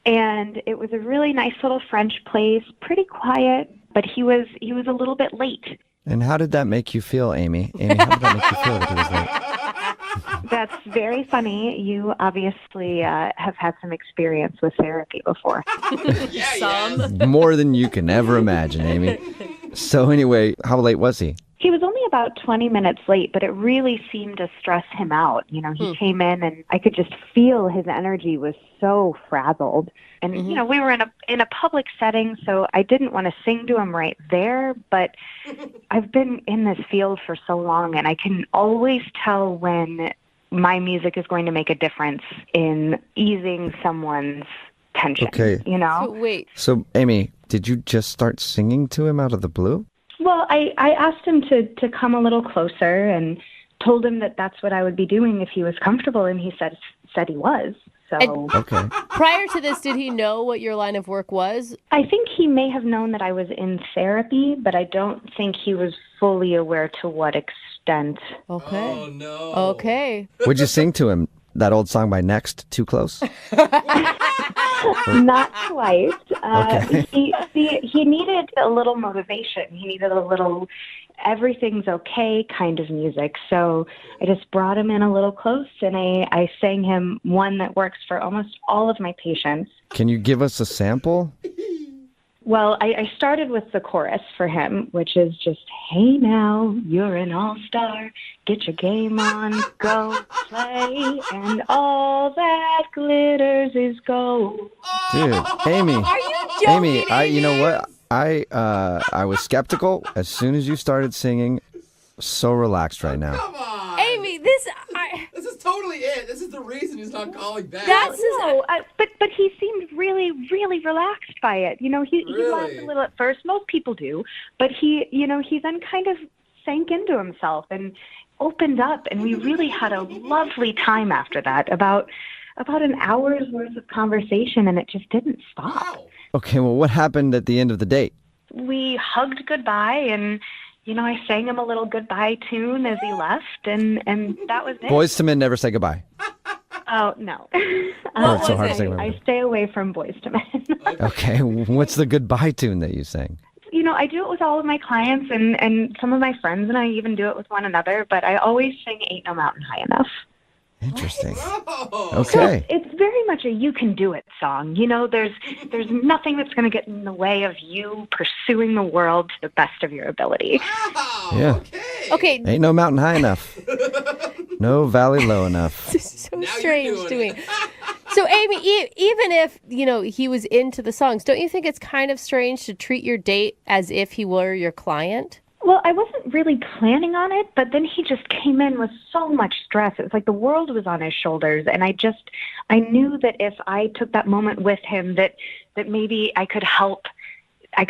and it was a really nice little French place, pretty quiet, but he was a little bit late. And how did that make you feel, Amy? Amy, how did that make you feel that he was late? That's very funny. You obviously have had some experience with therapy before. More than you can ever imagine, Amy. So anyway, how late was he? He was only about 20 minutes late, but it really seemed to stress him out. You know, he came in and I could just feel his energy was so frazzled. And, you know, we were in a public setting, so I didn't want to sing to him right there, but I've been in this field for so long, and I can always tell when my music is going to make a difference in easing someone's tension, you know? So, Amy, did you just start singing to him out of the blue? Well, I asked him to come a little closer and told him that that's what I would be doing if he was comfortable, and he said he was. So Okay. Prior to this, did he know what your line of work was? I think he may have known that I was in therapy, but I don't think he was fully aware to what extent. Okay. Oh, no. Okay. Would you sing to him that old song by Next, Too Close? Not quite. Okay. He needed a little motivation. He needed a little everything's okay kind of music. So I just brought him in a little close, and I sang him one that works for almost all of my patients. Can you give us a sample? Well, I started with the chorus for him, which is just, hey now, you're an all-star, get your game on, go play, and all that glitters is gold. Dude, Amy. Are you Amy, joking, you know what? I was skeptical as soon as you started singing. So relaxed right now. Amy, This is totally it. This is the reason he's not calling back. But he seemed really, really relaxed by it. You know, he laughed a little at first. Most people do, but he then kind of sank into himself and opened up, and we really had a lovely time after that. About an hour's worth of conversation, and it just didn't stop. Okay, well, what happened at the end of the date? We hugged goodbye, and I sang him a little goodbye tune as he left, and that was it. Boys to Men never say goodbye. Oh, no. Oh, it's so hard to say. I stay away from Boys to Men. Okay, what's the goodbye tune that you sang? I do it with all of my clients and some of my friends, and I even do it with one another, but I always sing Ain't No Mountain High Enough. Interesting. So Okay. it's very much a you can do it song. There's nothing that's going to get in the way of you pursuing the world to the best of your ability. Yeah. Okay. Ain't no mountain high enough. No valley low enough. So strange to me. So, Amy, even if, he was into the songs, don't you think it's kind of strange to treat your date as if he were your client? Well, I wasn't really planning on it, but then he just came in with so much stress. It was like the world was on his shoulders, and I knew that if I took that moment with him, that maybe I could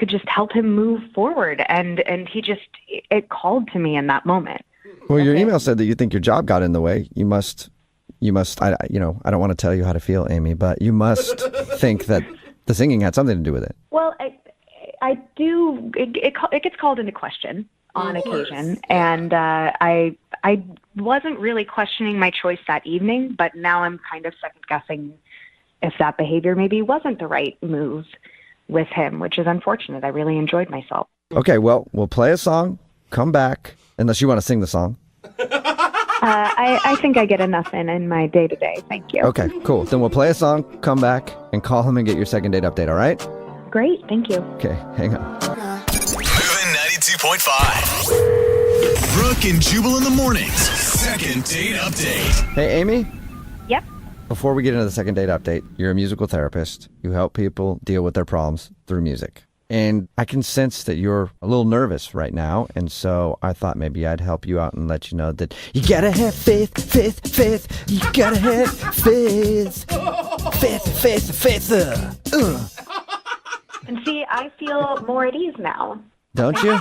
just help him move forward, and it called to me in that moment. Well, your email said that you think your job got in the way. You must. I don't want to tell you how to feel, Amy, but you must think that the singing had something to do with it. Well, I do. It gets called into question on occasion, and I wasn't really questioning my choice that evening, but now I'm kind of second guessing if that behavior maybe wasn't the right move with him, which is unfortunate. I really enjoyed myself. Okay, well, we'll play a song, come back, unless you want to sing the song. I think I get enough in my day-to-day. Thank you. Okay, cool. Then we'll play a song, come back, and call him and get your second date update, all right? Great, thank you. Okay, hang on. Moving 92.5. Brooke and Jubal in the mornings. Second date update. Hey, Amy? Yep. Before we get into the second date update, you're a musical therapist. You help people deal with their problems through music. And I can sense that you're a little nervous right now. And so I thought maybe I'd help you out and let you know that you gotta have faith. You gotta have faith. Faith. And see, I feel more at ease now. Don't you?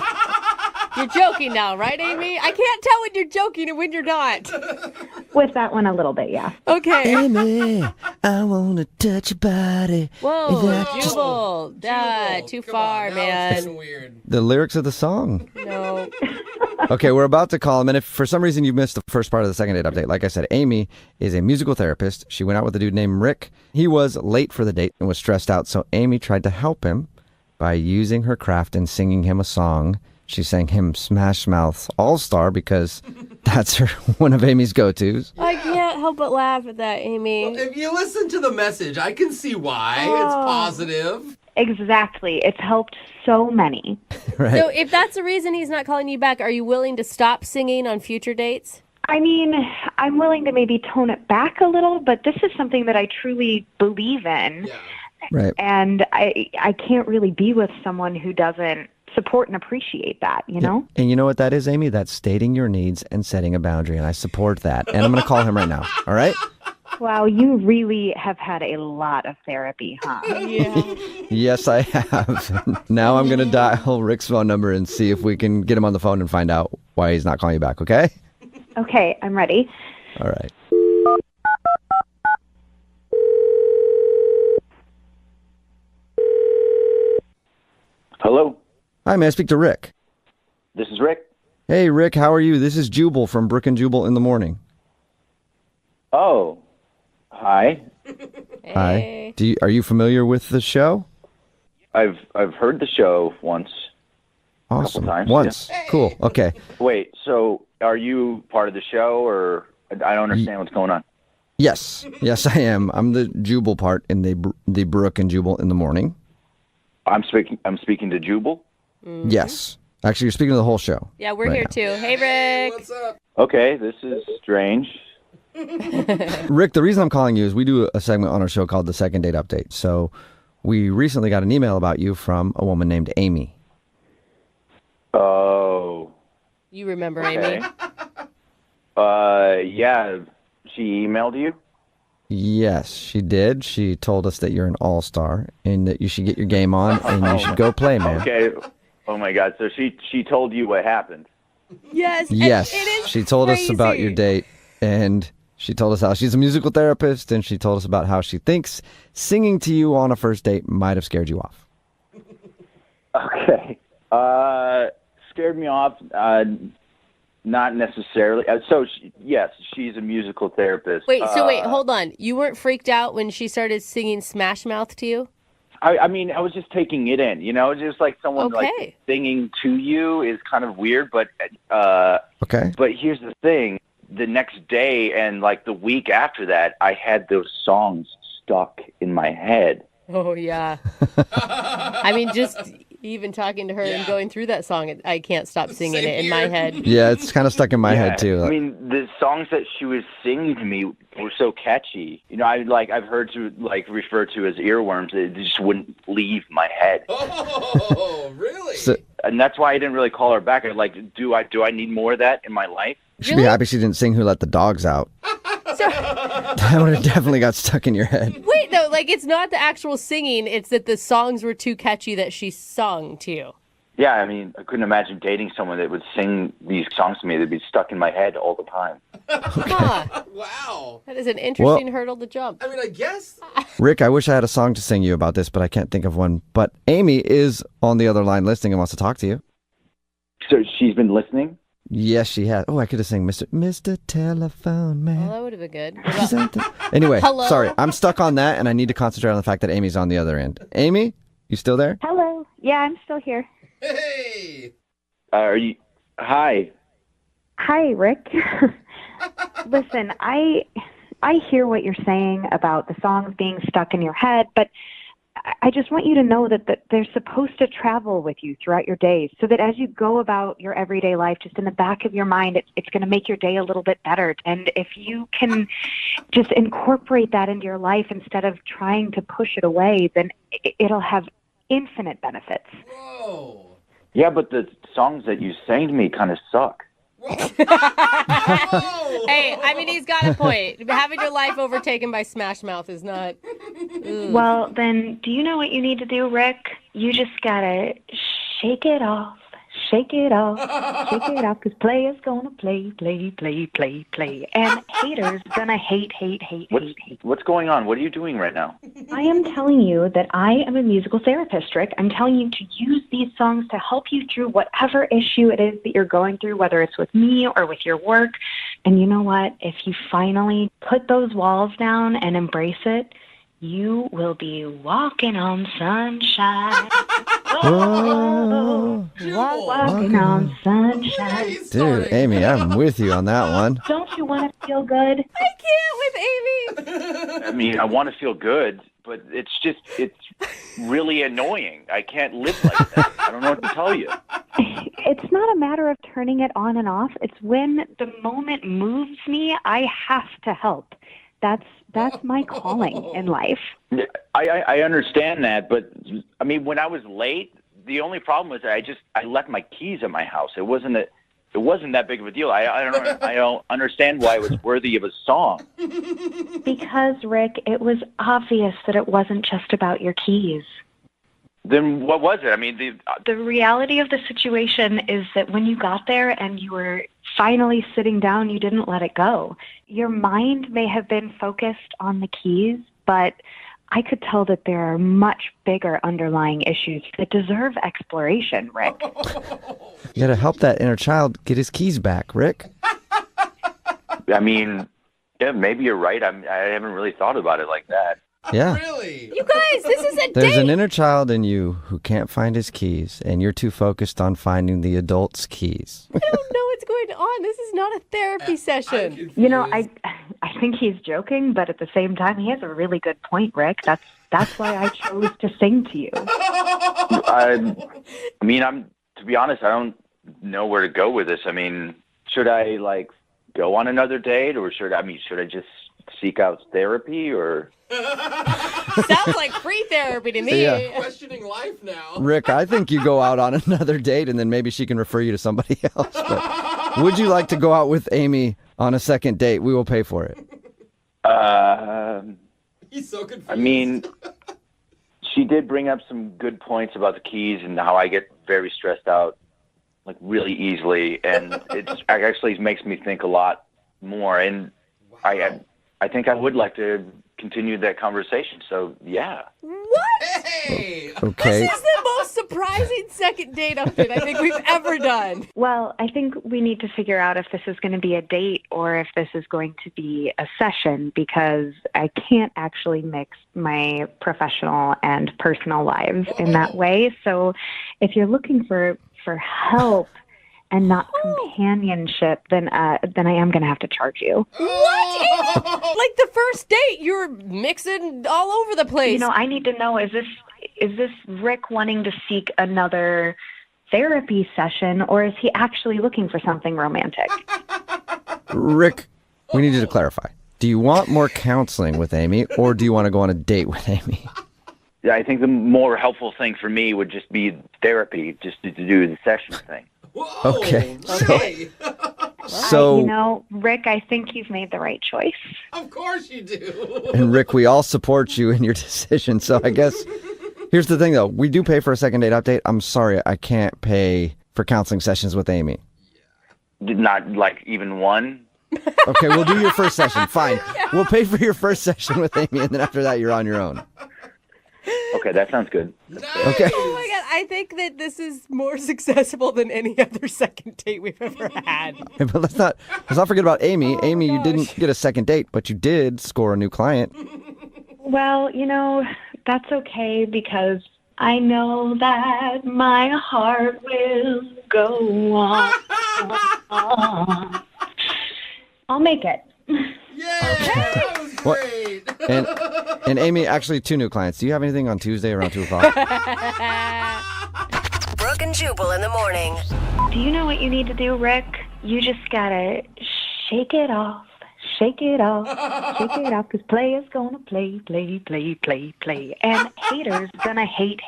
You're joking now, right, Amy? I can't tell when you're joking and when you're not. With that one a little bit, yeah. Okay. Amy, I wanna touch your body. Whoa, Jubal. Too far, man. The lyrics of the song. No. Okay, we're about to call him, and if for some reason you missed the first part of the second date update, like I said, Amy is a musical therapist. She went out with a dude named Rick. He was late for the date and was stressed out, so Amy tried to help him by using her craft and singing him a song she sang him Smash Mouth's All-Star because that's one of Amy's go-tos. I can't help but laugh at that, Amy. Well, if you listen to the message, I can see why. It's positive. Exactly. It's helped so many. Right. So if that's the reason he's not calling you back, are you willing to stop singing on future dates? I mean, I'm willing to maybe tone it back a little, but this is something that I truly believe in. Yeah. Right. And I can't really be with someone who doesn't support and appreciate that, you know? And you know what that is, Amy? That's stating your needs and setting a boundary, and I support that. And I'm going to call him right now, all right? Wow, you really have had a lot of therapy, huh? Yeah. Yes, I have. Now I'm going to dial Rick's phone number and see if we can get him on the phone and find out why he's not calling you back, okay? Okay, I'm ready. All right. Hello, Hi, may I speak to Rick? this is Rick. Hey, Rick, how are you? This is Jubal from Brooke Jubal in the Morning. Oh, hi. Hi. Are you familiar with the show? I've heard the show once. Awesome. Times, Once. yeah. Cool. Okay. Wait, so are you part of the show, or I don't understand what's going on? Yes. Yes, I am. I'm the Jubal part in the Brooke and Jubal in the Morning. I'm speaking to Jubal. Yes. Actually, you're speaking to the whole show. Yeah, we're right here now. too. Hey, Rick. What's up? Okay, this is strange. Rick, the reason I'm calling you is we do a segment on our show called the Second Date Update. So we recently got an email about you from a woman named Amy. Oh. You remember Okay. Amy? Yeah. She emailed you? Yes, she did. She told us that you're an all-star and that you should get your game on and you should go play, man. Okay. Oh my God. So she told you what happened. Yes. Yes, It is she told us about crazy. your date, and she told us how she's a musical therapist, and she told us about how she thinks singing to you on a first date might have scared you off. Okay. Scared me off. Not necessarily. Yes, she's a musical therapist. Wait, hold on. You weren't freaked out when she started singing Smash Mouth to you? I mean, I was just taking it in. Just like someone Okay. like singing to you is kind of weird. But Okay. But here's the thing: the next day and like the week after that, I had those songs stuck in my head. Oh, yeah. I mean, just even talking to her and going through that song, I can't stop singing it in my head. Yeah, it's kind of stuck in my head too. I mean, the songs that she was singing to me were so catchy. I've heard to refer to as earworms. They just wouldn't leave my head. Oh, really? And that's why I didn't really call her back. Do I need more of that in my life? You should be happy she didn't sing Who Let the Dogs Out. That would have definitely got stuck in your head. Wait, though, it's not the actual singing, it's that the songs were too catchy that she sung to you. Yeah, I mean, I couldn't imagine dating someone that would sing these songs to me. They'd be stuck in my head all the time. Huh. Wow. That is an interesting hurdle to jump. I mean, I guess. Rick, I wish I had a song to sing you about this, but I can't think of one. But Amy is on the other line listening and wants to talk to you. So she's been listening? Yes, she has. Oh, I could have sang Mr. Telephone Man. Well, that would have been good. What about- Anyway, Hello? sorry. I'm stuck on that, and I need to concentrate on the fact that Amy's on the other end. Amy, you still there? Hello. Yeah, I'm still here. Hey. Are you? Hi. Hi, Rick. Listen, I hear what you're saying about the songs being stuck in your head, but I just want you to know that they're supposed to travel with you throughout your days so that as you go about your everyday life, just in the back of your mind, it's going to make your day a little bit better. And if you can just incorporate that into your life instead of trying to push it away, then it'll have infinite benefits. Whoa. Yeah, but the songs that you sang to me kind of suck. Hey, I mean, he's got a point. Having your life overtaken by Smash Mouth is not... Well, then, do you know what you need to do, Rick? You just gotta shake it off. Shake it off, because players gonna play. And haters gonna hate. What's going on? What are you doing right now? I am telling you that I am a musical therapist, Rick. I'm telling you to use these songs to help you through whatever issue it is that you're going through, whether it's with me or with your work. And you know what? If you finally put those walls down and embrace it, you will be walking on sunshine. Oh, walking on sunshine. Dude, Amy, I'm with you on that one. Don't you want to feel good? I can't with Amy. I mean, I want to feel good, but it's really annoying. I can't live like that. I don't know what to tell you. It's not a matter of turning it on and off. It's when the moment moves me, I have to help. That's my calling in life. I understand that, but I mean, when I was late, the only problem was I left my keys at my house. It wasn't that big of a deal. I don't understand why it was worthy of a song. Because, Rick, it was obvious that it wasn't just about your keys. Then what was it? I mean, The reality of the situation is that when you got there and you were finally sitting down, you didn't let it go. Your mind may have been focused on the keys, but I could tell that there are much bigger underlying issues that deserve exploration, Rick. You got to help that inner child get his keys back, Rick. I mean, yeah, maybe you're right. I haven't really thought about it like that. Yeah. Really? You guys, this is a There's date. an inner child in you who can't find his keys, and you're too focused on finding the adult's keys. I don't know what's going on. This is not a therapy session. You know, I think he's joking, but at the same time, he has a really good point, Rick. That's why I chose to sing to you. I mean, to be honest, I don't know where to go with this. I mean, should I go on another date, or should I just seek out therapy, or? Sounds like free therapy to me. Yeah. Questioning life now. Rick, I think you go out on another date, and then maybe she can refer you to somebody else. But would you like to go out with Amy on a second date? We will pay for it. He's so confused. I mean, she did bring up some good points about the keys and how I get very stressed out, really easily, and it actually makes me think a lot more. And I think I would like to continue that conversation. So yeah. What? Hey! Okay. This is the most surprising second date update I think we've ever done. Well, I think we need to figure out if this is going to be a date or if this is going to be a session, because I can't actually mix my professional and personal lives in that way. So if you're looking for help and not companionship, then I am going to have to charge you. What? Like the first date, you're mixing all over the place. You know, I need to know, is this Rick wanting to seek another therapy session, or is he actually looking for something romantic? Rick, we need you to clarify. Do you want more counseling with Amy, or do you want to go on a date with Amy? Yeah, I think the more helpful thing for me would just be therapy, just to do the session thing. Whoa, Okay. So, you know, Rick, I think you've made the right choice. Of course you do. And Rick, we all support you in your decision. So I guess here's the thing, though. We do pay for a second date update. I'm sorry, I can't pay for counseling sessions with Amy. Not even one? Okay, we'll do your first session. Fine. We'll pay for your first session with Amy, and then after that, you're on your own. Okay, that sounds good. Okay. Oh my God, I think that this is more successful than any other second date we've ever had. But let's not forget about Amy. Amy, you didn't get a second date, but you did score a new client. Well, you know, that's okay, because I know that my heart will go on. I'll make it. That was What? great. And Amy, actually 2 new clients. Do you have anything on Tuesday around 2 o'clock? Brooke and Jubal in the morning. Do you know what you need to do, Rick? You just gotta shake it off. Shake it off, because players gonna play. And haters gonna hate.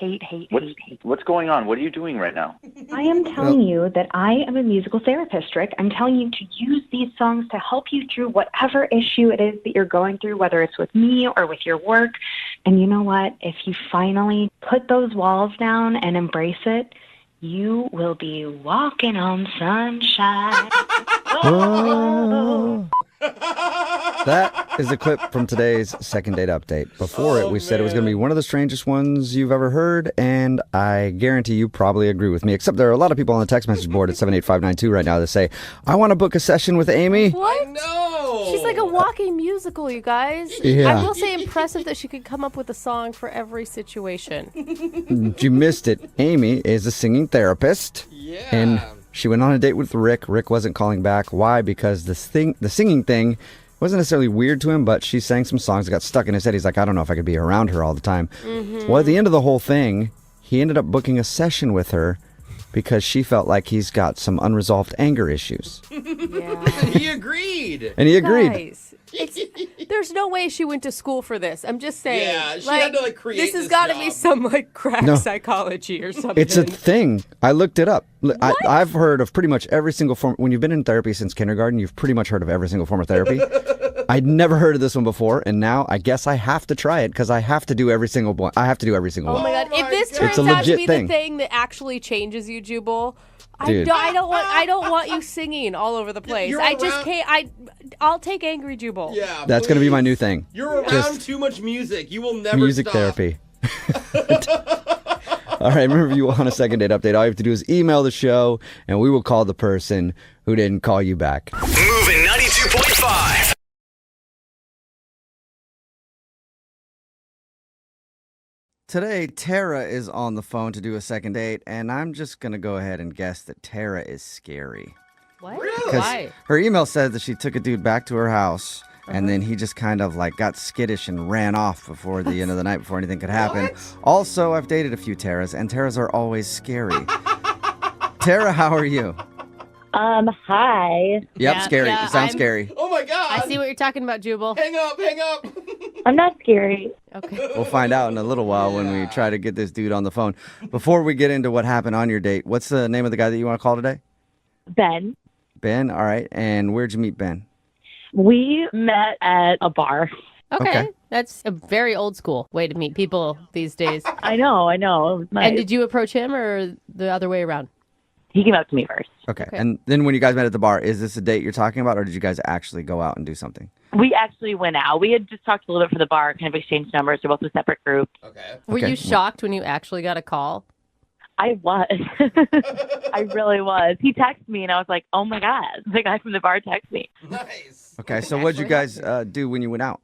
What's going on? What are you doing right now? I am telling you that I am a musical therapist, Rick. I'm telling you to use these songs to help you through whatever issue it is that you're going through, whether it's with me or with your work. And you know what? If you finally put those walls down and embrace it, you will be walking on sunshine. Oh. That is a clip from today's second date update. Before it, we said it was going to be one of the strangest ones you've ever heard, and I guarantee you probably agree with me, except there are a lot of people on the text message board at 78592 right now that say, I want to book a session with Amy. What? No. She's like a walking musical, you guys. Yeah. I will say impressive that she could come up with a song for every situation. You missed it. Amy is a singing therapist. Yeah. And she went on a date with Rick. Rick wasn't calling back. Why? Because the singing thing wasn't necessarily weird to him, but she sang some songs that got stuck in his head. He's like, I don't know if I could be around her all the time. Mm-hmm. Well, at the end of the whole thing, he ended up booking a session with her because she felt like he's got some unresolved anger issues. He agreed. And he agreed. Guys, there's no way she went to school for this. I'm just saying. Yeah, she had to, create this has this got to job. be some, crack No. psychology or something. It's a thing. I looked it up. I've heard of pretty much every single form. When you've been in therapy since kindergarten, you've pretty much heard of every single form of therapy. I'd never heard of this one before, and now I guess I have to try it because I have to do every single one. I have to do every single Oh one. my God. If this It's turns a out to legit be thing. the thing that actually changes you, Jubal, Dude. I don't want you singing all over the place. you're I just around- can't. I'll take angry Jubal. Yeah, That's going to be my new thing. You're around Just too much music. You will never music stop. therapy. All right, remember, if you want a second date update, all you have to do is email the show, and we will call the person who didn't call you back. Moving 92.5. Today, Tara is on the phone to do a second date, and I'm just going to go ahead and guess that Tara is scary. What? Because Why? her email says that she took a dude back to her house, and then he just kind of got skittish and ran off before the end of the night before anything could happen. Also, I've dated a few Taras, and Taras are always scary. Tara, how are you? Hi. Yep, scary. You sound scary. Oh my God. I see what you're talking about, Jubal. Hang up. I'm not scary. Okay. We'll find out in a little while when we try to get this dude on the phone. Before we get into what happened on your date, what's the name of the guy that you want to call today? Ben. Ben, all right. And where'd you meet Ben? We met at a bar. Okay. That's a very old school way to meet people these days. I know. It was nice. And did you approach him or the other way around? He came up to me first. Okay. And then when you guys met at the bar, is this a date you're talking about, or did you guys actually go out and do something? We actually went out. We had just talked a little bit for the bar, kind of exchanged numbers. We're both in separate groups. Okay. Were you shocked when you actually got a call? I was. I really was. He texted me, and I was like, oh, my God. The guy from the bar texted me. Nice. Okay, so what'd you guys do when you went out?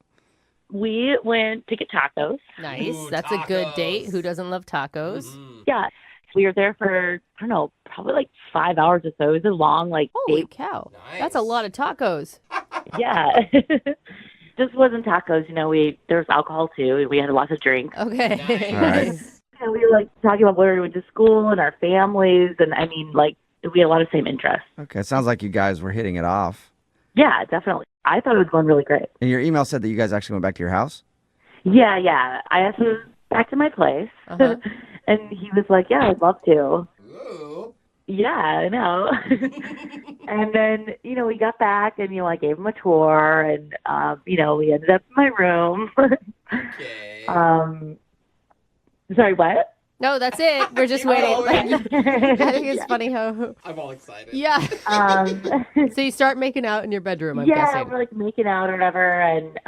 We went to get tacos. Nice. Ooh, That's a good date. Who doesn't love tacos? Yeah. We were there for, I don't know, probably 5 hours or so. It was a long, Holy date. cow. That's a lot of tacos. Yeah. Just wasn't tacos. There was alcohol, too. We had lots of drinks. Okay. All right. And we were, talking about where we went to school and our families. And, we had a lot of same interests. Okay, it sounds like you guys were hitting it off. Yeah, definitely. I thought it was going really great. And your email said that you guys actually went back to your house? Yeah. I asked him back to my place. Uh-huh. And he was like, yeah, I'd love to. Ooh. Yeah, I know. And then, we got back and, I gave him a tour and, we ended up in my room. Okay. Sorry, what? No, that's it. We're just waiting. Oh, I think it's funny how. I'm all excited. Yeah. So you start making out in your bedroom, I'm yeah, guessing. we're making out or whatever. And,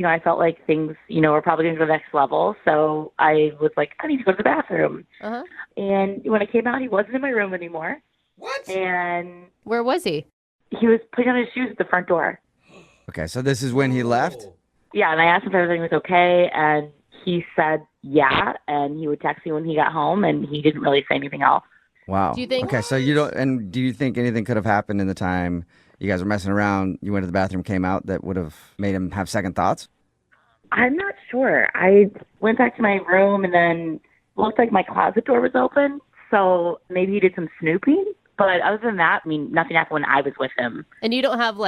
I felt like things, were probably going to go to the next level. So I was like, I need to go to the bathroom. Uh-huh. And when I came out, he wasn't in my room anymore. What? And Where was he? he was putting on his shoes at the front door. Okay, so this is when he left? Yeah, and I asked him if everything was okay, and he said yeah, and he would text me when he got home, and he didn't really say anything else. Wow. Do you think- Okay, so you don't, and do you think anything could have happened in the time you guys were messing around, you went to the bathroom, came out, that would have made him have second thoughts? I'm not sure. I went back to my room, and then looked like my closet door was open, so maybe he did some snooping. But other than that, nothing happened when I was with him. And you don't have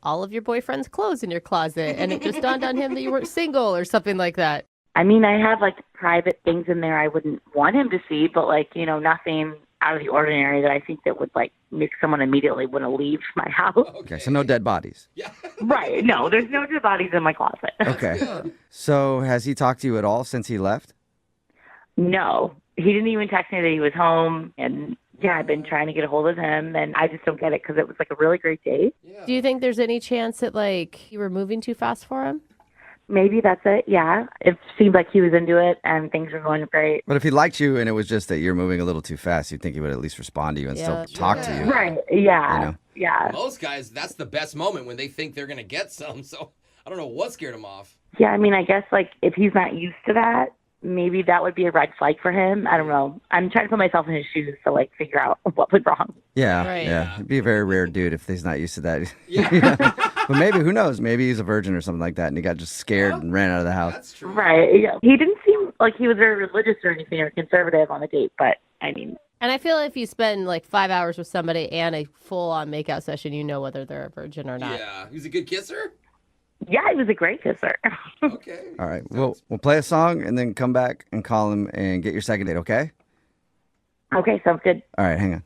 all of your boyfriend's clothes in your closet, and it just dawned on him that you weren't single or something like that. I have private things in there I wouldn't want him to see, but nothing out of the ordinary that I think that would make someone immediately want to leave my house. Okay, so no dead bodies. Right. No, there's no dead bodies in my closet. Okay. So has he talked to you at all since he left? No. He didn't even text me that he was home. And yeah, I've been trying to get a hold of him, and I just don't get it because it was a really great date. Do you think there's any chance that you were moving too fast for him? Maybe that's it, yeah. It seemed like he was into it and things were going great. But if he liked you and it was just that you're moving a little too fast, you'd think he would at least respond to you and still talk to you. Right, yeah. Yeah. Most guys, that's the best moment when they think they're going to get some. So I don't know what scared him off. Yeah, I mean, I guess, like, if he's not used to that, maybe that would be a red flag for him. I don't know. I'm trying to put myself in his shoes to, like, figure out what went wrong. Yeah, Right. yeah. It'd be a very rare dude if he's not used to that. Yeah. But maybe, who knows? Maybe he's a virgin or something like that, and he got just scared and ran out of the house. That's true. Right. Yeah. He didn't seem like he was very religious or anything or conservative on the date, but, I mean, And I feel if you spend like 5 hours with somebody and a full-on makeout session, you know whether they're a virgin or not. Yeah. He's a good kisser? yeah, he was a great kisser. Okay. All right, we'll play a song and then come back and call him and get your second date, okay? Okay, sounds good. All right, hang on.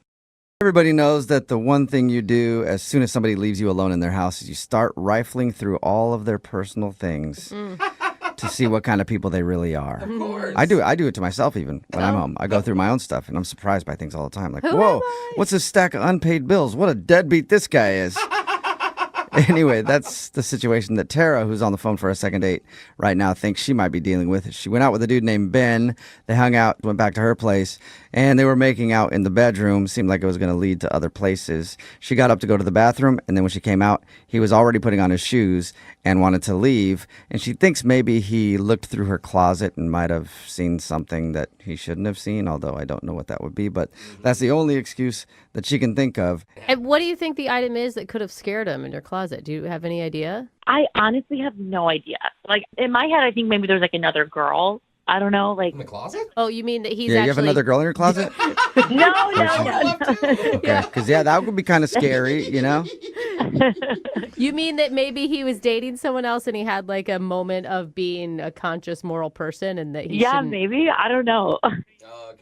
Everybody knows that the one thing you do as soon as somebody leaves you alone in their house is you start rifling through all of their personal things to see what kind of people they really are. Of course. I do it to myself even when I'm home. I go through my own stuff and I'm surprised by things all the time. Like, whoa, what's this stack of unpaid bills? What a deadbeat this guy is. Anyway, that's the situation that Tara, who's on the phone for a second date right now, thinks she might be dealing with. She went out with a dude named Ben. They hung out, went back to her place, and they were making out in the bedroom. Seemed like it was going to lead to other places. She got up to go to the bathroom, and then when she came out, he was already putting on his shoes and wanted to leave. And she thinks maybe he looked through her closet and might have seen something that he shouldn't have seen, although I don't know what that would be. But that's the only excuse that she can think of. And what do you think the item is that could have scared him in your closet? Do you have any idea? I honestly have no idea. Like, in my head, I think maybe there's, like, another girl. I don't know, like... In the closet? Oh, you mean that he's Yeah, actually... you have another girl in your closet? No. Okay, because, yeah, that would be kind of scary, you know? You mean that maybe he was dating someone else and he had like a moment of being a conscious moral person and that he Yeah, shouldn't... maybe. I don't know.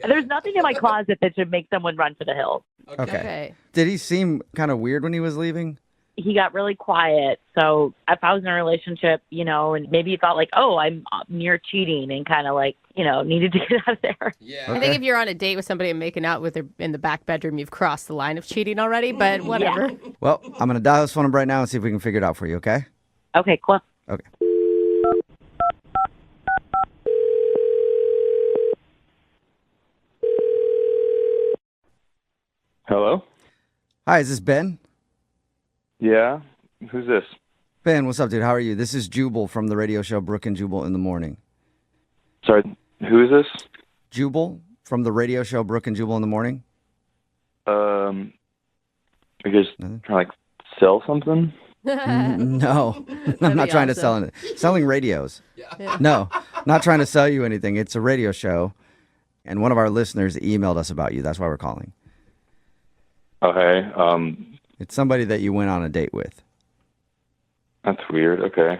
There's nothing in my closet that should make someone run for the hills. Okay. Did he seem kind of weird when he was leaving? He got really quiet. So if I was in a relationship, you know, and maybe he thought like, oh, I'm near cheating and kind of like, you know, needed to get out of there. Yeah. I think if you're on a date with somebody and making out with her in the back bedroom, you've crossed the line of cheating already, but whatever. Well, I'm going to dial his phone number right now and see if we can figure it out for you, okay? Okay, cool. Okay. Hello? Hi, is this Ben? Yeah? Who's this? Ben, what's up, dude? How are you? This is Jubal from the radio show Brooke and Jubal in the Morning. Sorry, who is this? Jubal from the radio show Brooke and Jubal in the Morning. Are you guys trying to, like, sell something? No, I'm not trying to sell it. Selling radios. Yeah. No, not trying to sell you anything. It's a radio show, and one of our listeners emailed us about you. That's why we're calling. Okay, It's somebody that you went on a date with. that's weird. Okay.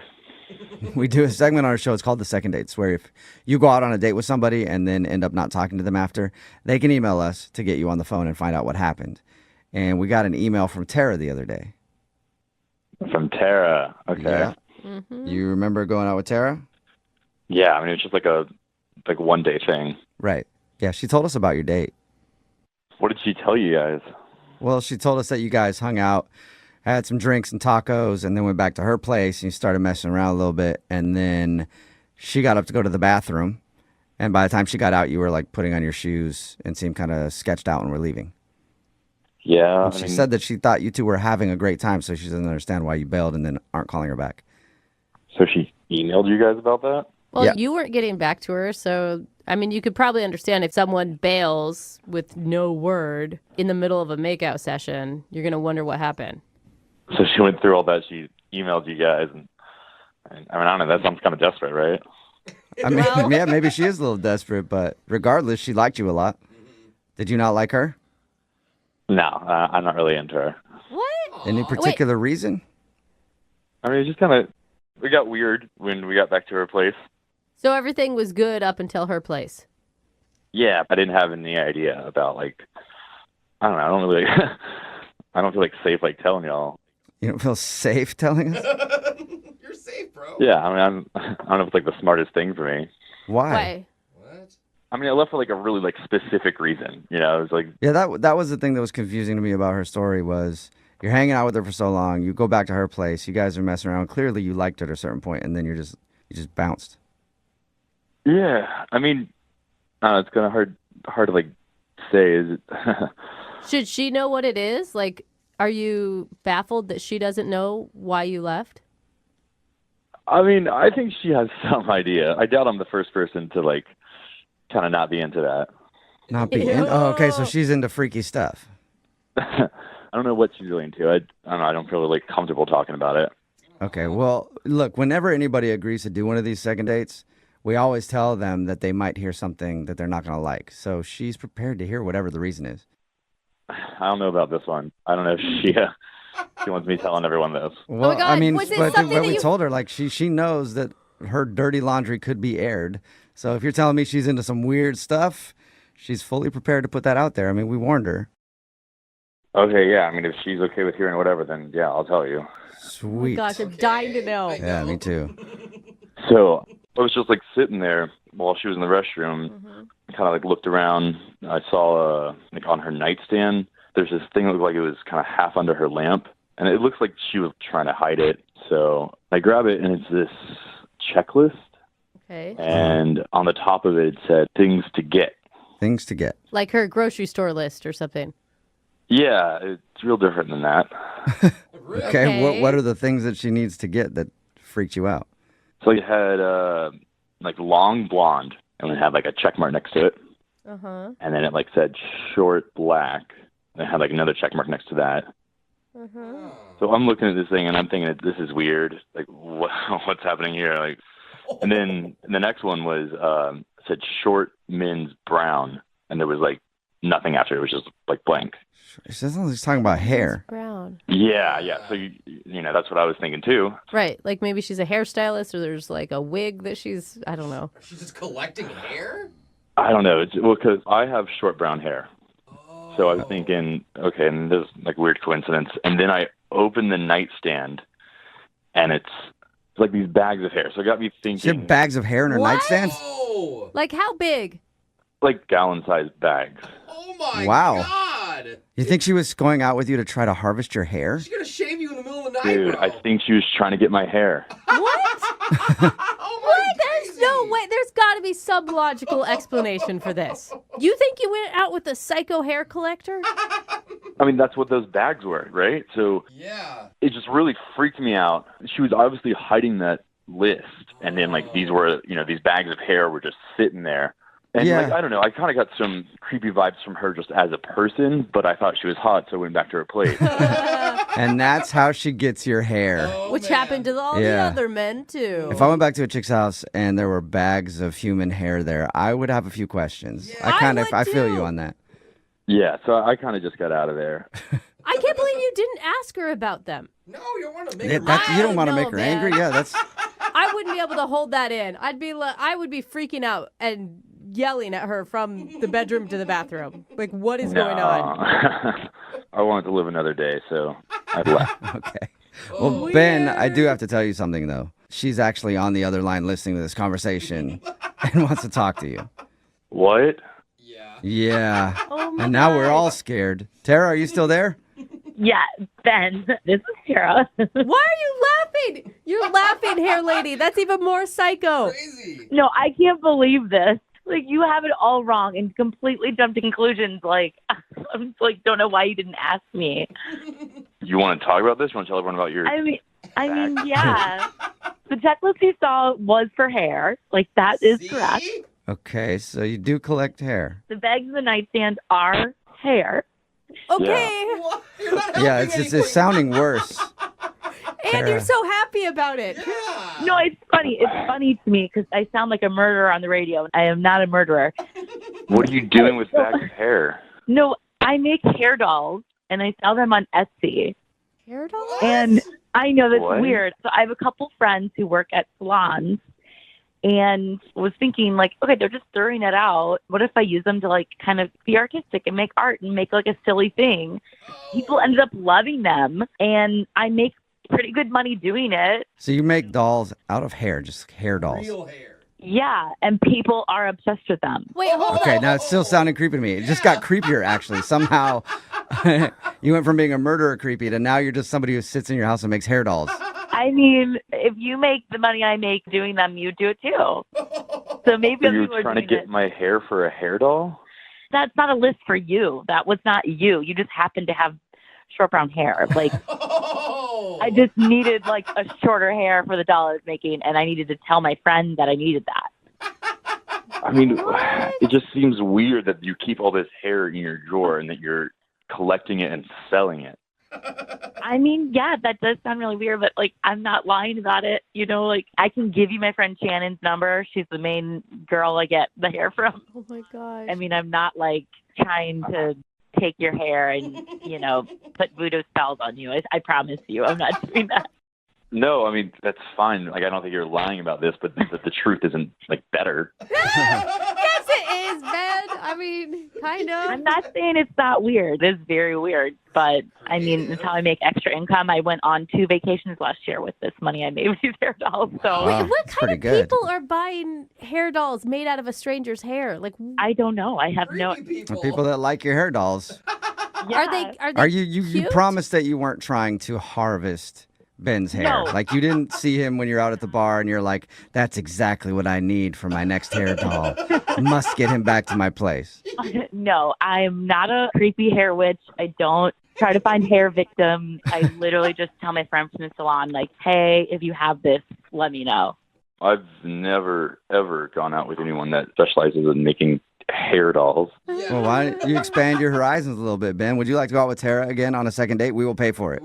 We do a segment on our show. It's called The Second Dates, where if you go out on a date with somebody and then end up not talking to them after, they can email us to get you on the phone and find out what happened. And we got an email from Tara the other day. From Tara. Okay. Yeah. Mm-hmm. You remember going out with Tara? Yeah, I mean, it's just like a one day thing. Right. Yeah, she told us about your date. What did she tell you guys? Well, she told us that you guys hung out, had some drinks and tacos, and then went back to her place and you started messing around a little bit. And then she got up to go to the bathroom. And by the time she got out, you were like putting on your shoes and seemed kind of sketched out and were leaving. Yeah. And she said that she thought you two were having a great time, so she doesn't understand why you bailed and then aren't calling her back. So she emailed you guys about that? Well, Yeah. you weren't getting back to her, so I mean, you could probably understand if someone bails with no word in the middle of a makeout session, you're going to wonder what happened. So she went through all that. She emailed you guys. And I mean, I don't know. That sounds kind of desperate, right? I mean, yeah, maybe she is a little desperate, but regardless, she liked you a lot. Did you not like her? No, I'm not really into her. What? Any particular reason? I mean, it just kind of, we got weird when we got back to her place. So everything was good up until her place. Yeah, I didn't have any idea about, like, I don't know. I don't really, I don't feel like safe, like, telling y'all. You don't feel safe telling us? You're safe, bro. Yeah, I mean, I don't know if it's, like, the smartest thing for me. Why? What? I mean, I left for, like, a really, like, specific reason. You know, it was like, Yeah, that was the thing that was confusing to me about her story was you're hanging out with her for so long, you go back to her place, you guys are messing around. Clearly you liked her at a certain point, and then you just bounced. yeah, I mean, it's kind of hard to, like, say. Is it? Should she know what it is? Like, Are you baffled that she doesn't know why you left? I mean, I think she has some idea. I doubt I'm the first person to like kind of not be into that. Not be in. Oh, okay. So she's into freaky stuff. I don't know what she's really into. I don't know. I don't feel like comfortable talking about it. Okay. Well, look, whenever anybody agrees to do one of these second dates, we always tell them that they might hear something that they're not going to like. So she's prepared to hear whatever the reason is. I don't know about this one. I don't know if she wants me telling everyone this. Well, my God, I mean, was it but something that we you- told her, like, she knows that her dirty laundry could be aired. So if you're telling me she's into some weird stuff, she's fully prepared to put that out there. I mean, we warned her. Okay, yeah. I mean, if she's okay with hearing whatever, then yeah, I'll tell you. Sweet. Gosh, I'm dying to know. Yeah, me too. So I was just like sitting there while she was in the restroom. Kind of like looked around. I saw like on her nightstand, there's this thing that looked like it was kind of half under her lamp, and it looks like she was trying to hide it. So I grab it, and it's this checklist. Okay. And on the top of it said things to get. Things to get. Like her grocery store list or something. Yeah, it's real different than that. Okay. What are the things that she needs to get that freaked you out? So it had like long blonde, and it had like a check mark next to it. Uh-huh. And then it like said short black, and it had like another check mark next to that. Uh-huh. So I'm looking at this thing, and I'm thinking, this is weird. Like, what's happening here? Like, and then the next one was said short men's brown, and there was like nothing after it. It was just like blank. She sounds like she's talking about hair. Brown. Yeah. So you know, that's what I was thinking too. Right. Like maybe she's a hairstylist or there's like a wig that she's, I don't know. She's just collecting hair? I don't know. Well, because I have short brown hair. So I was thinking, okay, and there's like weird coincidence. And then I opened the nightstand, and it's like these bags of hair. So it got me She thinking. had bags of hair in her nightstand? Like how big? Like gallon-sized bags. Oh my Wow. God! You think she was going out with you to try to harvest your hair? She's gonna shave you in the middle of the night, Dude, bro. I think she was trying to get my hair. What? There's no way. There's got to be some logical explanation for this. You think you went out with a psycho hair collector? I mean, that's what those bags were, right? So yeah, it just really freaked me out. She was obviously hiding that list, and then like these were, you know, these bags of hair were just sitting there. And Yeah. like, I don't know, I kind of got some creepy vibes from her just as a person, but I thought she was hot, so I went back to her plate. And that's how she gets your hair. Which happened to all the Yeah. other men, too. If I went back to a chick's house and there were bags of human hair there, I would have a few questions. I feel you on that. Yeah, so I kind of just got out of there. I can't believe you didn't ask her about them. No, you don't want to make Yeah, her you don't want to know, make her man. angry. Yeah, that's I wouldn't be able to hold that in. I would be freaking out and yelling at her from the bedroom to the bathroom. Like, what is going on? I wanted to live another day, so I left. okay. Well, Ben, I do have to tell you something, though. She's actually on the other line listening to this conversation and wants to talk to you. What? Yeah. Oh and now we're all scared. Tara, are you still there? Yeah, Ben, this is Tara. Why are you laughing? You're laughing, hair lady. That's even more psycho. No, I can't believe this. Like, you have it all wrong and completely jumped to conclusions. Like, I'm like, don't know why you didn't ask me. You want to talk about this? You want to tell everyone about your... I mean, yeah. The checklist you saw was for hair. Like, that is correct. Okay, so you do collect hair. The bags in the nightstand are hair. Okay. Yeah, it's sounding worse. And you're so happy about it. No, it's funny. It's funny to me because I sound like a murderer on the radio. I am not a murderer. What are you doing with bags of hair? No, I make hair dolls and I sell them on Etsy. Hair dolls? And I know that's What? weird. So I have a couple friends who work at salons and was thinking like, okay, they're just throwing it out. What if I use them to like kind of be artistic and make art and make like a silly thing? People ended up loving them and I make pretty good money doing it. So you make dolls out of hair, just hair dolls. Real hair. Yeah, and people are obsessed with them. Wait, hold Okay, on. now it's still sounding creepy to me. It just got creepier, actually. Somehow you went from being a murderer creepy to now you're just somebody who sits in your house and makes hair dolls. I mean, if you make the money I make doing them, you do it too. So maybe So other you people were are trying to doing get it. my hair for a hair doll? That's not a list for you. That was not you. You just happened to have short brown hair. Like, I just needed like a shorter hair for the doll I was making, and I needed to tell my friend that I needed that. I mean, it just seems weird that you keep all this hair in your drawer and that you're collecting it and selling it. I mean, yeah, that does sound really weird, but like, I'm not lying about it. You know, like, I can give you my friend Shannon's number. She's the main girl I get the hair from. Oh my gosh. I mean, I'm not like trying to take your hair and, you know, put voodoo spells on you. I promise you, I'm not doing that. No, I mean, that's fine. Like, I don't think you're lying about this, but the truth isn't, like, better. Yes, it is, Ben. I mean, kind of. I'm not saying it's not weird. It's very weird. But, I mean, it's how I make extra income. I went on 2 vacations last year with this money I made with these hair dolls. So Wait, what kind of people are buying hair dolls made out of a stranger's hair? Like, I don't know. I have no... People that like your hair dolls. Yeah. Are You promised that you weren't trying to harvest Ben's hair. No. Like, you didn't see him when you're out at the bar and you're like, that's exactly what I need for my next hair doll. I must get him back to my place. No, I'm not a creepy hair witch. I don't try to find hair victims. I literally just tell my friend from the salon, like, hey, if you have this, let me know. I've never, ever gone out with anyone that specializes in making hair dolls. Well, why don't you expand your horizons a little bit, Ben? Would you like to go out with Tara again on a second date? We will pay for it.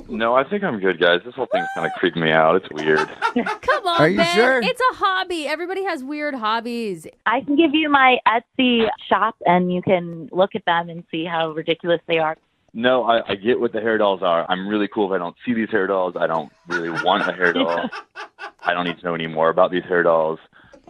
No, I think I'm good, guys. This whole thing's kind of creeping me out. It's weird. Come on, Are you Ben. sure? It's a hobby. Everybody has weird hobbies. I can give you my Etsy shop, and you can look at them and see how ridiculous they are. No, I get what the hair dolls are. I'm really cool if I don't see these hair dolls. I don't really want a hair doll. I don't need to know any more about these hair dolls.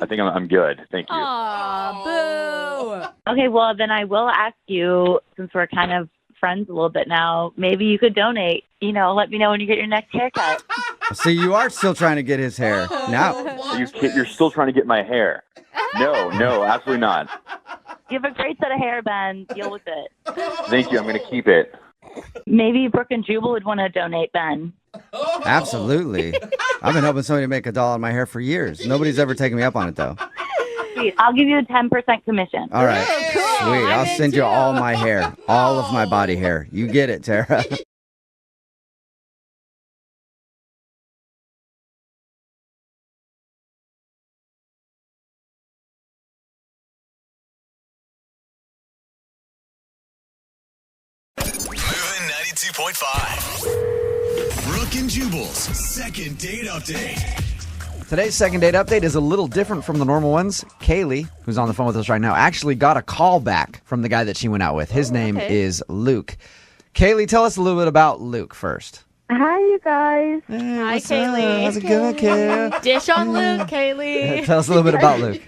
I think I'm good. Thank you. Aw, boo. Okay, well, then I will ask you, since we're kind of friends a little bit now, maybe you could donate. You know, let me know when you get your next haircut. See, you are still trying to get his hair. Now, You're still trying to get my hair. No, absolutely not. You have a great set of hair, Ben. Deal with it. Thank you. I'm going to keep it. Maybe Brooke and Jubal would want to donate, Ben. absolutely. I've been hoping somebody to make a doll out of my hair for years. Nobody's ever taken me up on it, though. Sweet. I'll give you a 10% commission. All right. cool. Sweet. I'll I'm send you into all my hair, all of my body hair. You get it, Tara. Moving 92.5. Brooke and Jubal's second date update. Today's second date update is a little different from the normal ones. Kaylee, who's on the phone with us right now, actually got a call back from the guy that she went out with. His name is Luke. Kaylee, tell us a little bit about Luke first. Hi, you guys. Hi, Kaylee. How's it going, Kaylee? Dish on Luke, Kaylee. Tell us a little bit about Luke.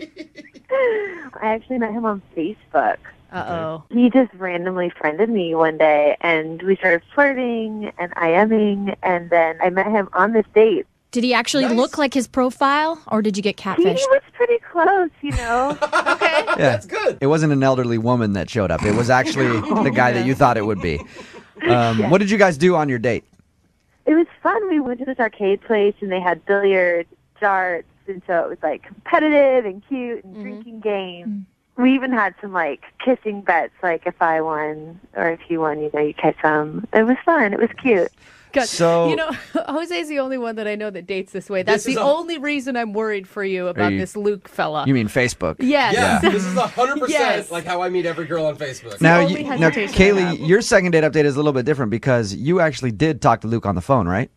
I actually met him on Facebook. Uh-oh. He just randomly friended me one day, and we started flirting and IMing, and then I met him on this date. Did he actually look like his profile, or did you get He catfished? was pretty close, you know. Okay. Yeah. That's good. It wasn't an elderly woman that showed up. It was actually the guy that you thought it would be. What did you guys do on your date? It was fun. We went to this arcade place, and they had billiards, darts, and so it was like competitive and cute and drinking games. We even had some like kissing bets, like if I won or if you won, you know, you kiss them. It was fun. It was cute. God. So- you know, Jose's the only one that I know that dates this way. That's This the is a- only reason I'm worried for you about you- this Luke fella. You mean Facebook? Yes. Yeah, Yeah. this is 100% Yes. like how I meet every girl on Facebook. Now, only now, hesitation I Kaylee, have. your second date update is a little bit different because you actually did talk to Luke on the phone, right?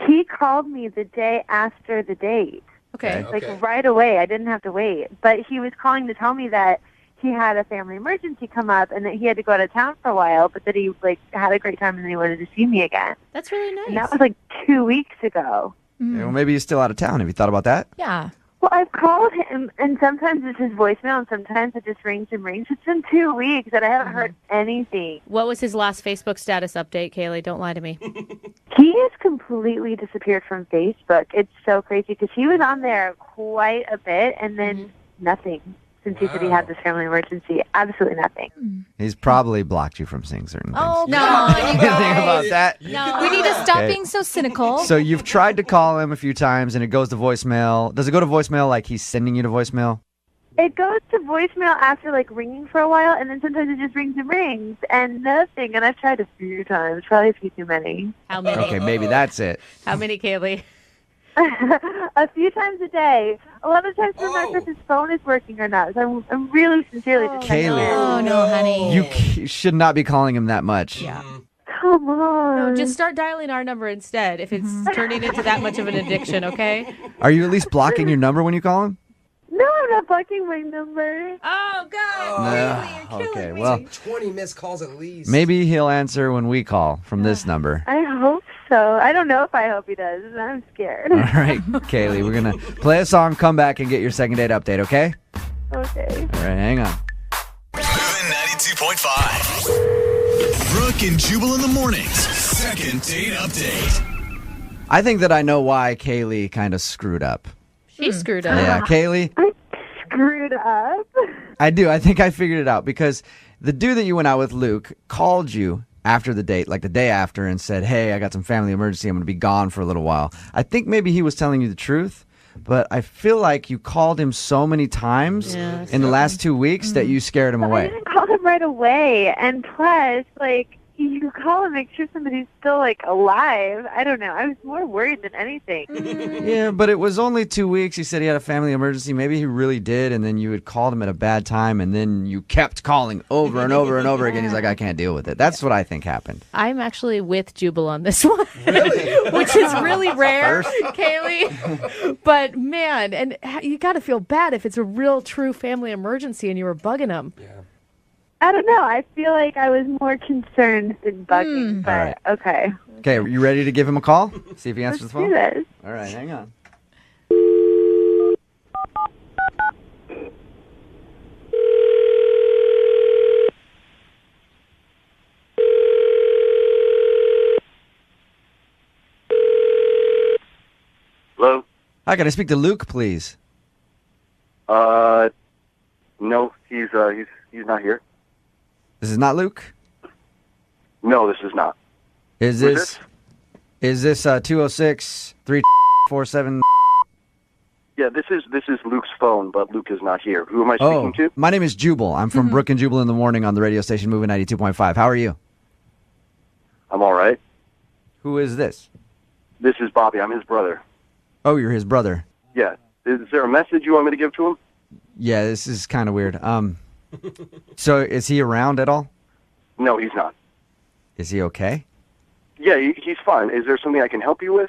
He called me the day after the date. Okay. Like right away. I didn't have to wait. But he was calling to tell me that he had a family emergency come up and that he had to go out of town for a while, but that he like had a great time and then he wanted to see me again. That's really nice. And that was like 2 weeks ago. Yeah, well, maybe he's still out of town. Have you thought about that? Yeah. Well, I've called him, and sometimes it's his voicemail, and sometimes it just rings and rings. It's been 2 weeks, and I haven't heard anything. What was his last Facebook status update, Kaylee? Don't lie to me. He has completely disappeared from Facebook. It's so crazy because he was on there quite a bit, and then nothing since he said he had this family emergency. Absolutely nothing. He's probably blocked you from seeing certain things. Oh, come on, you Think guys. about that. No. We need to stop Okay. being so cynical. So you've tried to call him a few times and it goes to voicemail. Does it go to voicemail like he's sending you to voicemail? It goes to voicemail after like ringing for a while, and then sometimes it just rings and nothing. And I've tried a few times, probably a few too many. How many? Okay, maybe that's it. How many, Kaylee? A few times a day. A lot of times I'm not sure if his phone is working or not. So I'm really sincerely just checking Kaylee. in. Oh, no, honey. You should not be calling him that much. Yeah. Come on. No, just start dialing our number instead if it's turning into that much of an addiction, okay? Are you at least blocking your number when you call him? No, I'm not blocking my number. Oh, God. No. Okay, well, 20 missed calls at least. maybe he'll answer when we call from this number. I hope so. I don't know if I hope he does. I'm scared. All right, Kaylee, we're going to play a song, come back, and get your second date update, okay? Okay. All right, hang on. Moving 92.5. Brooke and Jubal in the mornings. Second date update. I think that I know why Kaylee kind of screwed up. She screwed up. Yeah, Kaylee, Screwed up. I do. I think I figured it out because the dude that you went out with, Luke, called you after the date, like the day after, and said, hey, I got some family emergency. I'm going to be gone for a little while. I think maybe he was telling you the truth, but I feel like you called him so many times in the last 2 weeks that you scared him I away. didn't call him right away. And plus, like, you call and make sure somebody's still, like, alive. I don't know. I was more worried than anything. Yeah, but it was only 2 weeks. He said he had a family emergency. Maybe he really did, and then you had called him at a bad time, and then you kept calling over and over and over again. He's like, I can't deal with it. That's what I think happened. I'm actually with Jubal on this one. Which is really rare, Kaylee. But, man, and you got to feel bad if it's a real, true family emergency and you were bugging him. Yeah. I don't know. I feel like I was more concerned than bugging, but All right. okay. Okay, are you ready to give him a call? See if he answers Let's the phone? do this. All right, hang on. Hello? Hi, can I speak to Luke, please? No, he's not here. This is not Luke? No, this is not. Is Who's this 206-347? Yeah, this is Luke's phone, but Luke is not here. Who am I speaking to? My name is Jubal. I'm from Brooke and Jubal in the morning on the radio station Moving 92.5. How are you? I'm all right. Who is this? This is Bobby. I'm his brother. Oh, you're his brother. Yeah. Is there a message you want me to give to him? Yeah, this is kind of weird. So is he around at all? No, he's not. Is he okay? Yeah, he's fine. Is there something I can help you with?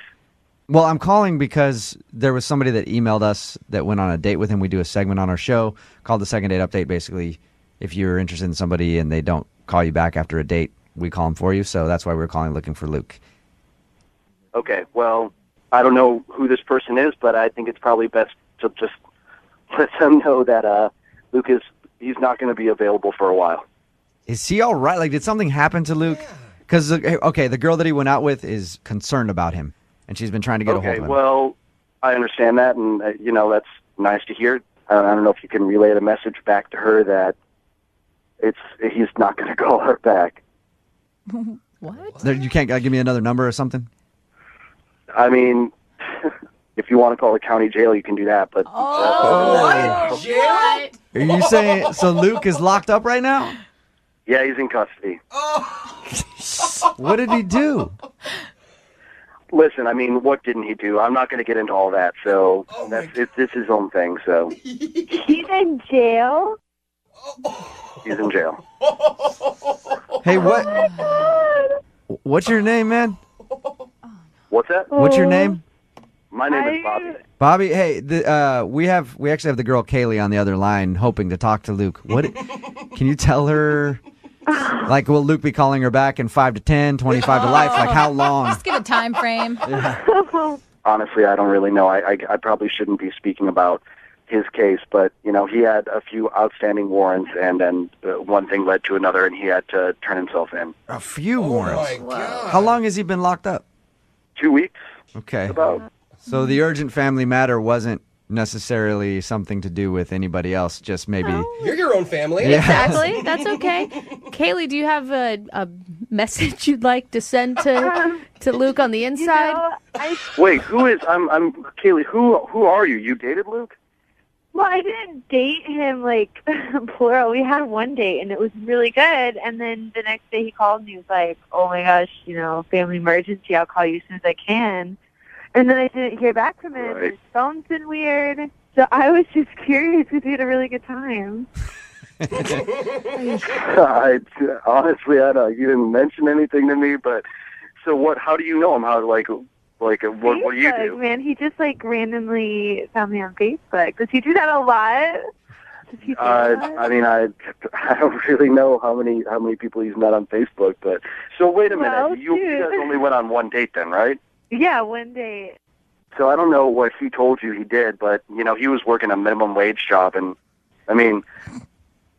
Well, I'm calling because there was somebody that emailed us that went on a date with him. We do a segment on our show called the Second Date Update. Basically, if you're interested in somebody and they don't call you back after a date, we call them for you. So that's why we're calling looking for Luke. Okay, well, I don't know who this person is, but I think it's probably best to just let them know that Luke he's not going to be available for a while. Is he all right? Like, did something happen to Luke? Because, okay, the girl that he went out with is concerned about him, and she's been trying to get a hold of him. Okay, well, I understand that, and, that's nice to hear. I don't know if you can relay the message back to her that he's not going to call her back. What? You can't give me another number or something? I mean, if you want to call the county jail, you can do that, but... What? Jail? Are you saying, so Luke is locked up right now? Yeah, he's in custody. What did he do? Listen, I mean, what didn't he do? I'm not going to get into all that, so it's his own thing, so... He's in jail? He's in jail. Hey, what's your name, man? What's that? What's your name? My name is Bobby. Bobby, hey, we actually have the girl Kaylee on the other line hoping to talk to Luke. Can you tell her, like, will Luke be calling her back in 5 to 10, 25 to life? Like, how long? Just give a time frame. Honestly, I don't really know. I probably shouldn't be speaking about his case, but, he had a few outstanding warrants, and then one thing led to another, and he had to turn himself in. A few warrants? My God. How long has he been locked up? 2 weeks. Okay. About. So the urgent family matter wasn't necessarily something to do with anybody else, just maybe... You're your own family. Yeah. Exactly. That's okay. Kaylee, do you have a message you'd like to send to Luke on the inside? Wait, who is... I'm Kaylee, who are you? You dated Luke? Well, I didn't date him like plural. We had one date and it was really good. And then the next day he called and he was like, "Oh my gosh, family emergency. I'll call you as soon as I can." And then I didn't hear back from him. Right. His phone's been weird. So I was just curious because we had a really good time. Honestly, I don't. You didn't mention anything to me, but so what? How do you know him? How what do you Facebook, do? man, he just like randomly found me on Facebook. Does he do that a lot? Does he do that? I mean, I don't really know how many people he's met on Facebook, but so wait a minute. Well, You guys only went on one date then, right? Yeah, one date. So I don't know what he told you he did, but he was working a minimum wage job, and I mean,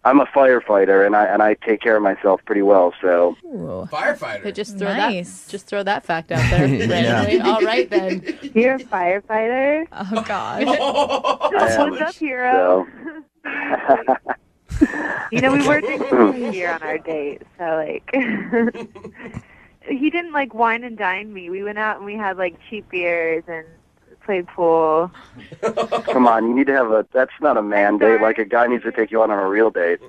I'm a firefighter, and I take care of myself pretty well. So Firefighter. Hey, just throw Nice. throw that fact out there. Randomly. All right then. You're a firefighter? Oh, God. I am. What's up, hero? We were drinking beer on our date, so like he didn't like wine and dine me. We went out and we had like cheap beers and played pool. Come on, you need to have that's not a man date. Like a guy needs to take you on a real date.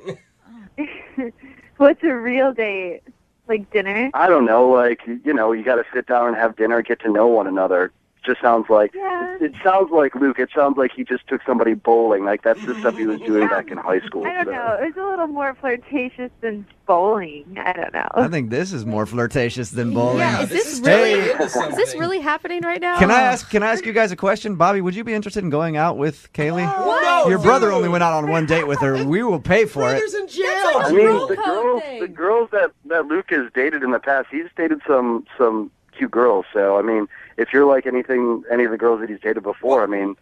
What's a real date? Like dinner? I don't know, like, you got to sit down and have dinner, get to know one another. Just sounds like, it sounds like, Luke, it sounds like he just took somebody bowling. Like, that's the stuff he was doing back in high school. I don't know. It was a little more flirtatious than bowling. I don't know. I think this is more flirtatious than bowling. Yeah, is this really happening right now? Can I ask you guys a question? Bobby, would you be interested in going out with Kaylee? What? Your brother only went out on one date with her. We will pay for it. Brother's in jail. I mean, the girls that Luke has dated in the past, he's dated some cute girls. So, I mean, if you're like any of the girls that he's dated before, I mean...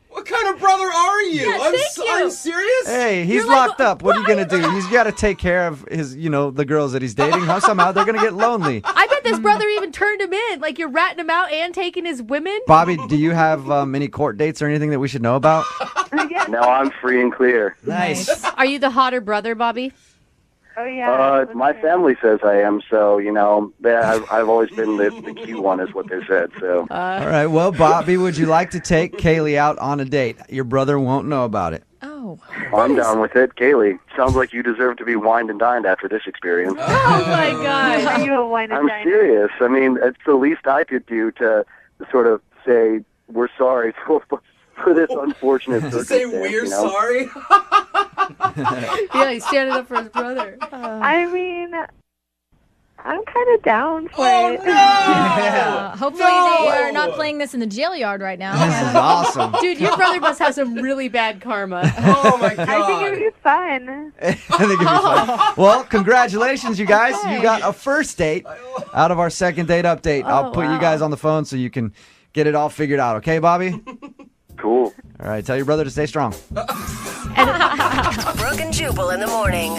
What kind of brother are you? Yeah, Are you serious? Hey, he's locked up. What are you going to do? He's got to take care of his, the girls that he's dating. Somehow they're going to get lonely. I bet this brother even turned him in. Like you're ratting him out and taking his women. Bobby, do you have any court dates or anything that we should know about? No, I'm free and clear. Nice. Are you the hotter brother, Bobby? Oh, yeah. My family says I am, so, I've always been the cute one is what they said, so. All right, well, Bobby, would you like to take Kaylee out on a date? Your brother won't know about it. Oh. I'm down with it. Kaylee, sounds like you deserve to be wined and dined after this experience. Oh, my God. Are you a wine and I'm diner? serious. I mean, it's the least I could do to sort of say, we're sorry for this unfortunate circumstance. Say we're sorry? Yeah, he's standing up for his brother. I mean, I'm kind of down for it. No! Yeah. Hopefully they are not playing this in the jail yard right now. This is awesome. Dude, your brother must have some really bad karma. Oh, my God. I think it would be fun. I think it'd be fun. Well, congratulations, you guys. You got a first date out of our second date update. I'll put you guys on the phone so you can get it all figured out. Okay, Bobby? Cool. All right, tell your brother to stay strong. Brooke and Jubal in the morning.